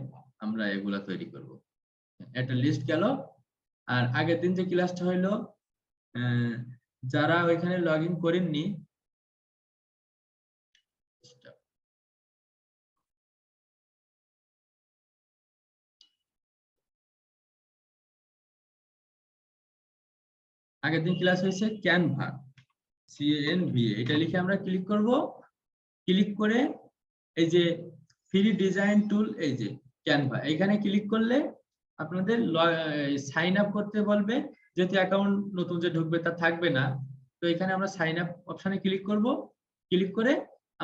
আমরা এগুলা তৈরি করব। একটা লিস্ট গেল। আর আগের দিন যে ক্লাসটা হইলো, যারা ওইখানে লগ ইন করেননি, আগের দিন ক্লাস হয়েছে ক্যানভা, CANVA, এটা লিখে আমরা ক্লিক করব। ক্লিক করে এই যে ফ্রি ডিজাইন টুল, এই যে ক্যানভা, এখানে ক্লিক করলে আপনাদের সাইন আপ করতে বলবে, যেহেতু অ্যাকাউন্ট নতুন যে ঢুকবে তা থাকবে না। তো এখানে আমরা সাইন আপ অপশনে ক্লিক করব। ক্লিক করে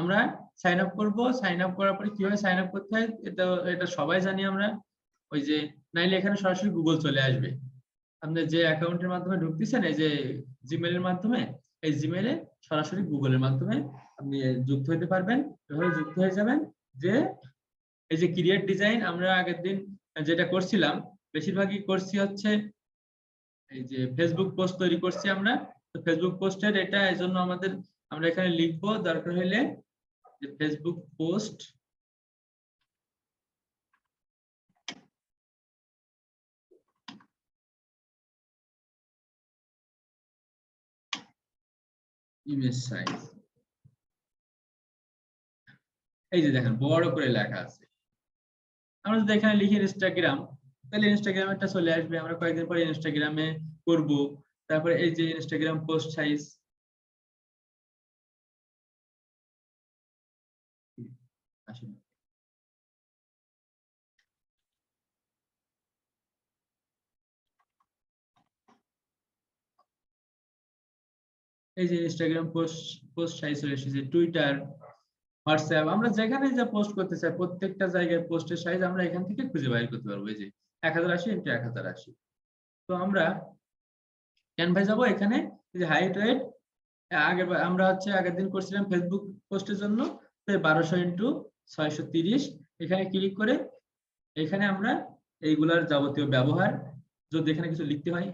আমরা সাইন আপ করব। সাইন আপ করার পরে কিভাবে সাইন আপ করতে হয় এটা সবাই জানি আমরা। ওই যে নাইলে এখানে সরাসরি গুগল চলে আসবে। আপনি যে অ্যাকাউন্টের মাধ্যমে ঢুকতেছেন, এই যে জিমেইলের মাধ্যমে, এই জিমেইলে সরাসরি গুগলের মাধ্যমে আপনি যুক্ত হতে পারবেন। এভাবে যুক্ত হয়ে যাবেন। যে এই যে ক্রিয়েট ডিজাইন আমরা আগের দিন যেটা করছিলাম, বেশিরভাগই করছি হচ্ছে এই যে ফেসবুক পোস্ট তৈরি করছি আমরা। তো ফেসবুক পোস্টের এটা এই জন্য আমরা এখানে লিখবো দরকার হলে যে ফেসবুক পোস্ট ইমেজ সাইজ, এই যে দেখেন বড় করে লেখা আছে। আমরা যদি এখানে লিখি ইনস্টাগ্রাম, তাহলে ইনস্টাগ্রামটা চলে আসবে। আমরা কয়েকদিন পরে ইনস্টাগ্রামে করব। তারপরে এই যে ইনস্টাগ্রাম পোস্ট সাইজ, আসুন এই যে ইনস্টাগ্রাম পোস্ট সাইজ চলে এসেছে। টুইটার, হোয়াটসঅ্যাপ, আমরা যেখানে যা পোস্ট করতে চাই প্রত্যেকটা জায়গায় পোস্টের সাইজ আমরা এখান থেকে খুঁজে বাইর করতে পারবো। এই যে 1080 x 1080। তো আমরা ক্যানভায় যাব, এখানে এই যে হাইট ওয়েট, আমরা আগের দিন করছিলাম ফেসবুক পোস্টের জন্য 1200 x 630। এখানে ক্লিক করে এখানে আমরা এইগুলার যাবতীয় ব্যবহার, যদি এখানে কিছু লিখতে হয়,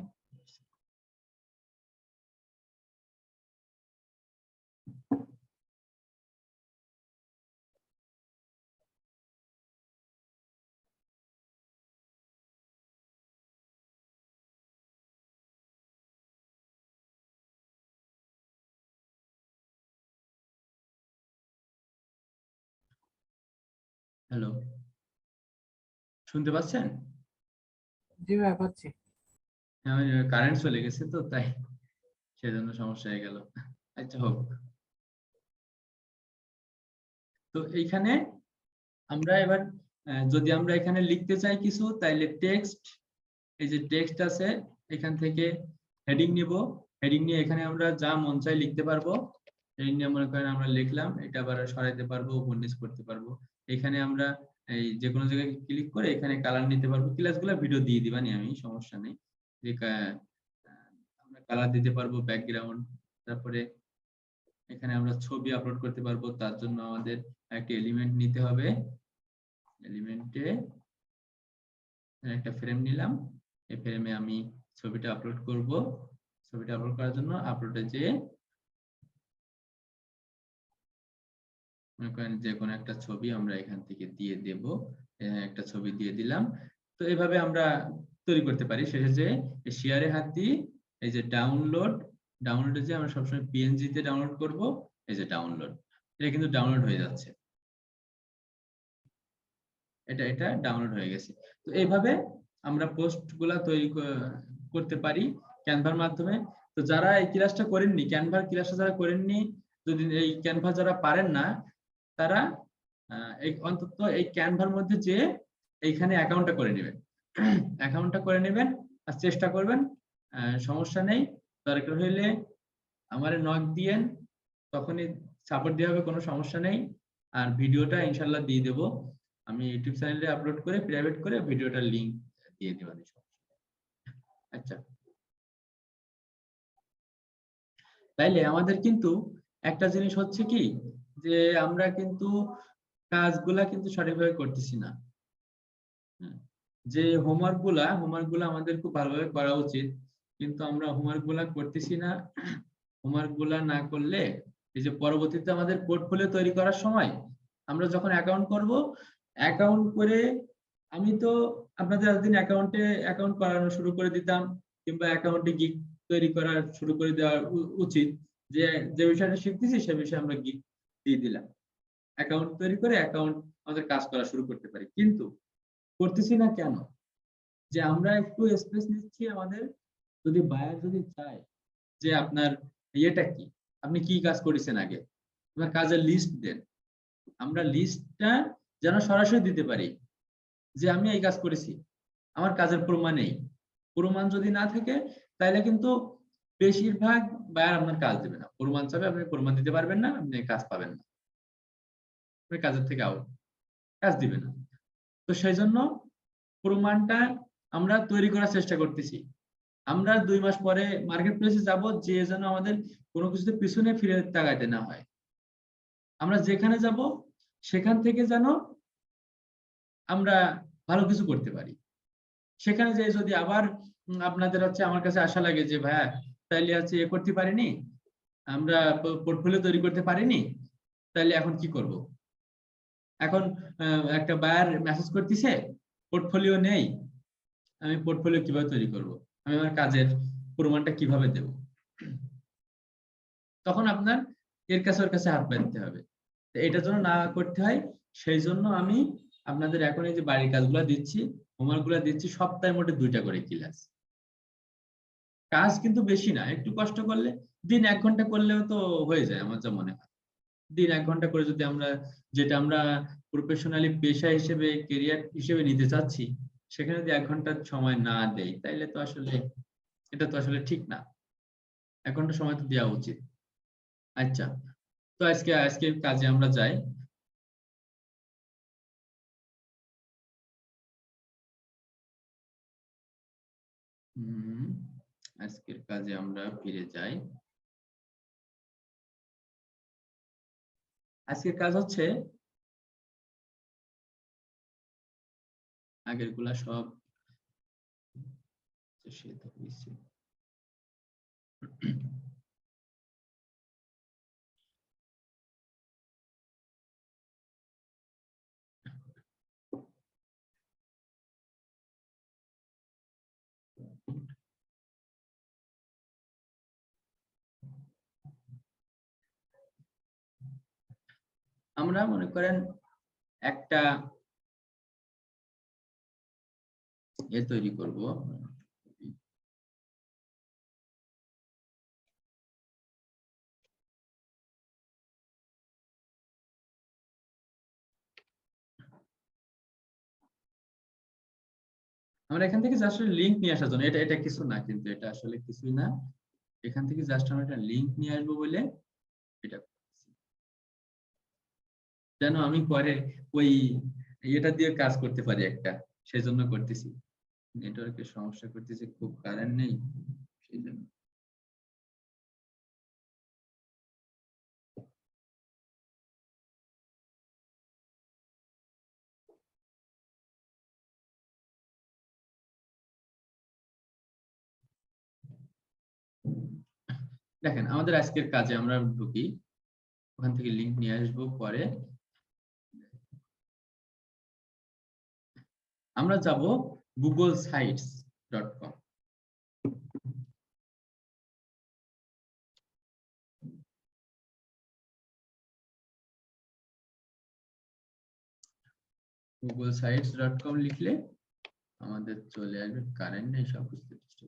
হ্যালো, শুনতে পাচ্ছেন? জি ভাই পাচ্ছি। কারেন্ট চলে গেছে তো তাই সেজন্য সমস্যা হয়ে গেল। আচ্ছা হোক। তো এইখানে আমরা এবার যদি আমরা এখানে লিখতে চাই কিছু, তাইলে টেক্সট, এই যে টেক্সট আছে এখান থেকে হেডিং নিব। হেডিং নিয়ে এখানে আমরা যা মন চাই লিখতে পারবো। এই নিয়ে মনে করেন আমরা লিখলাম, এটা আবার সরাইতে পারবো, উপর নিচ করতে পারবো। এখানে আমরা এই যে কোনো জায়গায় ক্লিক করে এখানে কালার নিতে পারবো। ক্লাসগুলো ভিডিও দিয়ে দিবানি আমি, সমস্যা নেই। যে আমরা কালার দিতে পারবো, ব্যাকগ্রাউন্ড, তারপরে এখানে আমরা ছবি আপলোড করতে পারবো। তার জন্য আমাদের একটা এলিমেন্ট নিতে হবে। এলিমেন্টে একটা ফ্রেম নিলাম, এই ফ্রেমে আমি ছবিটা আপলোড করব। ছবিটা আপলোড করার জন্য আপলোডে যে মনে করেন যে কোনো একটা ছবি আমরা এখান থেকে দিয়ে দেব। একটা ছবি দিয়ে দিলাম। তো এইভাবে আমরা তৈরি করতে পারি। শেষে যে শেয়ারে হাত দিই, এই যে ডাউনলোডে যে আমরা সবসময় পিএনজি তে ডাউনলোড করব, এই যে ডাউনলোড, এটা কিন্তু ডাউনলোড হয়ে যাচ্ছে। এটা ডাউনলোড হয়ে গেছে। তো এইভাবে আমরা পোস্ট গুলা তৈরি করতে পারি ক্যানভার মাধ্যমে। তো যারা এই ক্লাসটা করেননি, ক্যানভার ক্লাসটা যারা করেননি, যদি এই ক্যানভা যারা পারেন না, তারা এই অন্তত এই ক্যানভার মধ্যে যে এইখানে অ্যাকাউন্টটা করে নেবেন। অ্যাকাউন্টটা করে নেবেন আর চেষ্টা করবেন। সমস্যা নেই, দরকার হইলে আমারে নক দিয়েন, তখনই সাপোর্ট দেওয়া হবে, কোনো সমস্যা নেই। আর ভিডিওটা ইনশাল্লাহ দিয়ে দেবো আমি, ইউটিউব চ্যানেলে আপলোড করে প্রাইভেট করে ভিডিওটার লিংক দিয়ে দেব। আচ্ছা, তাইলে আমাদের কিন্তু একটা জিনিস হচ্ছে কি, যে আমরা কিন্তু কাজগুলা কিন্তু সঠিকভাবে করতেছি না। যে হোমওয়ার্ক গুলা আমাদের খুব ভালোভাবে করা উচিত, কিন্তু আমরা হোমওয়ার্ক গুলা করতেছি না। হোমওয়ার্ক গুলা না করলে এই যে পরবর্তীতে আমাদের পোর্টফোলিও তৈরি করার সময় আমরা যখন অ্যাকাউন্ট করব, অ্যাকাউন্ট করে আমি তো আপনাদের এতদিন অ্যাকাউন্ট করানো শুরু করে দিতাম, কিংবা অ্যাকাউন্টে গিগ তৈরি করা শুরু করে দেওয়া উচিত। যে যে বিষয়টা শিখতেছি সে বিষয়ে আমরা গিগ দিয়ে দিলাম, অ্যাকাউন্ট তৈরি করে অ্যাকাউন্ট আমাদের কাজ করা শুরু করতে পারি। কিন্তু করতেছি না কেন? যে আমরা একটু স্পেস নিচ্ছি আমাদের। যদি বায়ার যদি চায় যে আপনার ইয়েটা কি, আপনি কি কাজ করেছেন আগে, আপনার কাজের লিস্ট দেন, আমরা লিস্টটা যেন সরাসরি দিতে পারি যে আমি এই কাজ করেছি, আমার কাজের প্রমাণ নেই। প্রমাণ যদি না থাকে তাহলে কিন্তু বেশিরভাগ বায়ার আপনার কাজ দেবে না। প্রমাণ চাবে, আপনি প্রমাণ দিতে পারবেন না, আপনি কাজ পাবেন না, আপনি কাজের থেকে আউট, কাজ দিবে না। তো সেই জন্য প্রমাণটা আমরা তৈরি করার চেষ্টা করতেছি। আমরা 2 মাস পরে মার্কেট প্লেসে যাব, যে যেন আমাদের কোনো কিছুতে পিছনে ফিরে তাকাইতে না হয়। আমরা যেখানে যাব সেখান থেকে যেন আমরা ভালো কিছু করতে পারি। সেখানে যে যদি আবার আপনাদের হচ্ছে আমার কাছে আশা লাগে যে ভাইয়া তাইলে আছে এ করতে পারিনি, আমরা পোর্টফোলিও তৈরি করতে পারিনি, তাইলে এখন কি করব? এখন একটা বায়ার মেসেজ করতেছে পোর্টফোলিও নেই, আমি পোর্টফোলিও কিভাবে তৈরি করব, আমি আমার কাজের প্রমাণটা কিভাবে দেব? তখন আপনার এর কাছে ওর কাছে হাত বাঁধতে হবে। এটার জন্য না করতে হয়, সেই জন্য আমি আপনাদের এখন এই যে বাড়ির কাজগুলো দিচ্ছি, হোমওয়ার্ক গুলো দিচ্ছি, সপ্তাহে মোটে 2টা করে ক্লাস। কাজ কিন্তু বেশি না, একটু কষ্ট করলে দিন 1 ঘন্টা করলেও তো হয়ে যায় আমার যা মনে হয়। দিন 1 ঘন্টা করে যদি আমরা, যেটা আমরা প্রফেশনালি পেশা হিসেবে কেরিয়ার হিসেবে নিতে চাচ্ছি, সেখানে যদি 1 ঘন্টা সময় না দেই তাইলে তো আসলে এটা তো আসলে ঠিক না। 1 ঘন্টা সময় তো দেওয়া উচিত। আচ্ছা, তো আজকে কাজে আমরা যাই। আজকের কাজে আমরা ফিরে যাই। আজকের কাজ হচ্ছে আগের গুলা সব আমরা মনে করেন একটা তৈরি করব। আমরা এখান থেকে জাস্ট লিংক নিয়ে আসার জন্য, এটা কিছু না, কিন্তু এটা আসলে কিছুই না। এখান থেকে জাস্ট আমরা একটা লিংক নিয়ে আসবো বলে এটা যেন আমি পরে ওই এটা দিয়ে কাজ করতে পারি একটা, সেই জন্য করতেছি। নেটওয়ার্কের সমস্যা করতেছে, খুব কারেন্ট নেই সেই জন্য। দেখেন আমাদের আজকের কাজে আমরা ঢুকি, ওখান থেকে লিংক নিয়ে আসবো পরে। আমরা যাব googlesites.com। googlesites.com লিখলে আমাদের চলে আসবে, কারেন্ট নেই, সব বুঝতে পারছি।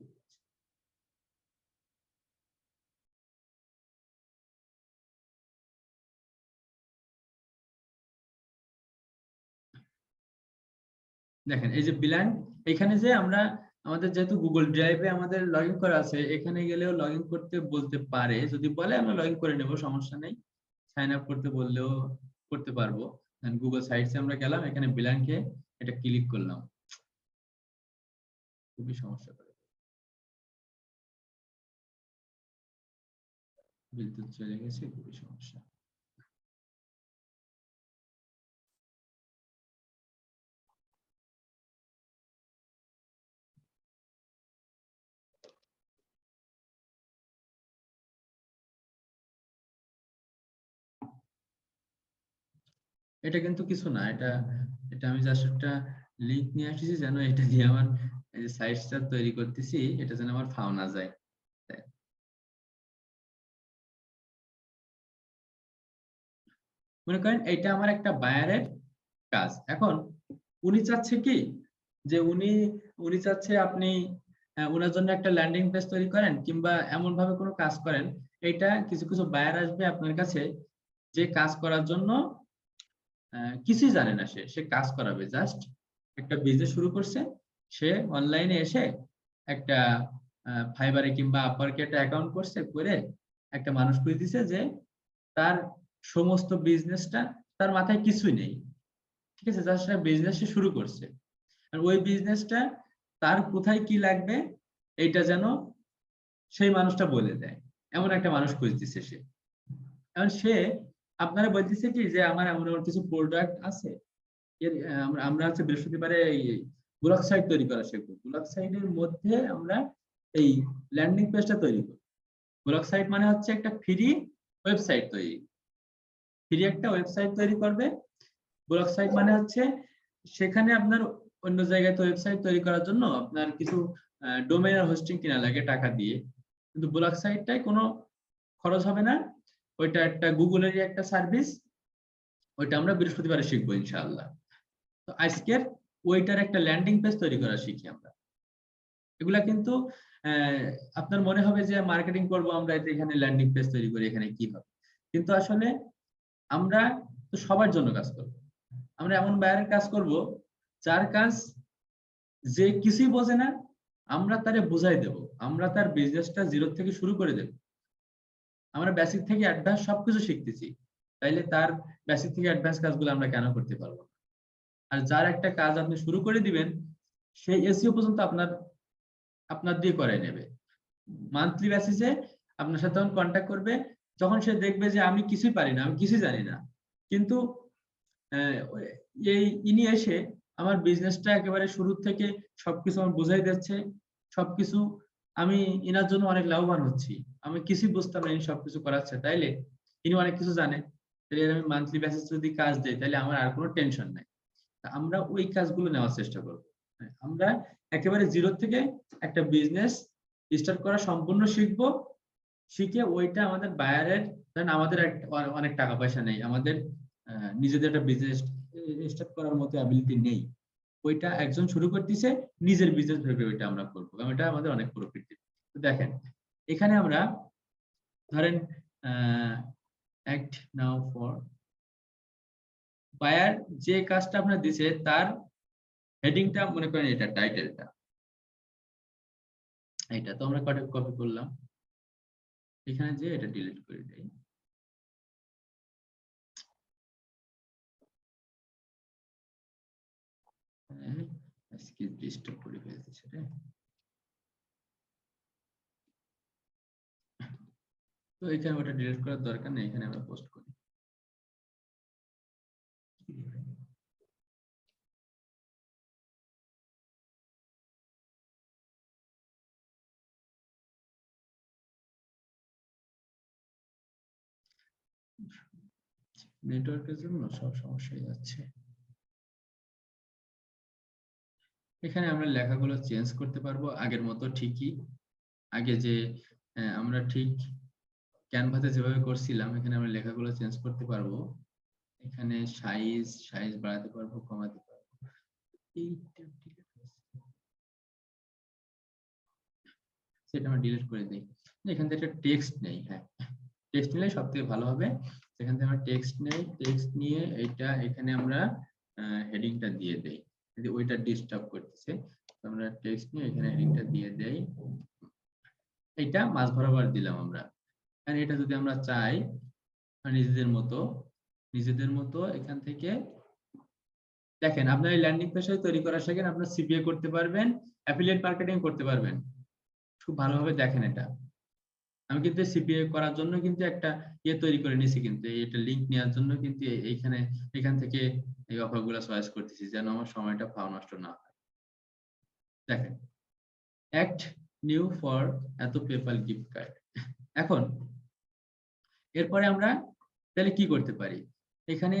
দেখেন এই যে বিলান, এখানে যে আমরা আমাদের যেহেতু গুগল ড্রাইভে আমাদের লগ ইন করা আছে, এখানে গেলেও লগ ইন করতে বলতে পারে, যদি বলে আমরা লগ ইন করে নেব, সমস্যা নেই। সাইন আপ করতে বললেও করতে পারবো। গুগল সাইটসে আমরা গেলাম, এখানে বিলানকে এটা ক্লিক করলাম, খুবই সমস্যা করে, বিদ্যুৎ চলে গেছে, খুবই সমস্যা। এটা কিন্তু কিছু না, এটা এটা আমি জাস্ট একটা লিংক নিয়ে আসছি যেন এটা দিয়ে আমার এই যে সাইটটা তৈরি করতেছি, এটা যেন আমার ফাও না যায়। মনে করেন এটা আমার একটা বায়ারের কাজ। এখন উনি চাচ্ছে কি যে উনি উনি চাচ্ছে আপনি ওনার জন্য একটা ল্যান্ডিং পেজ তৈরি করেন, কিংবা এমন ভাবে কোনো কাজ করেন, এটা কিছু কিছু বায়ার আসবে আপনার কাছে, যে কাজ করার জন্য কিছুই জানে না, সে সে কাজ করাবে, জাস্ট একটা বিজনেস শুরু করছে, সে অনলাইনে এসে একটা ফাইবারে কিংবা আপওয়ার্কে একটা অ্যাকাউন্ট করছে, করে একটা মানুষ করে দিছে যে তার সমস্ত বিজনেসটা, তার মাথায় কিছুই নেই, ঠিক আছে, জাস্ট বিজনেস শুরু করছে, আর ওই বিজনেসটা তার কোথায় কি লাগবে এইটা যেন সেই মানুষটা বলে দেয়, এমন একটা মানুষ খুঁজতেছে সে। এখন সে আপনারা বলতেছে কি যে আমার এমন এমন কিছু প্রোডাক্ট আছে, আমরা হচ্ছে বৃহস্পতিবারে এই ব্লগ সাইট তৈরি করা শিখবো। ব্লগ সাইটের মধ্যে আমরা এই ল্যান্ডিং পেজটা তৈরি করব। ব্লগ সাইট মানে হচ্ছে একটা ফ্রি ওয়েবসাইট তৈরি, ফ্রি একটা ওয়েবসাইট তৈরি করবে। ব্লগ সাইট মানে হচ্ছে সেখানে আপনার অন্য জায়গায় তো ওয়েবসাইট তৈরি করার জন্য আপনার কিছু ডোমেইন আর হোস্টিং কিনা লাগে টাকা দিয়ে, কিন্তু ব্লগ সাইটটাই কোনো খরচ হবে না, ওইটা একটা গুগলেরই একটা সার্ভিস, ওইটা আমরা বৃহস্পতিবারে শিখবো ইনশাআল্লাহ। তো আজকের ওইটার একটা ল্যান্ডিং পেজ তৈরি করা শিখি আমরা। এগুলা কিন্তু আপনার মনে হবে যে মার্কেটিং করব আমরা, এখানে ল্যান্ডিং পেজ তৈরি করি, এখানে কি হবে, কিন্তু আসলে আমরা তো সবার জন্য কাজ করব। আমরা এমন বায়ারের কাজ করব যার কাজ যে কিছুই বোঝে না, আমরা তারে বুঝাই দেব, আমরা তার বিজনেসটা জিরো থেকে শুরু করে দেব, আমরা বেসিক থেকে অ্যাডভান্স সবকিছু শিখতেছি, তাইলে তার বেসিক থেকে অ্যাডভান্স কাজগুলো আমরা কেন করতে পারবো না? আর যার একটা কাজ আপনি শুরু করে দিবেন, সেই এসইও পর্যন্ত আপনার দিয়ে করে নেবে, মান্থলি বেসিসে আপনার সাথে তখন কন্ট্যাক্ট করবে, যখন সে দেখবে যে আমি কিছুই পারি না, আমি কিছুই জানি না, কিন্তু এই ইনি এসে আমার বিজনেসটা একেবারে শুরু থেকে সবকিছু আমার বুঝাই দিচ্ছে, সবকিছু আমি ইনার জন্য অনেক লাভবান হচ্ছি, আমি কিছুই বুঝতাম না, ইনি সবকিছু করাচ্ছে, তাইলে ইনি অনেক কিছু জানে, তাহলে আমি মান্থলি বেসিস যদি কাজ দেই তাহলে আমার আর কোনো টেনশন নাই। আমরা ওই কাজগুলো নেওয়ার চেষ্টা করব। আমরা একেবারে জিরো থেকে একটা বিজনেস স্টার্ট করা সম্পূর্ণ শিখবো, শিখে ওইটা আমাদের বায়ারের, ধরেন আমাদের অনেক টাকা পয়সা নেই, আমাদের নিজেদের একটা বিজনেস স্টার্ট করার মতো অ্যাবিলিটি নেই, ওইটা একজন শুরু করতেছে নিজের বিজনেস ভেবে ওইটা আমরা করবো, এবং এটা আমাদের অনেক প্রফিট দিবে। তো দেখেন এখানে আমরা ধরেন অ্যাক্ট নাও ফর বায়ার, যে কাজটা আপনার দিছে তার হেডিংটা মনে করেন এটা, টাইটেলটা এটা তো আমরা কপি করলাম, এখানে যে এটা ডিলিট করে দেই, আজকে ডিস্টার্ব করে ফেলতেছে রে। তো এখানে ওটা ডিলিট করার দরকার নেই, এখানে আমরা পোস্ট করি। নেটওয়ার্কের জন্য সব সমস্যাই যাচ্ছে। এখানে আমরা লেখাগুলো চেঞ্জ করতে পারবো আগের মতো ঠিকই। আগে যে আমরা ঠিক ক্যানভাতে যেভাবে করছিলাম, এখানে আমরা লেখাগুলো চেঞ্জ করতে পারবো। এখানে সাইজ বাড়াতে পারবো, কমাতে পারবো। সেটা আমরা ডিলিট করে দিই। এখান থেকে একটা টেক্সট নেই, হ্যাঁ টেক্সট নিলে সব থেকে ভালো হবে। এখান থেকে আমরা টেক্সট নেই, টেক্সট নিয়ে এইটা এখানে আমরা হেডিংটা দিয়ে দেই, যদি ওইটা ডিস্টার্ব করতেছে। আমরা টেক্সট নিয়ে এখানে হেডিংটা দিয়ে দেই, এইটা মাঝ বরাবর দিলাম আমরা। আর এটা যদি আমরা চাই নিজেদের মতো এখান থেকে দেখেন, আপনার এই ল্যান্ডিং পেজ তৈরি করা শেখেন, আপনার সিপিএ করতে পারবেন, অ্যাফিলিয়েট মার্কেটিং করতে পারবেন। খুব ভালোভাবে দেখেন এটা। আমি কিন্তু সিপিএ করার জন্য কিন্তু একটা তৈরি করে নিয়েছি, কিন্তু এটা লিংক নেওয়ার জন্য কিন্তু এখান থেকে এই অফারগুলো চয়েস করতেছি, যেন আমার সময়টা ফাও নষ্ট না হয়। দেখেন, অ্যাক্ট নিউ ফর এত পেপাল গিফট কার্ড। এখন এরপরে আমরা তাহলে কি করতে পারি, এখানে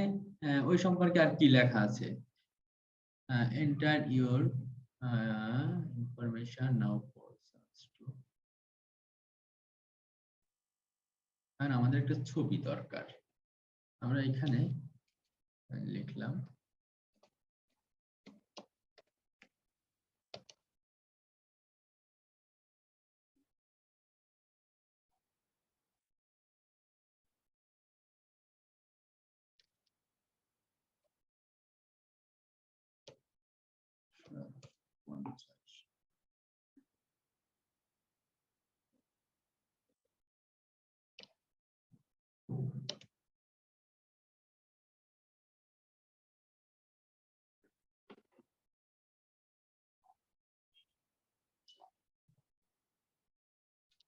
ওই সম্পর্কে আর কি লেখা আছে, enter your information now for আর আমাদের একটা ছবি দরকার। আমরা এখানে লিখলাম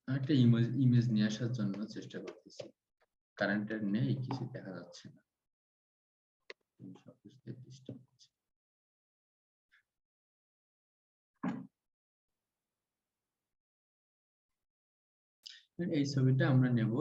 একটা ইমেজ নিয়ে আসার জন্য চেষ্টা করতেছি, কারেন্টের নেই, কিছু দেখা যাচ্ছে না, সবকিছুতে ডিস্টার্ব হচ্ছে। এই ছবিটা আমরা নেব,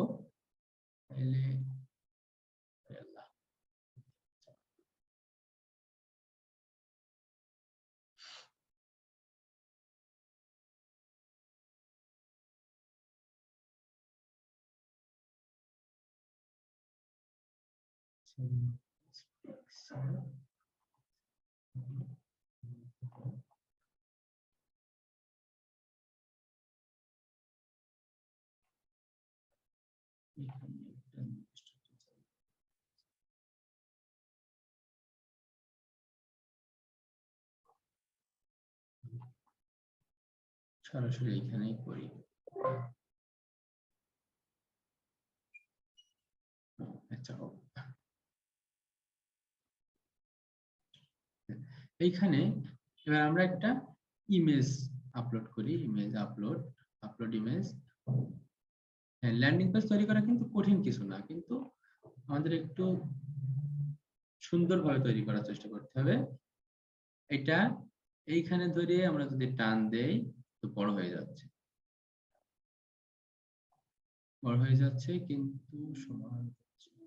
সরাসরি এখানেই করি। আচ্ছা, এইখানে এবার আমরা একটা ইমেজ আপলোড করি, ইমেজ আপলোড ইমেজ। হ্যাঁ, ল্যান্ডিং পেজ তৈরি করা কিন্তু কঠিন কিছু না, কিন্তু আমাদের একটু সুন্দরভাবে তৈরি করার চেষ্টা করতে হবে। এটা এইখানে ধরে আমরা যদি টান দেই তো বড় হয়ে যাচ্ছে, কিন্তু সমান হচ্ছে না।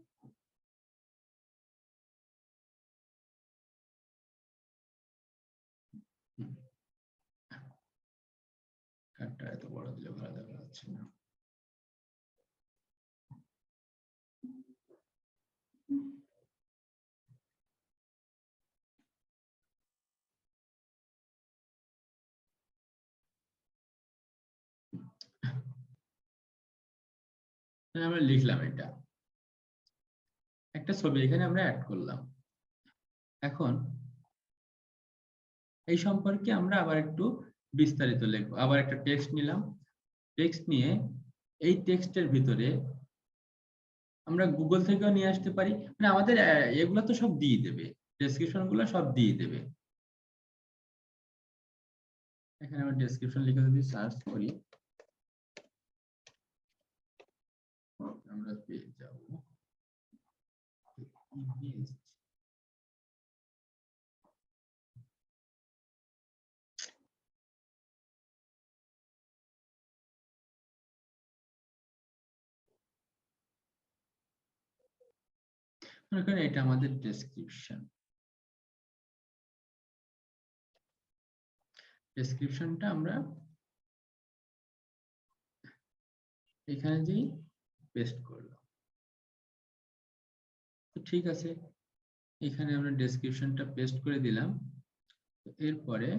কার্ডটা এত বড় দিলে ভালো দেখা যাচ্ছে না। আমরা লিখলাম, এটা একটা ছবি এখানে আমরা অ্যাড করলাম। এখন এই সম্পর্কে আমরা আবার একটু বিস্তারিত লিখবো, আবার একটা টেক্সট নিলাম, টেক্সট নিয়ে এই টেক্সটের ভিতরে আমরা গুগল থেকেও নিয়ে আসতে পারি, মানে আমাদের এগুলো তো সব দিয়ে দেবে, ডেসক্রিপশন গুলো সব দিয়ে দেবে। এখানে আমরা ডেসক্রিপশন লিখে যদি সার্চ করি আমরা পেয়ে যাব ইমেজ। মনে করেন এটা আমাদের ডেসক্রিপশন। ডেসক্রিপশনটা আমরা এখানে যেই পেস্ট করলাম। তো ঠিক আছে, এখানে আমরা ডেসক্রিপশনটা পেস্ট করে দিলাম। তো এরপরে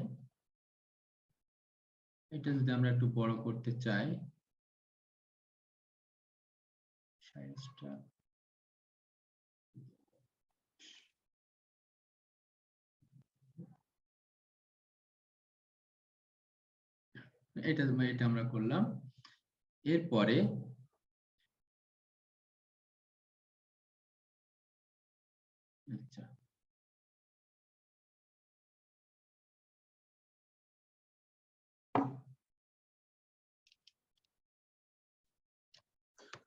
এটা যদি আমরা একটু বড় করতে চাই, সাইজটা এটা আমরা করলাম। এরপরে আচ্ছা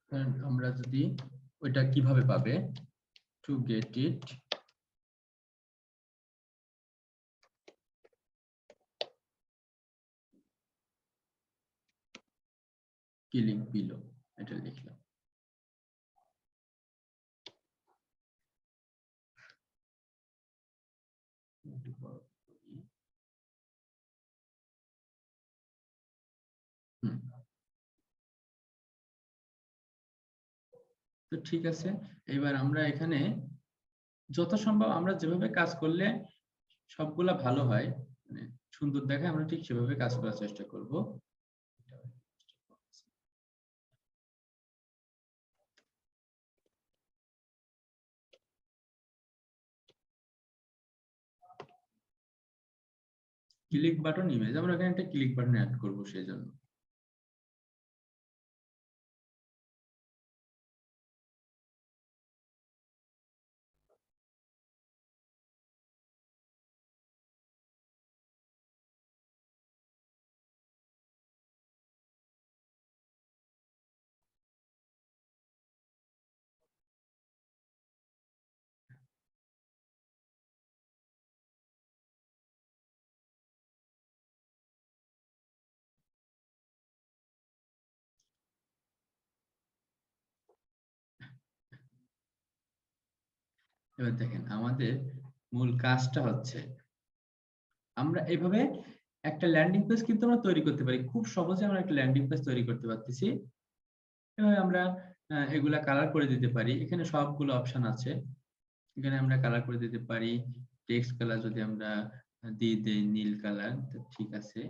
কারণ আমরা যদি ওইটা কিভাবে পাবে, to get it click below, এটা লিখলাম। তো ঠিক আছে, এবার আমরা এখানে যত সম্ভব আমরা যেভাবে কাজ করলে সবগুলা ভালো হয়, মানে সুন্দর দেখায়, আমরা ঠিক সেভাবে কাজ করার চেষ্টা করব। ক্লিক বাটন ইমেজ, আমরা এখানে একটা ক্লিক বাটন অ্যাড করব সেই জন্য। এবার দেখেন আমাদের মূল কাজটা হচ্ছে আমরা এইভাবে একটা ল্যান্ডিং পেজ কিন্তু আমরা তৈরি করতে পারি, খুব সহজে আমরা একটা ল্যান্ডিং পেজ তৈরি করতে পারতেছি। এভাবে আমরা এগুলা কালার করে দিতে পারি। এখানে সবগুলো অপশন আছে, এখানে আমরা কালার করে দিতে পারি। টেক্সট কালার যদি আমরা দিয়ে দেই নীল কালার, তো ঠিক আছে।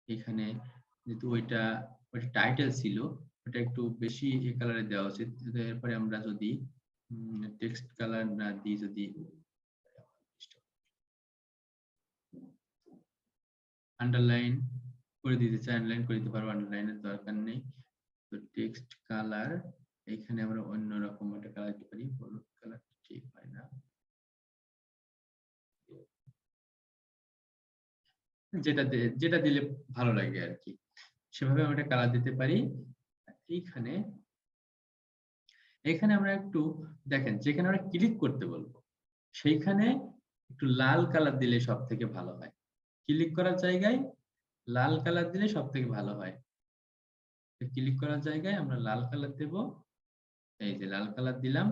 এখানে যেহেতু ওইটা টাইটেল ছিল, ওটা একটু বেশি এই কালারে দেওয়া উচিত। এরপরে আমরা যদি টেক্সট কালার না দিই, যদি আন্ডারলাইন করে দিতে চাই, আন্ডারলাইন করে দিতে পারবো, আন্ডারলাইনের দরকার নেই। তো টেক্সট কালার এখানে আমরা অন্যরকম একটা কালার দিতে পারি, হলুদ কালার ঠিক হয় না, যেটা দিলে ভালো লাগে আর কি, সেভাবে আমরা একটা কালার দিতে পারি। এইখানে এখানে আমরা একটু দেখেন, যেখানে আমরা ক্লিক করতে বলবো সেইখানে একটু লাল কালার দিলে সব থেকে ভালো হয়। ক্লিক করার জায়গায় লাল কালার দিলে সব থেকে ভালো হয়। ক্লিক করার জায়গায় আমরা লাল কালার দেব, এই যে লাল কালার দিলাম।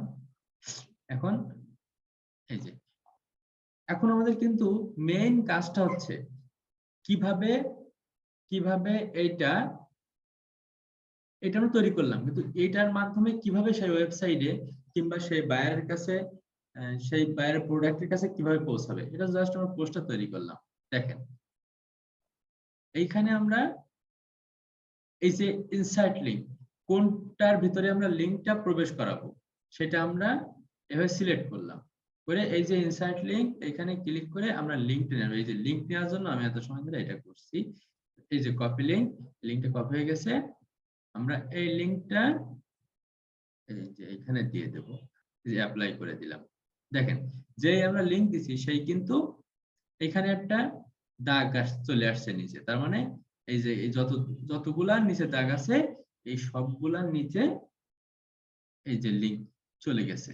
এখন এই যে এখন আমাদের কিন্তু মেইন কাজটা হচ্ছে কিভাবে এইটা আমরা তৈরি করলাম, কিন্তু এটার মাধ্যমে কিভাবে সেই ওয়েবসাইটে কিংবা সেই বায়ারের কাছে, সেই বায়ারের প্রোডাক্টের কাছে কিভাবে পৌঁছাবে, এটা জাস্ট আমরা পোস্টটা তৈরি করলাম। দেখেন এইখানে আমরা এই যে ইনসার্ট লিংক, কোনটার ভিতরে আমরা লিংকটা প্রবেশ করাবো সেটা আমরা এভাবে সিলেক্ট করলাম, করে এই যে ইনসার্ট লিংক এখানে ক্লিক করে আমরা লিংকটা নেব। এই যে লিংক নেওয়ার জন্য আমি এত সময় ধরে এটা করছি। এই যে কপি লিংক, লিংকটা কপি হয়ে গেছে। আমরা এই লিংকটা এই যে এখানে দিয়ে দেব, যে অ্যাপ্লাই করে দিলাম। দেখেন যেই আমরা লিংক দিছি সেই কিন্তু এখানে একটা দাগ চলে আসছে নিচে, তার মানে এই যে এই যতগুলার নিচে দাগ আছে এই সবগুলার নিচে এই যে লিঙ্ক চলে গেছে।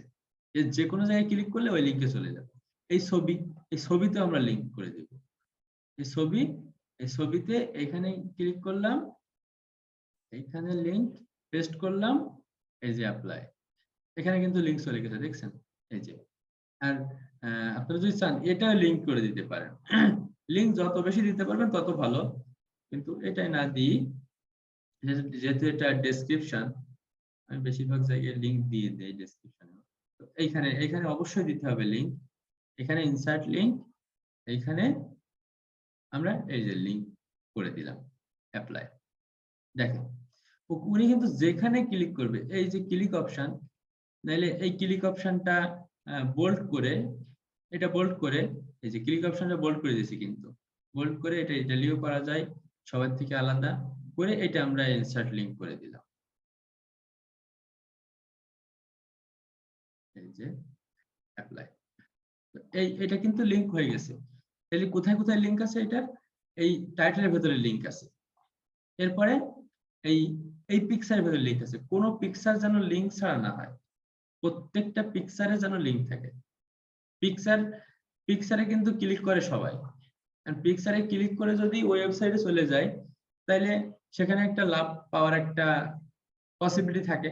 যে কোনো জায়গায় ক্লিক করলে ওই লিঙ্কে চলে যাবে। এই ছবিতে আমরা লিঙ্ক করে দেব। এই ছবিতে এখানে ক্লিক করলাম, এখানে লিঙ্ক পেস্ট করলাম, এই যে অ্যাপ্লাই, এখানে কিন্তু লিঙ্ক চলে গেছে, দেখছেন এই যে। আর আপনারা যদি চান এটাও লিঙ্ক করে দিতে পারেন, লিঙ্ক যত বেশি দিতে পারবেন তত ভালো, কিন্তু এটাই না দিই, যেহেতু এটা ডেসক্রিপশন, আমি বেশিরভাগ জায়গায় লিঙ্ক দিয়ে দেই ডেসক্রিপশনে। তো এইখানে অবশ্যই দিতে হবে লিঙ্ক, এখানে ইনসার্ট লিঙ্ক, এইখানে আমরা এই যে লিঙ্ক করে দিলাম, অ্যাপ্লাই। দেখেন উনি কিন্তু যেখানে ক্লিক করবে, এই যে ক্লিক অপশন, নাইলে এই ক্লিক অপশনটা বোল্ড করে, এটা বোল্ড করে, এই যে ক্লিক অপশনটা বোল্ড করে দিয়েছি, কিন্তু বোল্ড করে এটা ইটালিও করা যায়, সবার থেকে আলাদা করে এটা আমরা ইনসার্ট লিঙ্ক করে দিলাম, এই যে অ্যাপ্লাই। এটা কিন্তু লিঙ্ক হয়ে গেছে। তাহলে কোথায় কোথায় লিঙ্ক আছে এটার? এই টাইটেলের ভেতরে লিঙ্ক আছে, এরপরে এই পিকচারের ভেতরে লিঙ্ক আছে। কোনো পিকচার যেন লিঙ্ক ছাড়া না হয়, প্রত্যেকটা পিকচারে যেন লিঙ্ক থাকে। পিকচারে কিন্তু ক্লিক করে সবাই, পিকচারে ক্লিক করে যদি ওয়েবসাইটে চলে যায় তাহলে সেখানে একটা লাভ পাওয়ার একটা পসিবিলিটি থাকে।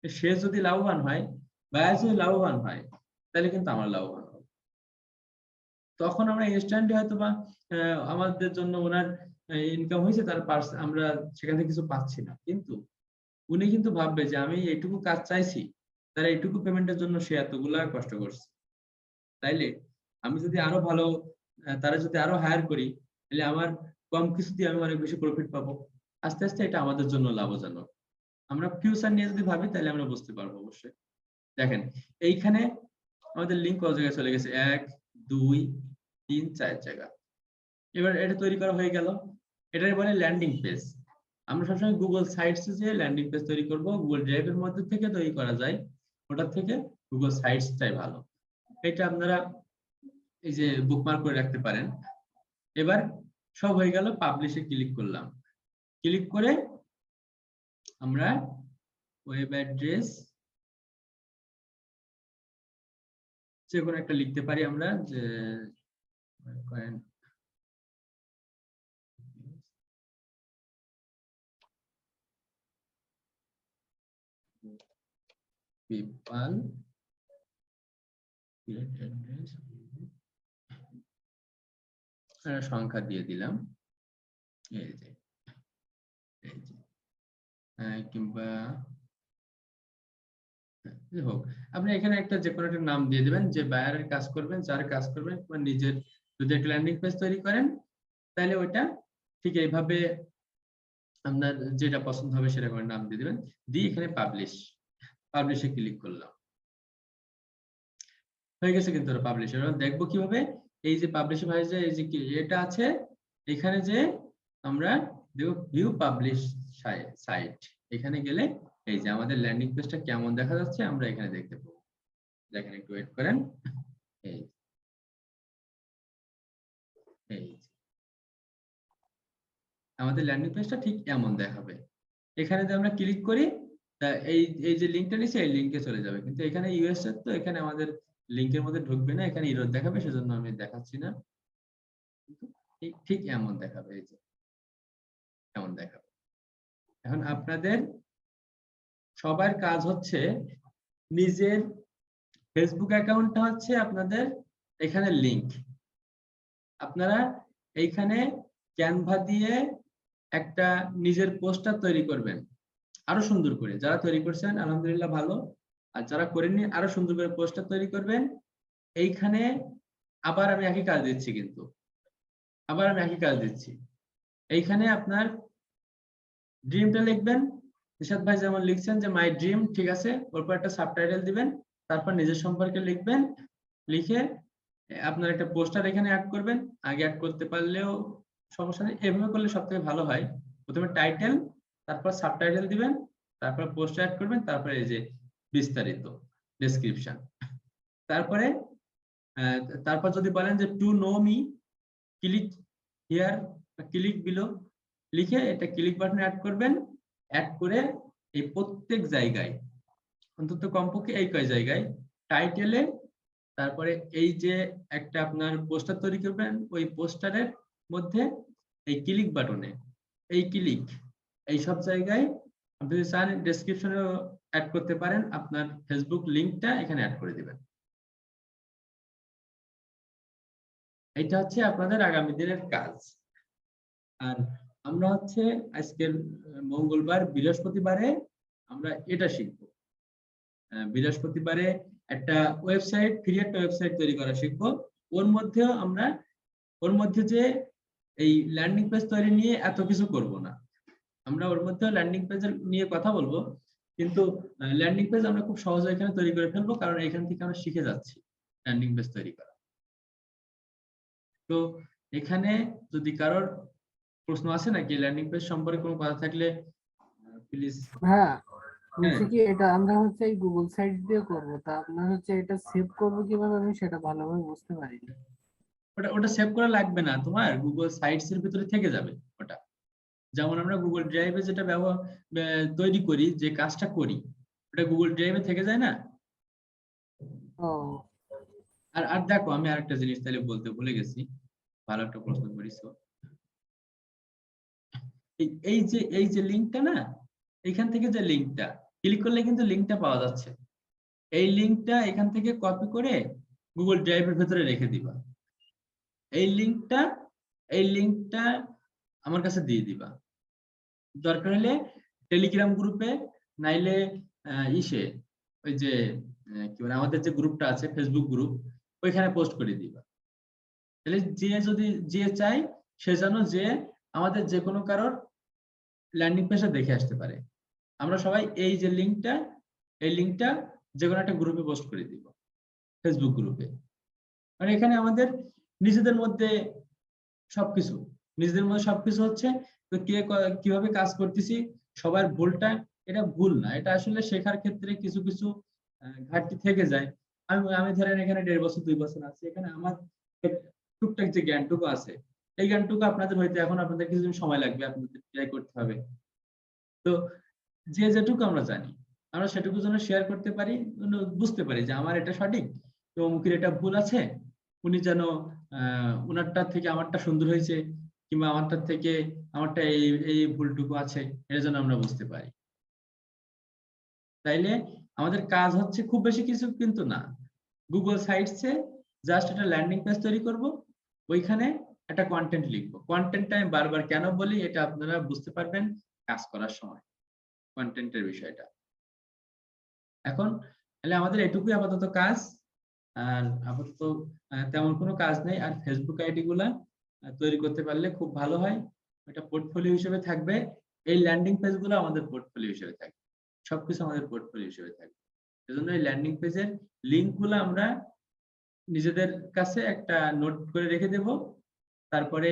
সে যদি লাভবান হয়, বায়ার যদি লাভবান হয়, তাহলে কিন্তু আমরা লাভবান হব। তখন আমরা ইনস্ট্যান্টলি হয়তো বা আমাদের জন্য ওনার ইনকাম হয়েছে, তার আমরা সেখান থেকে কিছু পাচ্ছি না, কিন্তু উনি কিন্তু ভাববে যে আমি এইটুকু কাজ চাইছি, তারা এইটুকু পেমেন্টের জন্য সে এতগুলা কষ্ট করছে, তাইলে আমি যদি আরো ভালো, তারা যদি আরো হায়ার করি, তাহলে আমার কম কিছু দিয়ে আমি অনেক বেশি প্রফিট পাবো। আস্তে আস্তে এটা আমাদের জন্য লাভজনক। আমরা ফিউচার নিয়ে যদি ভাবি তাহলে আমরা বুঝতে পারবো অবশ্যই। দেখেন এইখানে আমাদের লিঙ্ক কত জায়গায় চলে গেছে, 1 2 3 4 জায়গা। এবার এটা তৈরি করা হয়ে গেল, এটাই বলে ল্যান্ডিং পেজ। আমরা সবসময় গুগল সাইটসে যে ল্যান্ডিং পেজ তৈরি করব, গুগল ড্রাইভের মধ্যে থেকে তৈরি করা যায়, ওটার থেকে গুগল সাইটসটাই ভালো। এটা আপনারা এই যে বুকমার্ক করে রাখতে পারেন। এবার সব হয়ে গেল, পাবলিশে ক্লিক করলাম, ক্লিক করে আমরা ওয়েব অ্যাড্রেস যে কোনো একটা লিখতে পারি, আমরা যে পেপাল সংখ্যা দিয়ে দিলাম, এই যে কিংবা হোক, আপনি এখানে একটা যে কোনো একটা নাম দিয়ে দিবেন, যে বায়ারের কাজ করবেন, যার কাজ করবেন, নিজের যদি একটা ল্যান্ডিং পেজ তৈরি করেন তাহলে ওইটা ঠিক এইভাবে আপনার যেটা পছন্দ হবে সেটা করে নাম দিয়ে দিবেন, দিয়ে এখানে পাবলিশে ক্লিক করলাম, হয়ে গেছে। কিন্তু পাবলিশ দেখবো কিভাবে, এই যে পাবলিশ ভাই যে এই যে এটা আছে, এখানে যে আমরা দেখো ভিউ পাবলিশ সাইট, এখানে গেলে এই যে আমাদের ল্যান্ডিং পেজটা কেমন দেখা যাচ্ছে আমরা এখানে দেখতে পাবো। দেখেন একটু ওয়েট করেন, এই আমাদের ল্যান্ডিং পেজটা ঠিক এমন দেখাবে। এখানে যদি আমরা ক্লিক করি, এই যে লিঙ্কটা নিচে এই লিঙ্কে চলে যাবে, কিন্তু এখানে ইউএস এর, তো এখানে আমাদের লিঙ্কের মধ্যে ঢুকবে না, এখানে এরর দেখাবে, সেজন্য আমি দেখাচ্ছি না, কিন্তু ঠিক এমন দেখাবে, এই যে এমন দেখাবে। এখন আপনাদের সবার কাজ হচ্ছে নিজের ফেসবুক অ্যাকাউন্টটা হচ্ছে আপনাদের এখানে লিংক, আপনারা এইখানে ক্যানভা দিয়ে একটা নিজের পোস্টার তৈরি করবেন আরো সুন্দর করে। যারা তৈরি করছেন আলহামদুলিল্লাহ ভালো, আর যারা করেননি আরো সুন্দর করে পোস্টার তৈরি করবেন। এইখানে আবার আমি একই কাজ দিচ্ছি, কিন্তু আবার আমি একই কাজ দিচ্ছি, এইখানে আপনার ড্রিমটা লিখবেন। নিশাদ ভাই যেমন লিখছেন যে মাই ড্রিম, ঠিক আছে, ওরপর একটা সাবটাইটেল দিবেন, তারপর নিজের সম্পর্কে লিখবেন, লিখে আপনার একটা পোস্টার এখানে অ্যাড করবেন। আগে অ্যাড করতে পারলেও সমস্যা নেই, এভাবে করলে সব থেকে ভালো হয়। প্রথমে টাইটেল, তারপর সাবটাইটেল দিবেন, তারপর পোস্টার অ্যাড করবেন, তারপরে এই যে বিস্তারিত ডেসক্রিপশন। তারপরে তারপর যদি বলেন যে to know me, here click below লিখে এটা ক্লিক বাটনে অ্যাড করবেন। অ্যাড করে এই প্রত্যেক জায়গায় অন্তত কমপক্ষে এই কয় জায়গায় টাইটেলে, তারপরে এই যে একটা আপনার পোস্টার তৈরি করবেন ওই পোস্টারের মধ্যে এই ক্লিক বাটনে এই ক্লিক এই সব জায়গায় আপনি যদি চান ডেসক্রিপশনেও অ্যাড করতে পারেন, আপনার ফেসবুক লিংকটা এখানে অ্যাড করে দিবেন। এটা হচ্ছে আপনাদের আগামী দিনের কাজ। আর আমরা হচ্ছে আজকের মঙ্গলবার, বৃহস্পতিবারে আমরা এটা শিখবো। বৃহস্পতিবারে একটা ওয়েবসাইট, ফ্রি একটা ওয়েবসাইট তৈরি করা শিখবো। ওর মধ্যে যে এই ল্যান্ডিং পেজ তৈরি নিয়ে এত কিছু করব না, আমরা ওর মধ্যে ল্যান্ডিং পেজ নিয়ে কথা বলবো, কিন্তু ল্যান্ডিং পেজ আমরা খুব সহজে এখানে তৈরি করে ফেলবো, কারণ এখান থেকে আমরা শিখে যাচ্ছি ল্যান্ডিং পেজ তৈরি করা। তো এখানে যদি কারোর প্রশ্ন আছে নাকি ল্যান্ডিং পেজ সম্পর্কে কোনো কথা থাকলে প্লিজ। হ্যাঁ, বলছি কি এটা আমরা হচ্ছে এই গুগল সাইট দিয়ে করবো, তা আপনার হচ্ছে এটা সেভ করবো কিভাবে আমি সেটা ভালোভাবে বুঝতে পারিনি। ওটা সেভ করা লাগবে না, তোমার গুগল সাইটস এর ভিতরে থেকে যাবে ওটা। যেমন আমরা গুগল ড্রাইভে যেটা তৈরি করি, যে কাজটা করি, ওটা গুগল ড্রাইভে থেকে যায় না। ও আর দেখো, আমি আরেকটা জিনিস তাহলে বলতে ভুলে গেছি, ভালো একটা প্রশ্ন করিছো। এই যে লিংকটা না, এখান থেকে যে লিংকটা ক্লিক করলে কিন্তু লিংকটা পাওয়া যাচ্ছে। এই লিংকটা এখান থেকে কপি করে গুগল ড্রাইভের ভেতরে রেখে দিবা। এই লিংকটা আমার কাছে দিয়ে দিবা। দরকার হলে টেলিগ্রাম গ্রুপে, নাইলে ইসে ওই যে কি বলে আমাদের যে গ্রুপটা আছে ফেসবুক গ্রুপ, ওইখানে পোস্ট করে দিবা। তাহলে যে চাই সে যেন যে আমাদের যে কোনো কারোর ল্যান্ডিং পেজটা দেখে আসতে পারে। আমরা সবাই এই যে লিংকটা যে কোনো একটা গ্রুপে পোস্ট করে দিব, ফেসবুক গ্রুপে। মানে এখানে আমাদের নিজেদের মধ্যে সবকিছু হচ্ছে। তো কিভাবে কাজ করতেছি, সবার ভুলটা, এটা ভুল না, এটা আসলে শেখার ক্ষেত্রে কিছু কিছু ঘাটতি থেকে যায়। আমি ধরেন এখানে 1.5 বছর 2 বছর আছি, এখানে আমার টুকটাক যে জ্ঞানটুকু আছে, এই জ্ঞানটুকু আপনাদের হইতে এখন আপনাদের কিছুদিন সময় লাগবে, আপনাদের ট্রাই করতে হবে। তো যে যেটুকু আমরা জানি, আমরা সেটুকু যেন শেয়ার করতে পারি, বুঝতে পারি যে আমার এটা সঠিক, তো অমুকের এটা ভুল আছে, উনি যেন উনারটা থেকে আমারটা সুন্দর হয়েছে, কিংবা আমারটার থেকে আমারটা এই এই ভুলটুকু আছে, এটা যেন আমরা বুঝতে পারি। তাইলে আমাদের কাজ হচ্ছে খুব বেশি কিছু কিন্তু না, গুগল সাইটসে জাস্ট একটা ল্যান্ডিং পেজ তৈরি করব, ওইখানে একটা কন্টেন্ট লিখবো। কন্টেন্টটা আমি বারবার কেন বলি, এটা আপনারা বুঝতে পারবেন কাজ করার সময়, কন্টেন্টের বিষয়টা। এখন তাহলে আমাদের এটুকুই আপাতত কাজ, আর আপাতত তেমন কোনো কাজ নেই। আর ফেসবুক আইডি গুলা তৈরি করতে পারলে খুব ভালো হয়, এটা পোর্টফোলিও হিসেবে থাকবে। এই ল্যান্ডিং পেজ গুলো আমাদের পোর্টফোলিও হিসেবে থাকবে, সবকিছু আমাদের পোর্টফোলিও হিসেবে থাকবে। সেজন্য এই ল্যান্ডিং পেজের লিংক গুলো আমরা নিজেদের কাছে একটা নোট করে রেখে দেব। তারপরে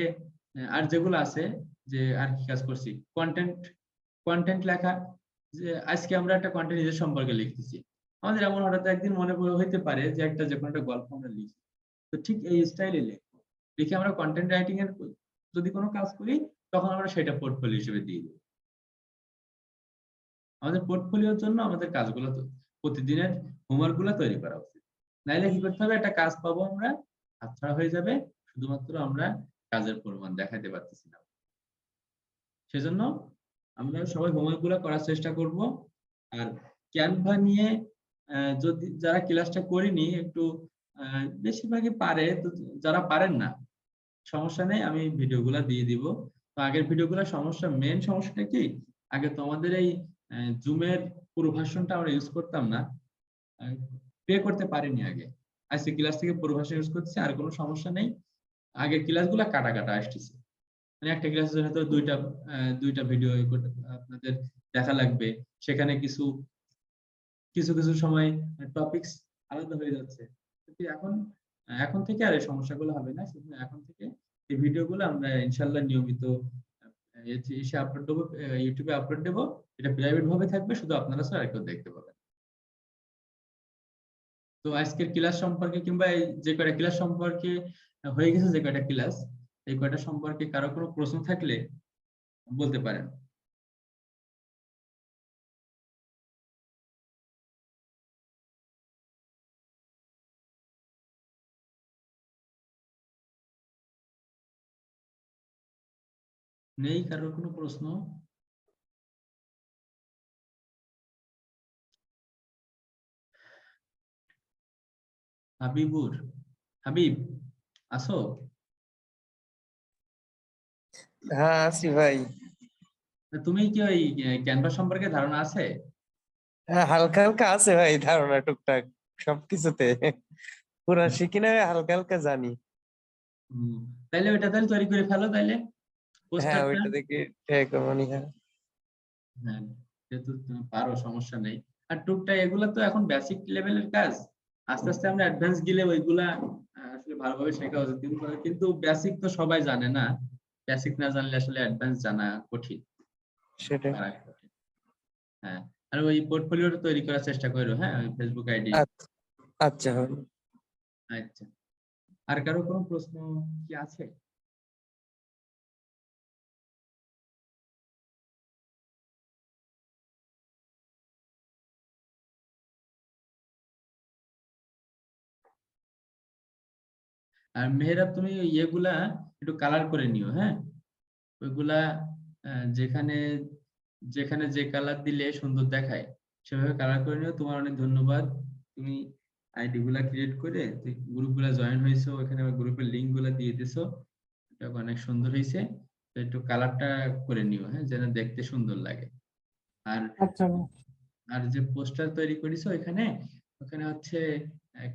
আর যেগুলো আছে, যে আর কি কাজ করছি, কন্টেন্ট লেখা, যে আজকে আমরা একটা কন্টেন্ট নিজের সম্পর্কে লিখতেছি, আমাদের এমন হঠাৎ একদিন মনে হইতে পারে যে যে কোনো একটা গল্প আমরা লিখি, তো ঠিক এই স্টাইলে লিখবো। লিখে আমরা কন্টেন্ট রাইটিং এর যদি কোনো কাজ করি, তখন আমরা সেটা পোর্টফোলিও হিসেবে দিয়ে দেব। আমাদের পোর্টফোলিওর জন্য আমাদের কাজগুলো প্রতিদিনের হোমওয়ার্ক গুলো তৈরি করা উচিত। নাইলে কি করতে হবে, একটা কাজ পাবো আমরা, হাতছাড়া হয়ে যাবে, শুধুমাত্র আমরা কাজের পরিমাণ দেখাতে পারতেছি না। সেজন্য আমরা সবাই হোমওয়ার্ক গুলো করার চেষ্টা করব। আর ক্যানভা নিয়ে যদি যারা ক্লাসটা করিনি, একটু বেশিরভাগই পারে, তো যারা পারেন না সমস্যা নেই, আমি ভিডিওগুলো দিয়ে দিব। তো আগের ভিডিওগুলো মেন সমস্যাটা কি, আগে তো আমাদের এই জুমের পুরো ভার্সনটা আমরা ইউজ করতাম না, পে করতে পারিনি আগে। আজকে ক্লাস থেকে পুরো ভার্সন ইউজ করতেছি, আর কোনো সমস্যা নেই। আগের ক্লাসগুলো কাটা কাটা আসতেছে, মানে একটা ক্লাসের জন্য তো দুইটা ভিডিও আপনাদের দেখা লাগবে, সেখানে কিছু কিছু সময় টপিকস আলাদা হয়ে যাচ্ছে। এখন থেকে আর এই সমস্যাগুলো হবে না। এখন থেকে এই ভিডিওগুলো আমরা ইনশাআল্লাহ নিয়মিত এসে আপলোড দেবো, ইউটিউবে আপলোড দেবো। এটা প্রাইভেট ভাবে থাকবে, শুধু আপনারা ছাড়া আর কেউ দেখতে পাবেন। তো আজকের ক্লাস সম্পর্কে, কিংবা যে কয়টা ক্লাস সম্পর্কে হয়ে গেছে, যে কয়টা ক্লাস, এই কয়টা সম্পর্কে কারো কোনো প্রশ্ন থাকলে বলতে পারেন। নেই কারোর কোনো প্রশ্ন? হাবিবুর, হাবিব আসো? হ্যাঁ আছি ভাই। তুমি কি ওই ক্যানভা সম্পর্কে ধারণা আছে? হ্যাঁ হালকা হালকা আছে ভাই ধারণা টুকটাক সবকিছুতে। পুরা শিখি না, হালকা হালকা জানি। তাইলে ওইটা তাহলে তৈরি করে ফেলো তাইলে হ্যাঁ পোস্টারটা। ওইটা দেখে ট্রাই করবো নি। হ্যাঁ হ্যাঁ, যেহেতু তুমি পারো সমস্যা নেই। আর টুকটাক এগুলা তো এখন বেসিক লেভেলের কাজ, আস্তে আস্তে আমরা অ্যাডভান্স গেলে ওইগুলা আসলে ভালোভাবে শেখা উচিত। কিন্তু বেসিক তো সবাই জানে না, বেসিক না জানলে আসলে অ্যাডভান্স জানা কঠিন, সেটাই। পারা কঠিন। হ্যাঁ, আর ওই পোর্টফোলিওটা তৈরি করার চেষ্টা করো, হ্যাঁ, ওই ফেসবুক আইডি। আচ্ছা আচ্ছা ভাই। আচ্ছা, আর কারো কোনো প্রশ্ন কি আছে? আর মেহেরাব তুমি ইয়েগুলা একটু কালার করে নিও, হ্যাঁ, ওইগুলা যেখানে যেখানে যে কালার দিলে সুন্দর দেখায় সেভাবে কালার করে নিও। তোমার অনেক ধন্যবাদ, তুমি আইডি গুলা ক্রিয়েট করে গ্রুপ গুলা জয়েন হয়েছো, ওখানে গ্রুপের লিঙ্ক গুলা দিয়ে দিছো, এটা অনেক সুন্দর হয়েছে। তো একটু কালারটা করে নিও, হ্যাঁ, যেন দেখতে সুন্দর লাগে। আর আচ্ছা ভাই। আর যে পোস্টার তৈরি করেছো এখানে, ওখানে হচ্ছে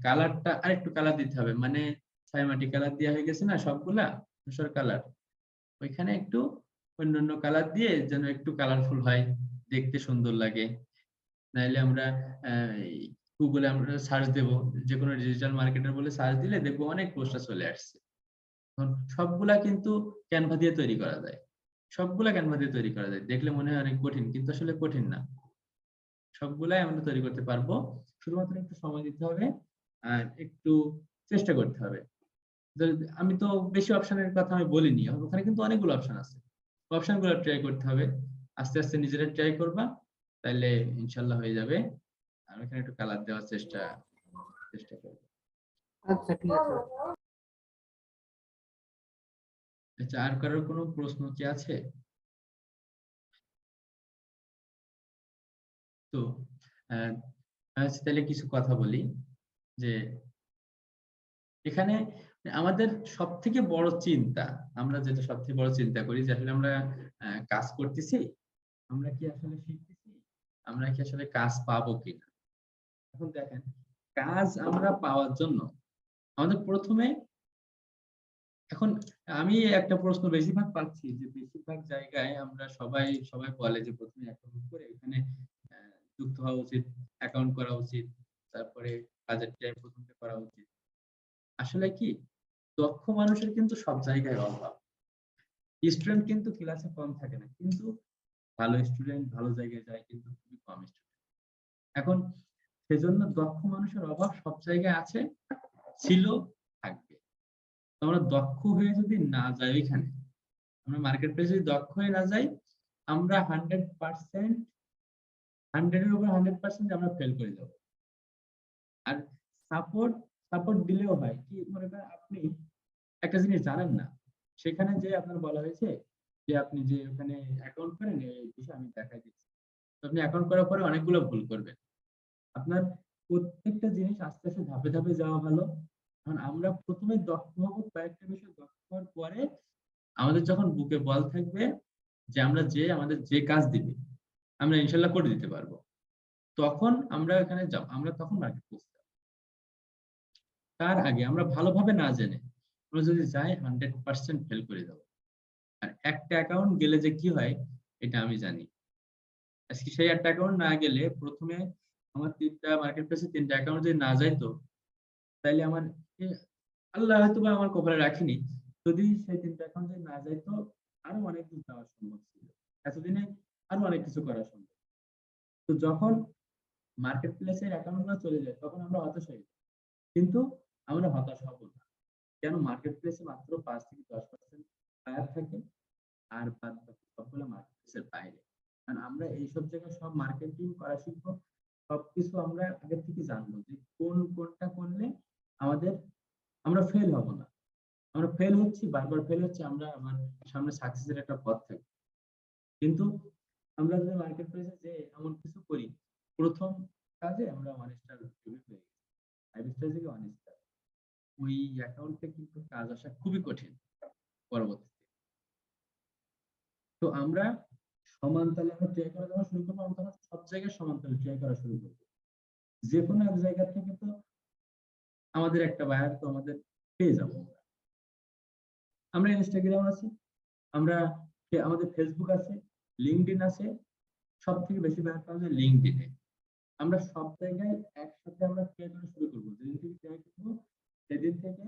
কালারটা আরেকটু কালার দিতে হবে, মানে ছাইমাটি কালার দেওয়া হয়ে গেছে না সবগুলা, ধূসর কালার, ওইখানে একটু অন্যান্য কালার দিয়ে যেন একটু কালারফুল হয়, দেখতে সুন্দর লাগে। নাইলে আমরা গুগলে আমরা সার্চ দেব, যে কোনো ডিজিটাল মার্কেটার বলে সার্চ দিলে দেখবো অনেক পোস্টার চলে আসছে। এখন সবগুলা কিন্তু ক্যানভা দিয়ে তৈরি করা যায়, সবগুলা ক্যানভা দিয়ে তৈরি করা যায়। দেখলে মনে হয় অনেক কঠিন, কিন্তু আসলে কঠিন না, সবগুলাই আমরা তৈরি করতে পারবো। শুধুমাত্র একটু সময় দিতে হবে আর একটু চেষ্টা করতে হবে। আমি তো বেশি অপশনের কথা আমি বলিনি, ওখানে কিন্তু অনেকগুলো অপশন আছে, অপশন গুলো ট্রাই করতে হবে, আস্তে আস্তে নিজেরা ট্রাই করবা, তাহলে ইনশাল্লাহ হয়ে যাবে। আর ওখানে একটু কালার দেওয়ার চেষ্টা চেষ্টা করবো। আচ্ছা ঠিক আছে। আচ্ছা, আর কারোর কোনো প্রশ্ন কি আছে? তো আচ্ছা, তাহলে কিছু কথা বলি যে এখানে আমাদের সব থেকে বড় চিন্তা, আমরা যেটা সব থেকে বড় চিন্তা করি যে আসলে আমরা কাজ করতেছি, আমরা কি আসলে শিখতেছি, আমরা কি আসলে কাজ পাবো কিনা। এখন দেখেন, কাজ আমরা পাওয়ার জন্য আমাদের প্রথমে, এখন আমি একটা প্রশ্ন বেশিরভাগ পাচ্ছি যে বেশিরভাগ জায়গায় আমরা সবাই সবাই বলে যে প্রথমে অ্যাকাউন্ট করে এখানে যুক্ত হওয়া উচিত, অ্যাকাউন্ট করা উচিত, তারপরে কাজের টাইম প্রথমে করা উচিত। আসলে কি, দক্ষ মানুষের কিন্তু সব জায়গায় অভাব, স্টুডেন্ট কিন্তু ক্লাসে কম থাকে না, কিন্তু ভালো স্টুডেন্ট ভালো জায়গায় যায় কিন্তু খুবই কম স্টুডেন্ট। এখন সেজন্য দক্ষ মানুষের অভাব সব জায়গায় আছে, ছিল, থাকবে। তো আমরা দক্ষ হয়ে যদি না যাই ওইখানে, আমরা মার্কেট প্লেসে যদি দক্ষ হয়ে না যাই, আমরা 100%, 100-এর উপর 100% আমরা ফেল করে যাব। আর সাপোর্ট সাপোর্ট দিলেও হয় কি, মনে করেন আপনি একটা জিনিস জানেন না, সেখানে যে আপনার বলা হয়েছে যে আপনি যে ওখানে অ্যাকাউন্ট করেন এই বিষয়ে আমি দেখাই দিচ্ছি, তো আপনি অ্যাকাউন্ট করার পরে অনেকগুলো ভুল করবেন। আপনার প্রত্যেকটা জিনিস আস্তে আস্তে ধাপে ধাপে যাওয়া ভালো। কারণ আমরা প্রথমে দক্ষ হবো, কয়েকটা বিষয় দক্ষ হওয়ার পরে আমাদের যখন বুকে বল থাকবে যে আমরা যে আমাদের যে কাজ দিবে আমরা ইনশাল্লাহ করে দিতে পারবো, তখন আমরা এখানে যাব, আমরা তখন মার্কেট প্লেসে যাব। তার আগে আমরা ভালোভাবে না জেনে আমরা যদি যাই 100% ফেল করে যাবো। আর একটা অ্যাকাউন্ট গেলে যে কি হয় এটা আমি জানি। আজকে সেই একটা অ্যাকাউন্ট না গেলে, প্রথমে আমার 3টা মার্কেট প্লেসে 3টা অ্যাকাউন্ট যদি না যাইতো, তাইলে আমার আল্লাহ হয়তো বা আমার কপালে রাখিনি, যদি সেই 3টা অ্যাকাউন্ট যদি না যাইতো, আরো অনেক দূর যাওয়া সম্ভব ছিল, এতদিনে আরো অনেক কিছু করা সম্ভব। তো যখন মার্কেট প্লেসের অ্যাকাউন্ট গুলো চলে যায় তখন আমরা হতাশ হয়ে যাই, কিন্তু আমরা হতাশ হব না, কেন মার্কেট প্লেসে মাত্র 5 থেকে 10% বায়ার থাকে, আর বাদ বাকি সবগুলো মার্কেট প্লেসের বাইরে। কারণ আমরা এইসব জায়গায় সব মার্কেটিং করা শিখবো, সবকিছু আমরা আগে থেকে জানবো যে কোনটা করলে আমাদের আমরা ফেল হব না। আমরা ফেল হচ্ছি, বারবার ফেল হচ্ছে, আমরা আমার সামনে সাকসেসের একটা পথ থাকে। কিন্তু আমরা যদি মার্কেট প্লেসে যে এমন কিছু করি, প্রথম কাজে আমরা 1 স্টার রিভিউ পেয়ে গেছি, 5 স্টার থেকে 1 স্টার, ওই অ্যাকাউন্টে কিন্তু কাজ আসা খুবই কঠিন পরবর্তীতে। তো আমরা সমান তালে আমরা ট্রাই করা যখন শুরু করবো, আমরা তখন সব জায়গায় সমান তালে ট্রাই করা শুরু করবো। যে কোনো এক জায়গা থেকে তো আমাদের একটা বায়ার তো আমাদের পেয়ে যাবো। আমরা ইনস্টাগ্রাম আছে, আমরা আমাদের ফেসবুক আছে, লিঙ্কডইন আছে, সব থেকে বেশি বায়ার পাওয়া যায় লিঙ্কডইনে। আমরা সব জায়গায় একসাথে আমরা ট্রাই করা শুরু করবো। যেদিন থেকে ট্রাই করবো সেদিন থেকে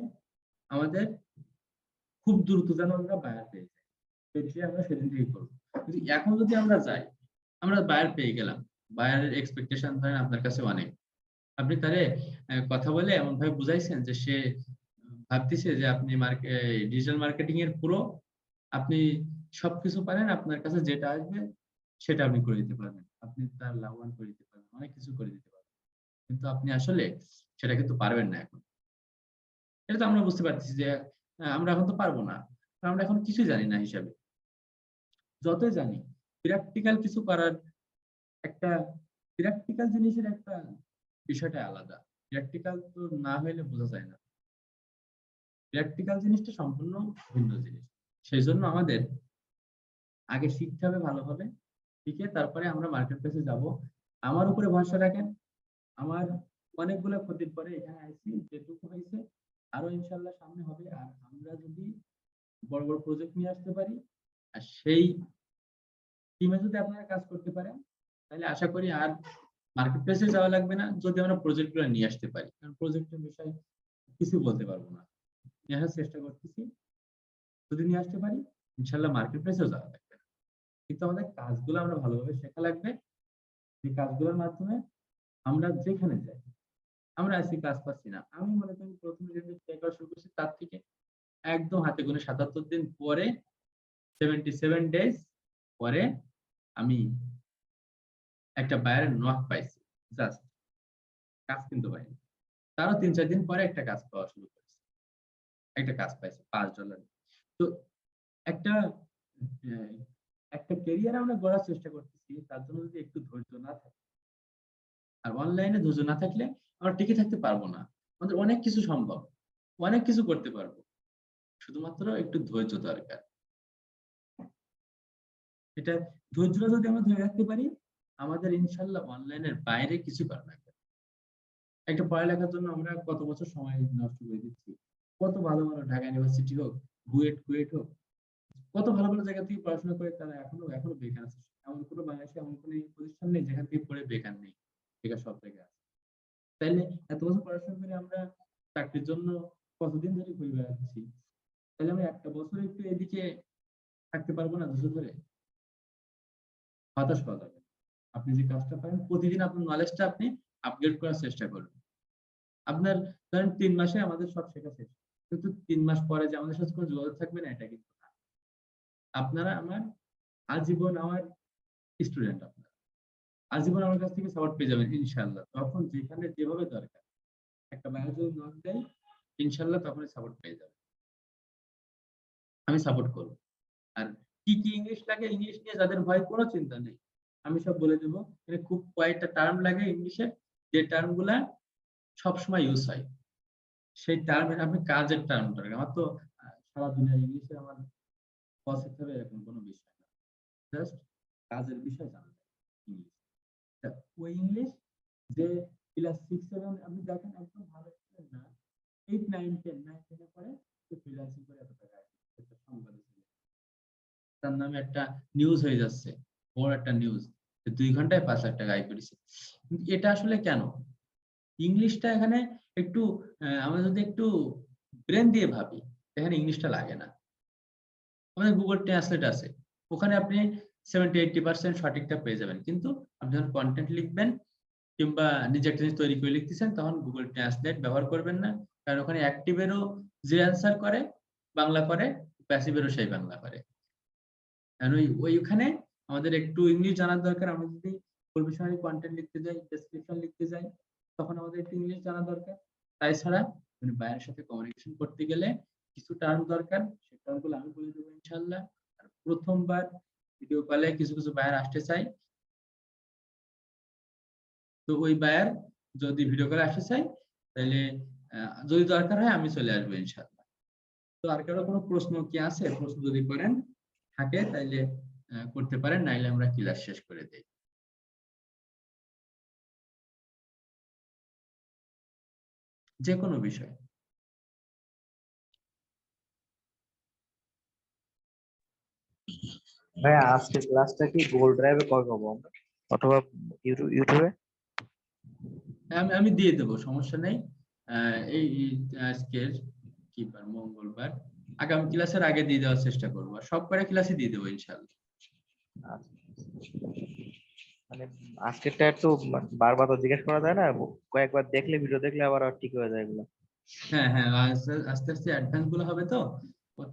আমাদের খুব দ্রুত যেন আমরা বায়ার পেয়ে যাই, সেটি আমরা সেদিন থেকে করবো। কিন্তু এখন যদি আমরা যাই, আমরা বায়ার পেয়ে গেলাম, বায়ারের এক্সপেকটেশন ধরেন আপনার কাছে অনেক, আপনি তারে কথা বলে এমন ভাবে বুঝাইছেন যে সে ভাবতেছে যে আপনি ডিজিটাল মার্কেটিং এর পুরো, আপনি সবকিছু পারেন, আপনার কাছে যেটা আসবে সেটা আপনি করে দিতে পারবেন, আপনি তার লাভবান করে দিতে পারবেন, অনেক কিছু করে দিতে পারবেন। কিন্তু আপনি আসলে সেটা কিন্তু পারবেন না এখন। এটা তো আমরা বুঝতে পারতেছি যে আমরা এখন তো পারবো না, কারণ আমরা এখন কিছুই জানি না হিসাবে। যতই জানি, প্র্যাকটিক্যাল কিছু করার একটা, প্র্যাকটিক্যাল জিনিসের একটা বিষয়টা আলাদা। প্র্যাকটিক্যাল তো না হইলে বোঝা যায় না। প্র্যাকটিক্যাল জিনিসটা সম্পূর্ণ ভিন্ন জিনিস। সেই জন্য আমাদের আগে শিখতে হবে ভালোভাবে, শিখে তারপরে আমরা মার্কেট প্লেসে যাব। আমার উপরে ভরসা রাখেন, আমার অনেকগুলো ক্ষতির পরে এখানে আইছি, যেটুকু হয়েছে আরো ইনশাল্লাহ সামনে হবে। আর আমরা যদি বড় বড় প্রজেক্ট নিয়ে আসতে পারি, আর সেই টিমে যদি আপনারা কাজ করতে পারেন, তাহলে আশা করি আর মার্কেট প্লেসে যাওয়া লাগবে না, যদি আমরা প্রজেক্ট গুলো নিয়ে আসতে পারি। কারণ প্রজেক্টের বিষয়ে কিছু বলতে পারবো না, নিয়ে আসার চেষ্টা করতেছি। যদি নিয়ে আসতে পারি, ইনশাল্লাহ মার্কেট প্লেসেও যাওয়া লাগবে না। কিন্তু আমাদের কাজগুলো আমরা ভালোভাবে শেখা লাগবে। এই কাজগুলোর মাধ্যমে আমরা যেখানে যাই, আমরা আজকে কাজ পাচ্ছি না, আমি মনে করি প্রথমে যেদিন ট্রাই করা শুরু করছি তার থেকে একদম হাতে গোনা 77 দিন পরে, 77 ডেজ পরে আমি একটা বায়ারের নক পাইছি, জাস্ট কাজ কিন্তু পাইনি। তারও 3-4 দিন পরে একটা কাজ পাওয়া শুরু করেছে, একটা কাজ পাইছি $5। তো একটা একটা ক্যারিয়ার আমরা গড়ার চেষ্টা করতেছি, তার জন্য যদি একটু ধৈর্য না থাকে, আর অনলাইনে ধৈর্য না থাকলে আমরা টিকে থাকতে পারবো না। আমাদের অনেক কিছু সম্ভব, অনেক কিছু করতে পারবো, শুধুমাত্র একটু ধৈর্য দরকার। এটা ধৈর্যটা যদি আমরা ধরে রাখতে পারি, আমাদের ইনশাল্লাহ অনলাইনের বাইরে কিছু করা লাগবে। একটা পড়ালেখার জন্য আমরা কত বছর সময় নষ্ট করে দিচ্ছি, কত ভালো ভালো ঢাকা ইউনিভার্সিটি হোক, কুয়েট হোক, কত ভালো ভালো জায়গা থেকে পড়াশোনা করে তারা এখনো বেকার আছে। এমন কোনো বাংলাদেশে এমন কোনো প্রতিষ্ঠান নেই যেখান থেকে পড়ে বেকার নেই, বেকার সব জায়গায় আছে। তাইলে এত বছর পড়াশোনা করে আমরা চাকরির জন্য কতদিন ধরে ঘুরে বেড়াচ্ছি, তাহলে আমরা একটা বছর একটু এদিকে থাকতে পারবো না? দুশো ধরে হতাশ হওয়া যাবে। আপনি যে কাজটা পারেন, প্রতিদিন আপনার নলেজটা আপনি আপগ্রেড করার চেষ্টা করবেন। আপনার ধরেন 3 মাসে আমাদের সব শেখা শেষ, কিন্তু 3 মাস পরে যে আমাদের সাথে কোনো যোগাযোগ থাকবে না, এটা কিন্তু না। আপনারা আমার আজীবন আমার স্টুডেন্ট, আপনারা আজীবন আমার কাছ থেকে সাপোর্ট পেয়ে যাবেন ইনশাআল্লাহ। তখন যেখানে যেভাবে দরকার, একটা বায়ার যদি নক দেয়, ইনশাআল্লাহ তখনই সাপোর্ট পেয়ে যাবে, আমি সাপোর্ট করব। আর কি কি ইংলিশ লাগে, ইংলিশ নিয়ে যাদের ভয়, কোনো চিন্তা নেই, আমি সব বলে দেবো। এখানে খুব কয়েকটা টার্ম লাগে ইংলিশে, যে টার্ম গুলা সবসময় ইউজ হয়, সেই টার্মের আপনি কাজের টার্ম দরকার। আমার তো সারা দুনিয়া ইংলিশে আমার পছন্দ হবে এরকম কোনো বিষয় না, জাস্ট কাজের বিষয় জানতে ইংলিশ। ওই ইংলিশ যে ক্লাস 6-7 আপনি দেখেন একদম ভালো স্টুডেন্ট না, 8-9-10 পরে ফ্রিল্যান্সিং করে এত টাকা একটা সংবাদ, তার নামে একটা নিউজ হয়ে যাচ্ছে, বড় একটা নিউজ, 2 ঘন্টায় 5 লাখ টাকা আয় করেছে। এটা আসলে কেন? ইংলিশটা এখানে একটু আমরা যদি একটু ব্রেন দিয়ে ভাবি, এখানে ইংলিশটা লাগে না। আমাদের গুগল ট্রান্সলেট আছে, ওখানে আপনি 70-80% সঠিকটা পেয়ে যাবেন। কিন্তু আপনি যখন কন্টেন্ট লিখবেন, কিংবা নিজে একটা জিনিস তৈরি করে লিখতেছেন, তখন গুগল ট্রান্সলেট ব্যবহার করবেন না, কারণ ওখানে অ্যাক্টিভেরও যে অ্যান্সার করে বাংলা করে, প্যাসিভেরও সেই বাংলা করে। কারণ ওইখানে আমাদের একটু ইংলিশ জানার দরকার। আমরা যদি প্রফেশনাল কন্টেন্ট লিখতে যাই, ডেসক্রিপশন লিখতে যাই, তখন আমাদের একটু ইংলিশ জানা দরকার। তাছাড়া বাইরের সাথে কমিউনিকেশন করতে গেলে কিছু টার্ম দরকার, সেই টার্মগুলো আমি বলে দেবো ইনশাআল্লাহ। আর প্রথমবার ভিডিও কলে কিছু কিছু বায়ার আসতে চাই, তো ওই বায়ার যদি ভিডিও কলে আসতে চাই, তাহলে যদি দরকার হয় আমি চলে আসবো ইনশাআল্লাহ। তো আর কারো কোনো প্রশ্ন কি আছে? প্রশ্ন যদি করেন থাকে তাইলে করতে পারেন, নাইলে আমরা ক্লাস শেষ করে দেই। যে কোনো বিষয়। ভাইয়া আজকের ক্লাসটা কি গুগল ড্রাইভে কবে পাবো আমরা, অথবা ইউটিউবে? আমি দিয়ে দেবো, সমস্যা নেই। এই আজকের কি বার? মঙ্গলবার। আগামী ক্লাসের আগে দিয়ে দেওয়ার চেষ্টা করবো, সব কটা ক্লাসে দিয়ে দেবো ইনশাআল্লাহ। মানে আজকেরটা একটু বারবার তো জিজ্ঞেস করা যায় না, কয়েকবার দেখলে ভিডিও দেখলে আবার ঠিক হয়ে যায় এগুলো। হ্যাঁ হ্যাঁ, আস্তে আস্তে আস্তে অ্যাডভান্স গুলো হবে তো,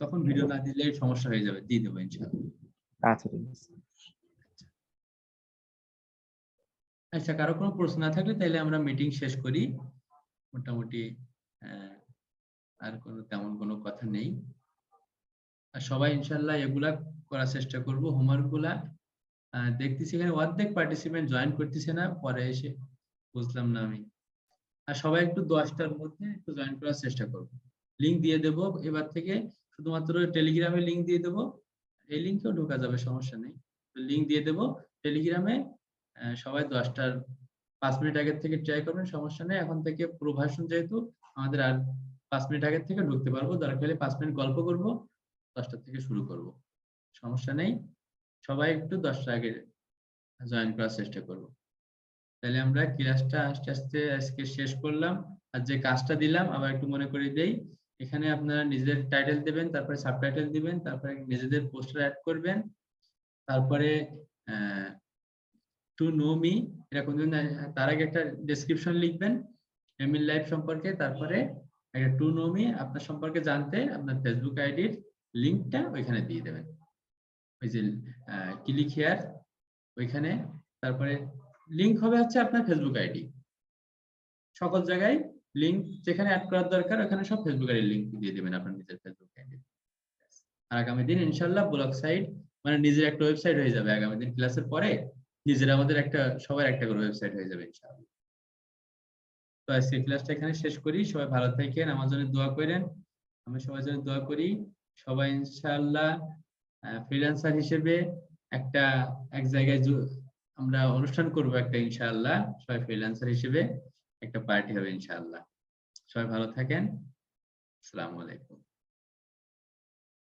তখন ভিডিও না দিলে সমস্যা হয়ে যাবে, দিয়ে দেবো ইনশাআল্লাহ। আচ্ছা ঠিক আছে। আচ্ছা, কারো কোনো প্রশ্ন না থাকলে তাহলে আমরা মিটিং শেষ করি মোটামুটি। আর তেমন কোনো কথা নেই। আর সবাই ইনশাআল্লাহ এগুলা করার চেষ্টা করব। হোমওয়ার্ক গুলা দেখতেছি এখানে অর্ধেক পার্টিসিপেন্ট জয়েন করতেছে না, পরে এসে বুঝলাম না আমি। আর সবাই একটু 10টার মধ্যে একটু জয়েন করার চেষ্টা করব। লিংক দিয়ে দেব এবার থেকে, শুধুমাত্র টেলিগ্রামে লিংক দিয়ে দেব, এই লিংকেও ঢোকা যাবে, সমস্যা নেই। লিংক দিয়ে দেব টেলিগ্রামে, সবাই 10টার 5 মিনিট আগের থেকে ট্রাই করবেন, সমস্যা নেই। এখন থেকে পুরো ভাষণ যেহেতু আমাদের আর 5 মিনিট আগের থেকে ঢুকতে পারবো, দরকার হলে 5 মিনিট গল্প করব, 10টা থেকে শুরু করব, সমস্যা নেই। সবাই একটু 10টা আগে জয়েন করার চেষ্টা করব। তাহলে আমরা ক্লাসটা আস্তে আস্তে আজকে শেষ করলাম। আর যে কাজটা দিলাম আবার একটু মনে করে দেই, এখানে আপনারা নিজেদের টাইটেল দিবেন, তারপরে সাবটাইটেল দিবেন, তারপরে নিজেদের পোস্টার অ্যাড করবেন, তারপরে টু নো মি এরকম, তার আগে একটা ডেসক্রিপশন লিখবেন এমিল লাইভ সম্পর্কে, তারপরে একটা টু নো মি আপনার সম্পর্কে জানতে আপনার ফেসবুক আইডির লিংকটা ওইখানে দিয়ে দেবেন, ওই যে ক্লিক হিয়ার ওইখানে। তারপরে লিংক হবে হচ্ছে আপনার ফেসবুক আইডি, সকল জায়গায় লিংক যেখানে অ্যাড করার দরকার ওখানে সব ফেসবুক আইডির লিংক দিয়ে দেবেন আপনার নিজের ফেসবুক আইডি। আর আগামী দিন ইনশাআল্লাহ ব্লগ সাইট মানে নিজের একটা ওয়েবসাইট হয়ে যাবে। আগামী দিন ক্লাসের পরে নিজের আমাদের একটা সবার একটা করে ওয়েবসাইট হয়ে যাবে ইনশাআল্লাহ। তো আজকে ক্লাসটা এখানে শেষ করি। সবাই ভালো থাকেন, আমার জন্য দোয়া করেন, আমি সবার জন্য দোয়া করি। সবাই ইনশাআল্লাহ ফ্রিল্যান্সার হিসেবে এক জায়গায় আমরা অনুষ্ঠান করব একটা ইনশাআল্লাহ। সবাই ফ্রিল্যান্সার হিসেবে একটা পার্টি হবে ইনশাআল্লাহ। সবাই ভালো থাকেন, আসসালামু আলাইকুম।